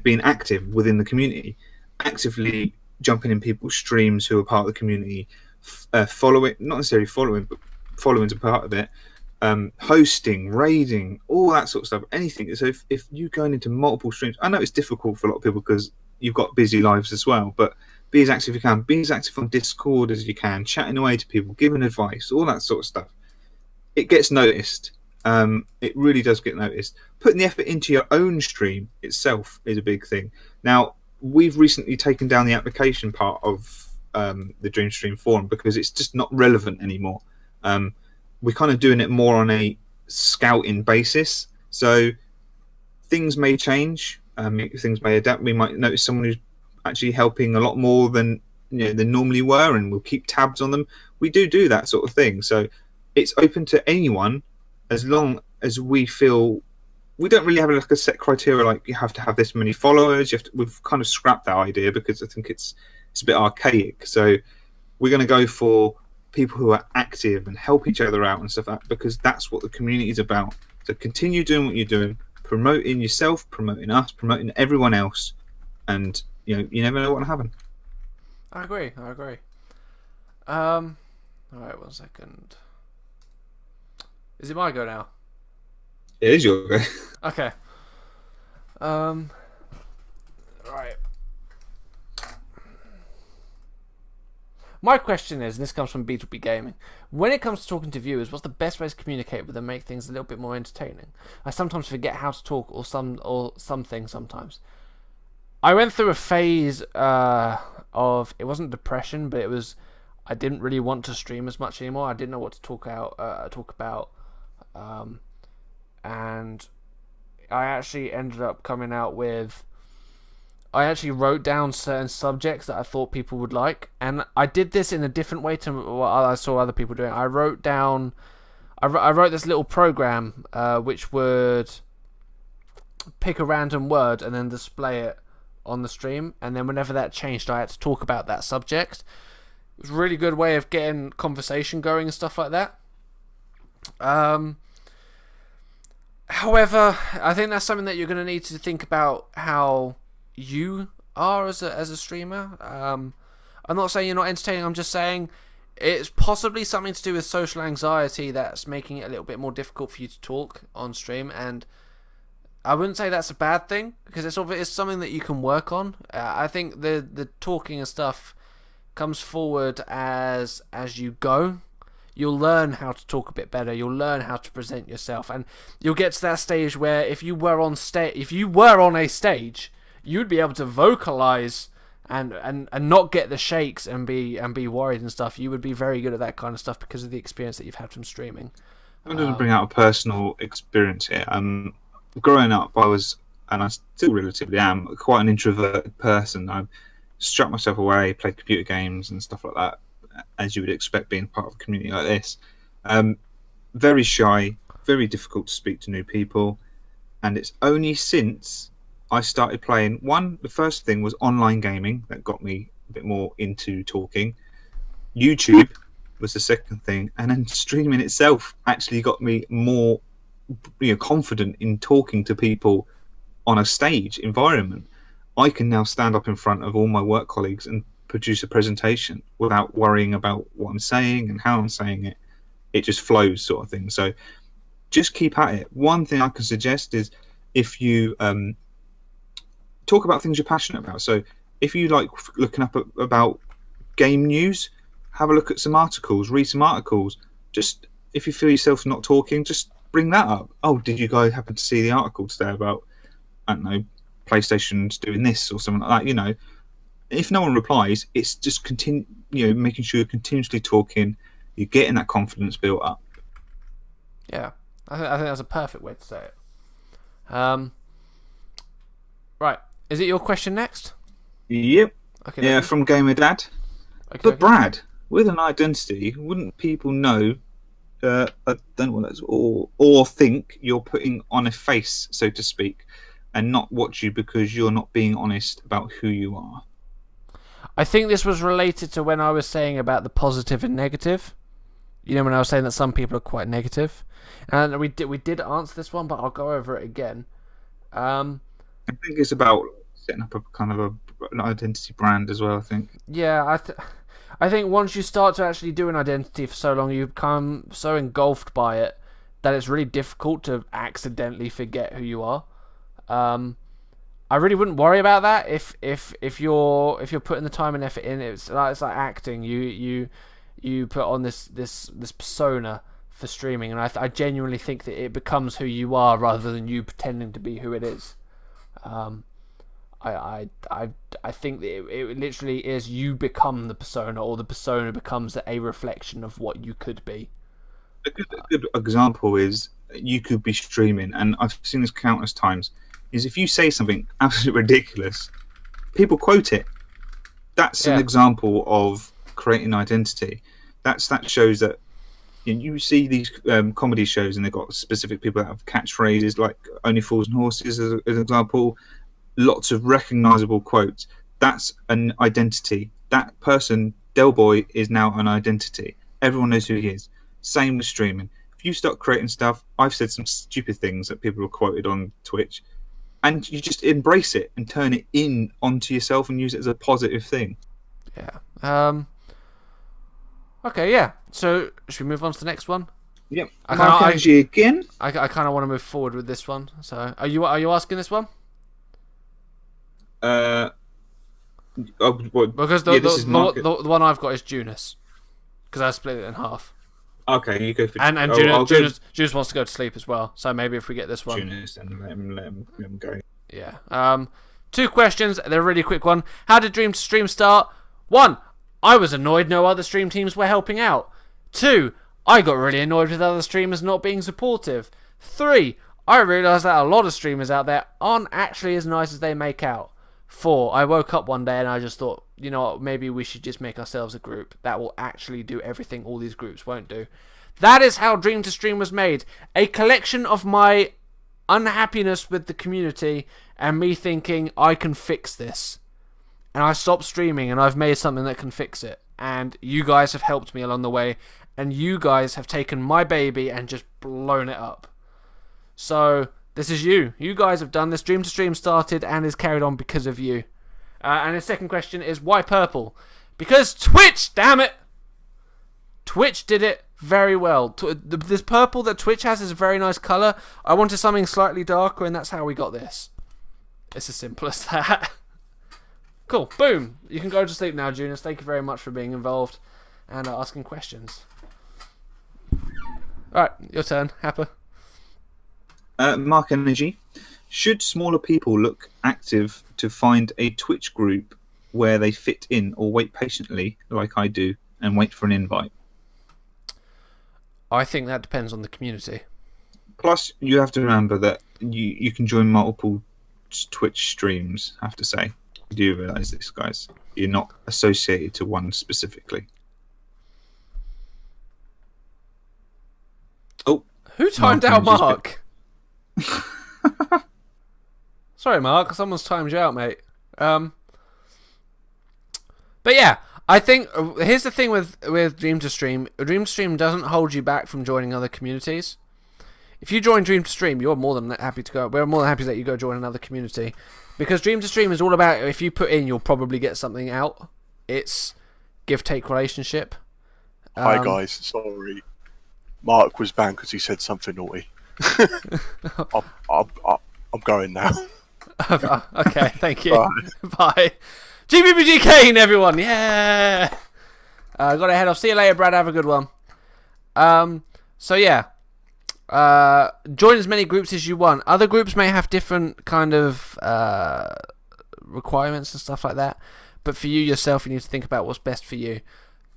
being active within the community, actively jumping in people's streams who are part of the community, following, not necessarily following, but following to part of it, hosting, raiding, all that sort of stuff, anything. So if you're going into multiple streams, I know it's difficult for a lot of people because you've got busy lives as well, but be as active as you can, be as active on Discord as you can, chatting away to people, giving advice, all that sort of stuff. It gets noticed. It really does get noticed. Putting the effort into your own stream itself is a big thing. Now, we've recently taken down the application part of the Dream Stream forum because it's just not relevant anymore. We're kind of doing it more on a scouting basis. So things may change. Things may adapt. We might notice someone who's actually helping a lot more than they normally were, and we'll keep tabs on them. We do that sort of thing. So it's open to anyone as long as we feel we don't really have like a set criteria, like you have to have this many followers. We've kind of scrapped that idea because I think it's a bit archaic. So we're going to go for people who are active and help each other out and stuff like that, because that's what the community is about. So continue doing what you're doing, promoting yourself, promoting us, promoting everyone else, and you never know what will happen. I agree. All right, 1 second. Is it my go now? It is your go. Okay. Right. My question is, and this comes from B2B Gaming, when it comes to talking to viewers, what's the best way to communicate with them, make things a little bit more entertaining? I sometimes forget how to talk or something sometimes. I went through a phase of, it wasn't depression, but it was, I didn't really want to stream as much anymore. I didn't know what to talk about, and I actually ended up coming out with, I actually wrote down certain subjects that I thought people would like, and I did this in a different way to what I saw other people doing. I wrote down, I wrote this little program which would pick a random word and then display it on the stream, and then whenever that changed, I had to talk about that subject. It was a really good way of getting conversation going and stuff like that. However, I think that's something that you're going to need to think about how you are as a streamer. I'm not saying you're not entertaining, I'm just saying it's possibly something to do with social anxiety that's making it a little bit more difficult for you to talk on stream, and I wouldn't say that's a bad thing, because it's something that you can work on. I think the talking and stuff comes forward as you go. You'll learn how to talk a bit better. You'll learn how to present yourself, and you'll get to that stage where if you were on a stage, you'd be able to vocalize and not get the shakes and be worried and stuff. You would be very good at that kind of stuff because of the experience that you've had from streaming. I'm going to bring out a personal experience here. Growing up, I was, and I still relatively am, quite an introverted person. I struck myself away, played computer games and stuff like that, as you would expect being part of a community like this. Very shy, very difficult to speak to new people, and it's only since I started playing, the first thing was online gaming that got me a bit more into talking. YouTube was the second thing, and then streaming itself actually got me more confident in talking to people on a stage environment. I can now stand up in front of all my work colleagues and produce a presentation without worrying about what I'm saying and how I'm saying it. It just flows, sort of thing. So just keep at it. One thing I can suggest is, if you talk about things you're passionate about. So if you like looking up about game news, have a look at some articles, read some articles. Just if you feel yourself not talking, just bring that up. Oh, did you guys happen to see the article today about, I don't know, PlayStation's doing this or something like that? If no one replies, it's just making sure you're continuously talking, you're getting that confidence built up. Yeah, I think that's a perfect way to say it. Right, is it your question next? Yep. Okay. Yeah, from Gamer Dad. Okay, But Brad, with an identity, wouldn't people know? I don't know what that's, or think you're putting on a face, so to speak, and not watch you because you're not being honest about who you are? I think this was related to when I was saying about the positive and negative. When I was saying that some people are quite negative, and we did answer this one, but I'll go over it again. I think it's about setting up a kind of an identity brand as well, I think. Yeah, I think once you start to actually do an identity for so long, you become so engulfed by it that it's really difficult to accidentally forget who you are. I really wouldn't worry about that if you're putting the time and effort in. It's like acting. You put on this persona for streaming, and I genuinely think that it becomes who you are rather than you pretending to be who it is. I think that it literally is, you become the persona, or the persona becomes a reflection of what you could be. A good example is, you could be streaming, and I've seen this countless times, is if you say something absolutely ridiculous, people quote it. That's an example of creating identity. That shows that you see these comedy shows, and they've got specific people that have catchphrases, like "Only Fools and Horses" as an example. Lots of recognizable quotes. That's an identity. That person, Del Boy, is now an identity. Everyone knows who he is. Same with streaming. If you start creating stuff, I've said some stupid things that people have quoted on Twitch, and you just embrace it and turn it in onto yourself and use it as a positive thing. Yeah. Okay, yeah. So, should we move on to the next one? Yep. I Mark kinda- Energy again. I kind of want to move forward with this one. So, are you asking this one? Because the one I've got is Junus, because I split it in half. Okay, you go for And Junus wants to go to sleep as well. So maybe if we get this one, Junus and let him go. Yeah. 2 questions. They're a really quick one. How did Dream to Stream start? 1. I was annoyed no other stream teams were helping out. 2. I got really annoyed with other streamers not being supportive. 3. I realised that a lot of streamers out there aren't actually as nice as they make out. 4. I woke up one day and I just thought, you know what, maybe we should just make ourselves a group that will actually do everything all these groups won't do. That is how Dream to Stream was made. A collection of my unhappiness with the community and me thinking I can fix this. And I stopped streaming and I've made something that can fix it. And you guys have helped me along the way. And you guys have taken my baby and just blown it up. So, this is you. You guys have done this. Dream to Stream started and is carried on because of you. And the second question is, why purple? Because Twitch, damn it! Twitch did it very well. This purple that Twitch has is a very nice colour. I wanted something slightly darker, and that's how we got this. It's as simple as that. Cool. Boom. You can go to sleep now, Junus. Thank you very much for being involved and asking questions. Alright, your turn. Happer. Mark Energy. Should smaller people look active to find a Twitch group where they fit in, or wait patiently, like I do, and wait for an invite? I think that depends on the community. Plus, you have to remember that you can join multiple Twitch streams, I have to say. You do realise this, guys. You're not associated to one specifically. Oh. Who timed out Mark? Sorry, Mark. Someone's timed you out, mate. But yeah, I think here's the thing with Dream to Stream. Dream to Stream doesn't hold you back from joining other communities. If you join Dream to Stream, you're more than happy to go. We're more than happy that you go join another community, because Dream to Stream is all about, if you put in, you'll probably get something out. It's give-take relationship. Hi guys, sorry. Mark was banned because he said something naughty. I'm going now. Okay, thank you. Bye. GBBG Kane, everyone. Yeah. Got to head off. See you later, Brad. Have a good one. So yeah. Join as many groups as you want. Other groups may have different kind of requirements and stuff like that. But for you yourself, you need to think about what's best for you.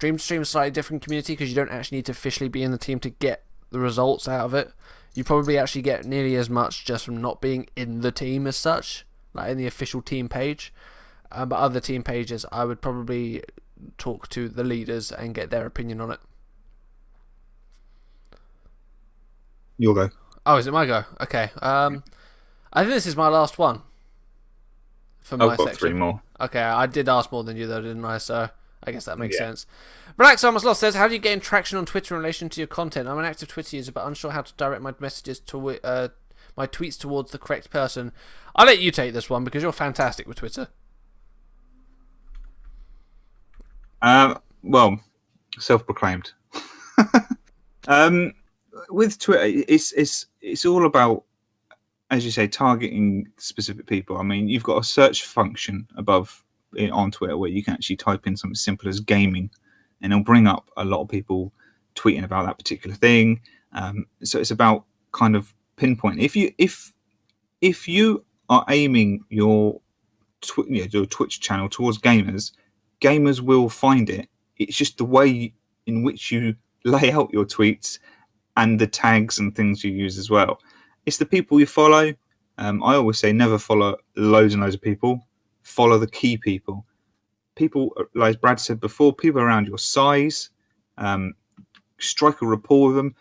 Dream to Stream is a slightly different community because you don't actually need to officially be in the team to get the results out of it. You probably actually get nearly as much just from not being in the team as such, like in the official team page. But other team pages, I would probably talk to the leaders and get their opinion on it. You'll go. Oh, is it my go? Okay. I think this is my last one for my I've got section. 3 more. Okay, I did ask more than you though, didn't I? So I guess that makes sense. Relax Almost Lost says, how do you gain traction on Twitter in relation to your content? I'm an active Twitter user, but unsure how to direct my messages to my tweets towards the correct person. I'll let you take this one because you're fantastic with Twitter. Well, self-proclaimed. With Twitter, it's all about, as you say, targeting specific people. I mean, you've got a search function above on Twitter where you can actually type in something simple as gaming, and it'll bring up a lot of people tweeting about that particular thing. So it's about kind of pinpoint. If you are aiming your Twitch channel towards gamers will find it. It's just the way in which you lay out your tweets and the tags and things you use as well. It's the people you follow. I always say never follow loads and loads of people. Follow the key people. People, like Brad said before, people around your size, strike a rapport with them,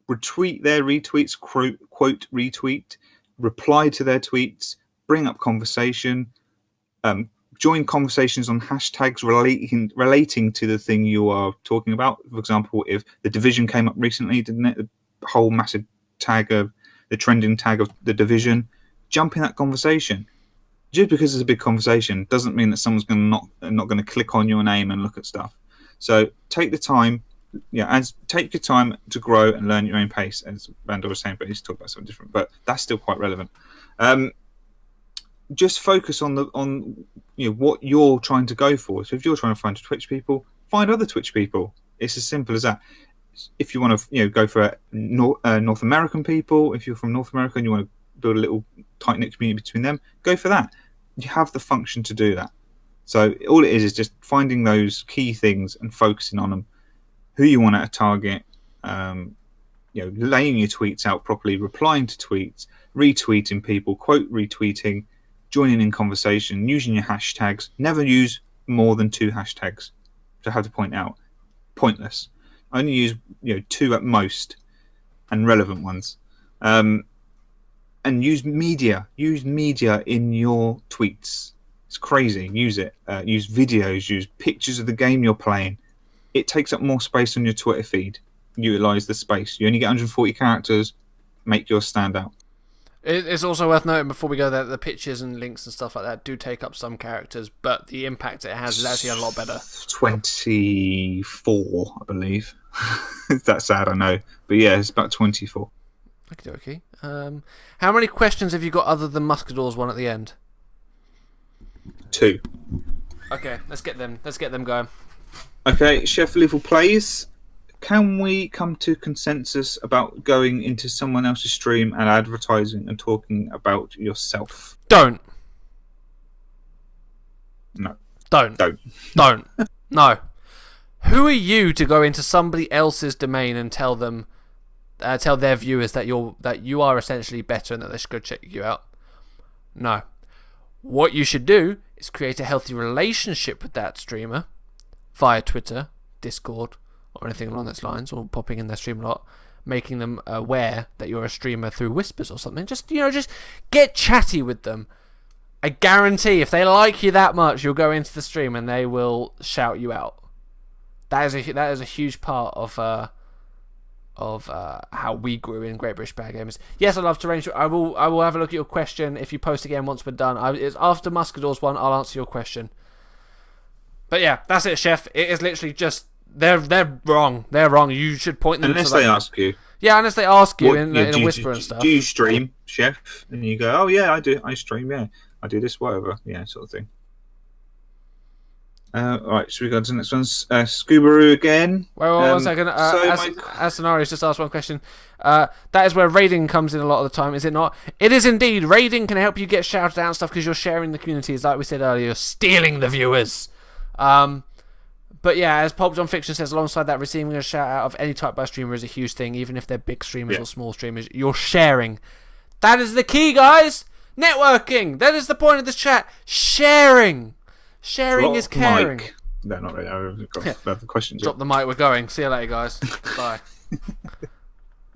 retweet their retweets, quote retweet, reply to their tweets, bring up conversation, join conversations on hashtags relating to the thing you are talking about. For example, if the Division came up recently, didn't it? The whole massive tag of the trending tag of the Division. Jump in that conversation. Just because it's a big conversation doesn't mean that someone's not going to click on your name and look at stuff. So take the time, take your time to grow and learn at your own pace, as Randall was saying, but he's talking about something different. But that's still quite relevant. Just focus on what you're trying to go for. So if you're trying to find Twitch people, find other Twitch people. It's as simple as that. If you want to go for North American people, if you're from North America and you want to build a little tight-knit community between them, go for that. You have the function to do that. So all it is just finding those key things and focusing on them. Who you want to target, laying your tweets out properly, replying to tweets, retweeting people, quote retweeting, joining in conversation, using your hashtags. Never use more than 2 hashtags to have to point out. Pointless. Only use 2 at most, and relevant ones. And use media. Use media in your tweets. It's crazy. Use it. Use videos. Use pictures of the game you're playing. It takes up more space on your Twitter feed. Utilize the space. You only get 140 characters. Make yours stand out. It's also worth noting before we go there, the pictures and links and stuff like that do take up some characters, but the impact it has is actually a lot better. 24, I believe. That's sad, I know. But yeah, it's about 24. Okay. How many questions have you got other than Muscador's one at the end? 2. Okay, let's get them going. Okay, Chef Level Plays. Can we come to consensus about going into someone else's stream and advertising and talking about yourself? Don't. No. Don't. No. Who are you to go into somebody else's domain and tell them, tell their viewers that you are essentially better and that they should go check you out? No. What you should do is create a healthy relationship with that streamer via Twitter, Discord, or anything along those lines, or popping in their stream a lot, making them aware that you're a streamer through whispers or something. Just get chatty with them. I guarantee if they like you that much, you'll go into the stream and they will shout you out. That is a huge part of how we grew in Great British Bad Gamers. Yes, I'd love to arrange. I will have a look at your question if you post again once we're done. It's after Muscador's one. I'll answer your question. But yeah, that's it, Chef. It is literally just they're wrong. They're wrong. You should point them. Unless they ask you. Yeah, unless they ask you in a whisper and stuff. Do you stream, Chef? And you go, oh yeah, I do. I stream. Yeah, I do this, whatever. Yeah, sort of thing. Alright, should we go to the next one? Scubaroo again. Wait, 1 second. Ascenarius just asked one question. That is where raiding comes in a lot of the time, is it not? It is indeed. Raiding can help you get shouted out and stuff because you're sharing the communities, like we said earlier. You're stealing the viewers. But yeah, as Pulp John Fiction says, alongside that, receiving a shout out of any type by streamer is a huge thing, even if they're big streamers or small streamers. You're sharing. That is the key, guys. Networking. That is the point of this chat. Sharing. Sharing is caring. Mic. No, not really. I've got further questions. Drop the mic. We're going. See you later, guys. Bye.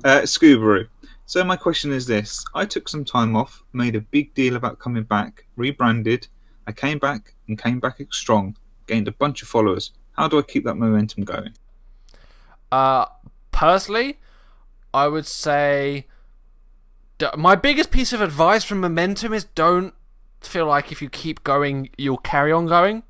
Scubaroo. So my question is this: I took some time off, made a big deal about coming back, rebranded. I came back and came back strong, gained a bunch of followers. How do I keep that momentum going? Personally, I would say my biggest piece of advice from momentum is don't feel like if you keep going, you'll carry on going.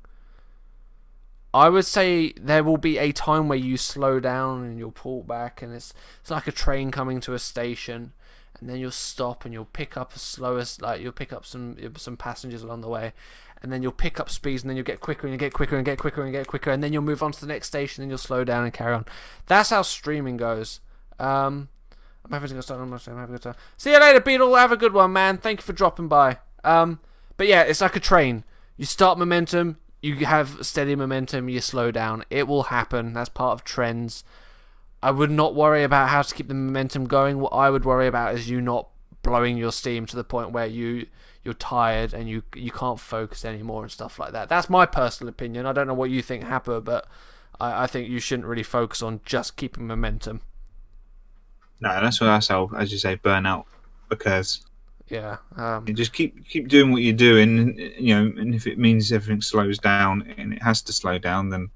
I would say there will be a time where you slow down and you'll pull back, and it's like a train coming to a station, and then you'll stop and you'll pick up you'll pick up some passengers along the way, and then you'll pick up speeds, and then you'll get quicker and you get quicker and get quicker and get quicker, and then you'll move on to the next station and you'll slow down and carry on. That's how streaming goes. I'm having to go start on my stream. Have a good time. See you later, Beetle. Have a good one, man. Thank you for dropping by. But yeah, it's like a train. You start momentum, you have steady momentum, you slow down. It will happen. That's part of trends. I would not worry about how to keep the momentum going. What I would worry about is you not blowing your steam to the point where you're tired and you can't focus anymore and stuff like that. That's my personal opinion. I don't know what you think, Happer, but I think you shouldn't really focus on just keeping momentum. No, that's how, as you say, burnout occurs. Yeah. You just keep doing what you're doing, you know, and if it means everything slows down and it has to slow down, then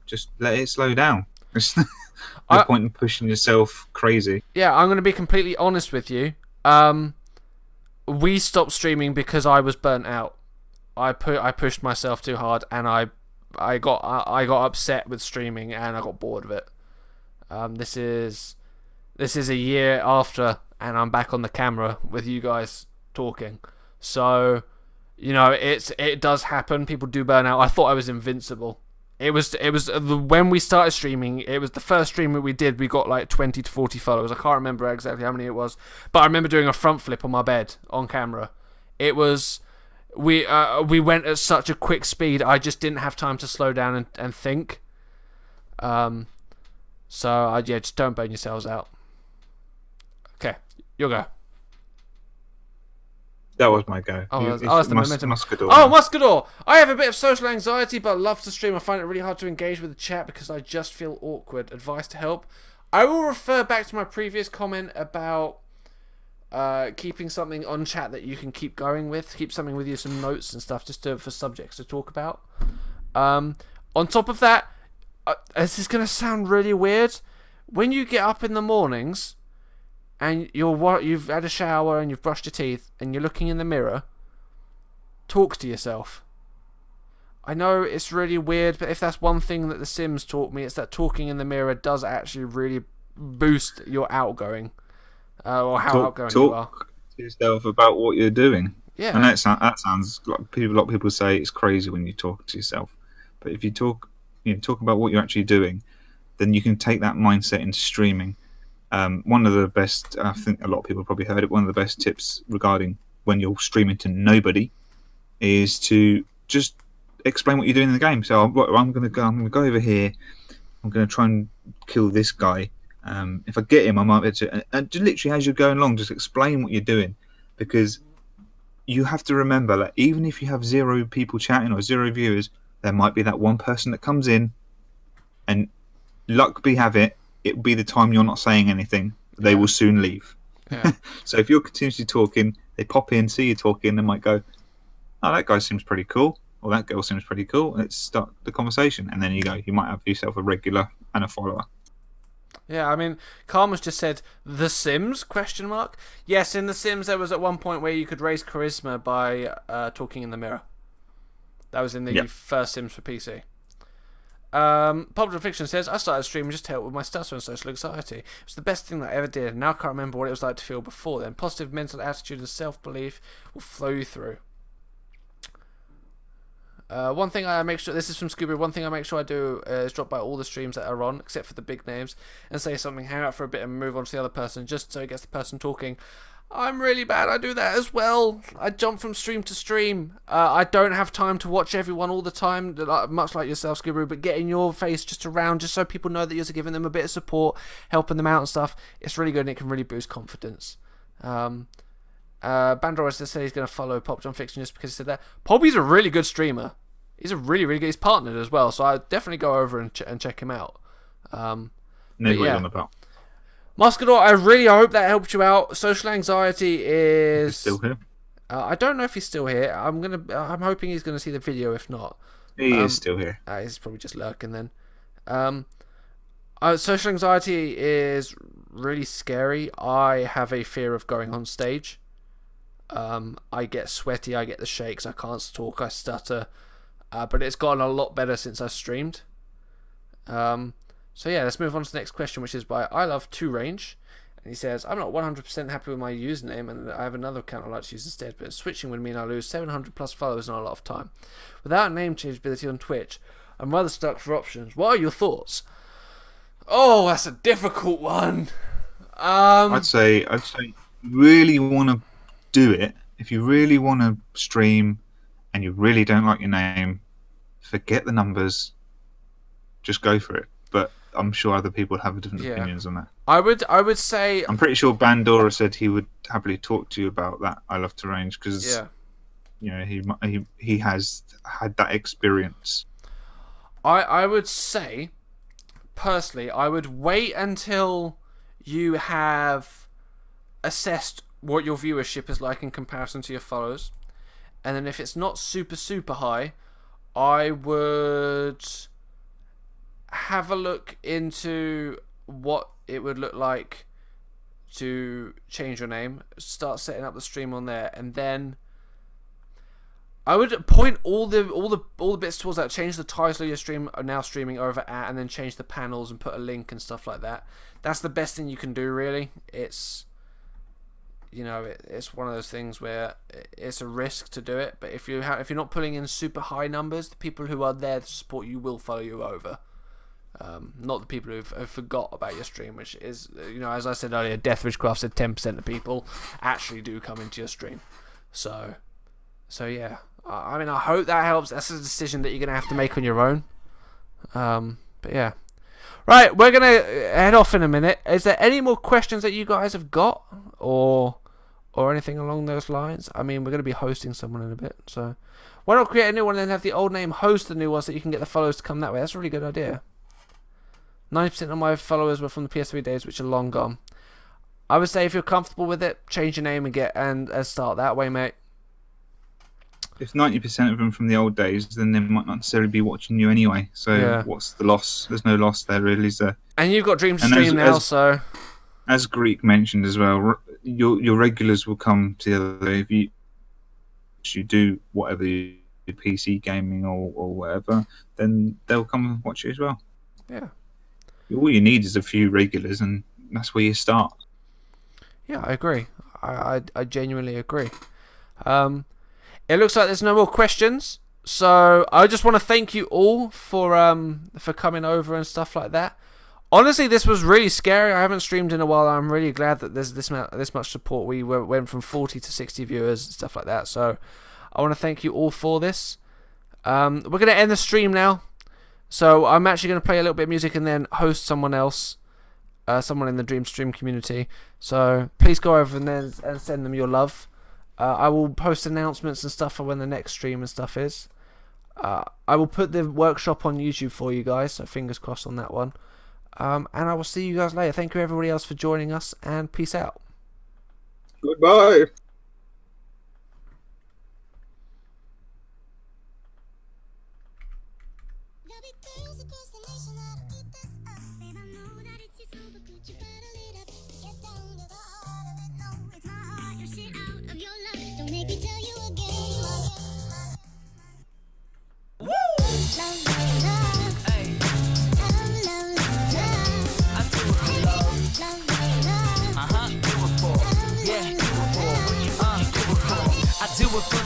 just let it slow down. There's no point in pushing yourself crazy. Yeah, I'm going to be completely honest with you. We stopped streaming because I was burnt out. I pushed myself too hard, and I got upset with streaming, and I got bored of it. This is a year after, and I'm back on the camera with you guys talking. So, it does happen. People do burn out. I thought I was invincible. It was when we started streaming. It was the first stream that we did. We got like 20 to 40 followers. I can't remember exactly how many it was, but I remember doing a front flip on my bed on camera. It was we went at such a quick speed. I just didn't have time to slow down and think. So just don't burn yourselves out. Okay, you'll go. That was my go. That's the momentum. Muscador. Oh, Muscador! I have a bit of social anxiety, but love to stream. I find it really hard to engage with the chat because I just feel awkward. Advice to help? I will refer back to my previous comment about keeping something on chat that you can keep going with. Keep something with you, some notes and stuff, just for subjects to talk about. On top of that, this is going to sound really weird. When you get up in the mornings and you've had a shower and you've brushed your teeth and you're looking in the mirror, talk to yourself. I know it's really weird, but if that's one thing that The Sims taught me, it's that talking in the mirror does actually really boost your outgoing, or how outgoing you are. Talk to yourself about what you're doing. Yeah. And that sounds like a lot of people say it's crazy when you talk to yourself, but if you talk about what you're actually doing, then you can take that mindset into streaming. One of the best, I think a lot of people have probably heard it, one of the best tips regarding when you're streaming to nobody is to just explain what you're doing in the game. So I'm going to go over here. I'm going to try and kill this guy. If I get him, I might be able to. And just literally as you're going along, just explain what you're doing, because you have to remember that even if you have 0 people chatting or 0 viewers, there might be that one person that comes in, and luck be have it, it'll be the time you're not saying anything. They will soon leave. Yeah. So if you're continuously talking, they pop in, see you talking, they might go, "Oh, that guy seems pretty cool," or "That girl seems pretty cool. Let's start the conversation." And then you might have yourself a regular and a follower. Yeah, I mean, Karma's just said, The Sims, ? Yes, in The Sims there was at one point where you could raise charisma by talking in the mirror. That was in the first Sims for PC. Popular Fiction says, I started streaming just to help with my stutter and social anxiety. It was the best thing that I ever did, and now I can't remember what it was like to feel before then. Positive mental attitude and self-belief will flow you through. One thing I make sure, this is from Scooby, one thing I make sure I do is drop by all the streams that are on, except for the big names, and say something, hang out for a bit and move on to the other person, just so it gets the person talking. I'm really bad, I do that as well. I jump from stream to stream. I don't have time to watch everyone all the time, much like yourself, Skibberoo, but getting your face just around, just so people know that you're giving them a bit of support, helping them out and stuff, it's really good and it can really boost confidence. Bandora said he's going to follow Pop John Fiction just because he said that. Poppy's a really good streamer. He's a really, really good, he's partnered as well, so I'd definitely go over and check him out. Know what you're on about. Muscador, I really hope that helped you out. Social anxiety is... He's still here. I don't know if he's still here. I'm hoping he's gonna see the video. If not, he is still here. He's probably just lurking then. Social anxiety is really scary. I have a fear of going on stage. I get sweaty. I get the shakes. I can't talk. I stutter. But it's gotten a lot better since I streamed. So yeah, let's move on to the next question, which is by I Love 2 Range. And he says, I'm not 100% happy with my username, and I have another account I'd like to use instead, but switching would mean I lose 700 plus followers in a lot of time. Without name change ability on Twitch, I'm rather stuck for options. What are your thoughts? Oh, that's a difficult one. I'd say you really want to do it. If you really want to stream and you really don't like your name, forget the numbers. Just go for it. But I'm sure other people have different opinions on that. I would say... I'm pretty sure Bandora said he would happily talk to you about that I Love to Range, because he has had that experience. I would say, personally, I would wait until you have assessed what your viewership is like in comparison to your followers. And then if it's not super, super high, I would have a look into what it would look like to change your name, start setting up the stream on there, and then I would point all the bits towards that. Change the title of your stream, now streaming over at, and then change the panels and put a link and stuff like that. That's the best thing you can do, really. It's, you know, it's one of those things where it's a risk to do it, but if you're not pulling in super high numbers, the people who are there to support you will follow you over. Not the people who've forgot about your stream, which is, you know, as I said earlier, Deathridgecraft said 10% of people actually do come into your stream. So yeah. I mean, I hope that helps. That's a decision that you're going to have to make on your own. But yeah. Right, we're going to head off in a minute. Is there any more questions that you guys have got? Or anything along those lines? I mean, we're going to be hosting someone in a bit. So why not create a new one and then have the old name host the new one so you can get the followers to come that way? That's a really good idea. 90% of my followers were from the PS3 days, which are long gone. I would say if you're comfortable with it, change your name and start that way, mate. If 90% of them from the old days, then they might not necessarily be watching you anyway. So what's the loss? There's no loss there, really, is there? And you've got Dream to Stream now, so... As Greek mentioned as well, your regulars will come together if you do whatever you do, PC gaming or whatever, then they'll come and watch you as well. Yeah. All you need is a few regulars, and that's where you start. Yeah, I agree. I genuinely agree. It looks like there's no more questions, so I just want to thank you all for coming over and stuff like that. Honestly, this was really scary. I haven't streamed in a while. I'm really glad that there's this much support. We went from 40 to 60 viewers and stuff like that. So I want to thank you all for this. We're going to end the stream now. So I'm actually going to play a little bit of music and then host someone else, someone in the Dream Stream community. So please go over and send them your love. I will post announcements and stuff for when the next stream and stuff is. I will put the workshop on YouTube for you guys, so fingers crossed on that one. And I will see you guys later. Thank you everybody else for joining us, and peace out. Goodbye. Do it for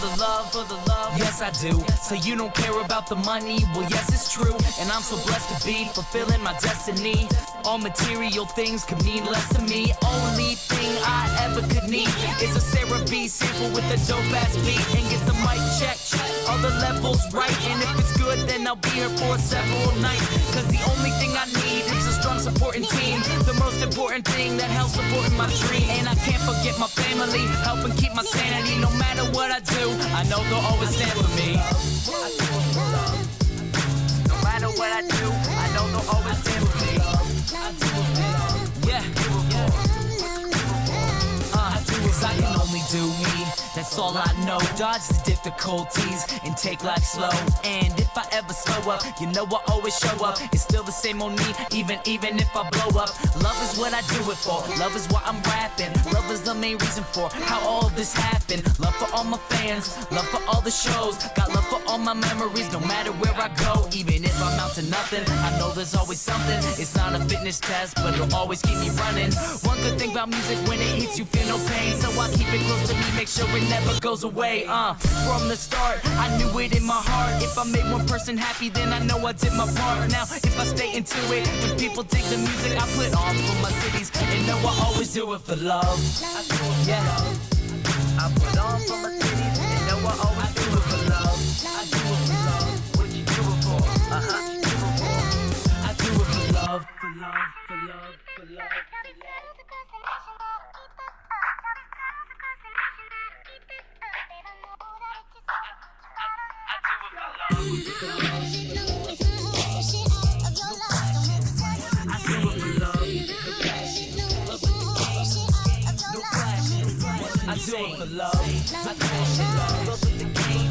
the love, yes I do. So you don't care about the money, well yes it's true. And I'm so blessed to be fulfilling my destiny. All material things could mean less to me. Only thing I ever could need is a Sarah B sample with a dope ass beat. And get the mic check, all the levels right. And if it's good then I'll be here for several nights. Cause the only thing I need is a strong supporting team. The most important thing that helps supporting my dream. And I can't forget my family, helping keep my sanity. No matter what I do, I know they'll always stand with me. No matter what I do, I know they'll always stand with me. Yeah. Cause I can only do me, that's all I know. Dodge the difficulties and take life slow. And if I ever slow up, you know I always show up. It's still the same on me, even if I blow up. Love is what I do it for, love is why I'm rapping. Love is the main reason for how all this happened. Love for all my fans, love for all the shows. Got love for all my memories, no matter where I go. Even if I'm out to nothing, I know there's always something. It's not a fitness test, but it'll always keep me running. One good thing about music, when it hits you feel no pain. So I keep it close to me, make sure it never goes away. From the start, I knew it in my heart. If I made one person happy, then I know I did my part. Now, if I stay into it, when people take the music I put on for my cities, and know I always do it for love. Yeah, I put on for my cities, and know I always do it for love. I do it for love. What you do it for? I do it for love, for love, for love, for love, for love. I do it for love. I do it for love. I do it for love. Love of the game.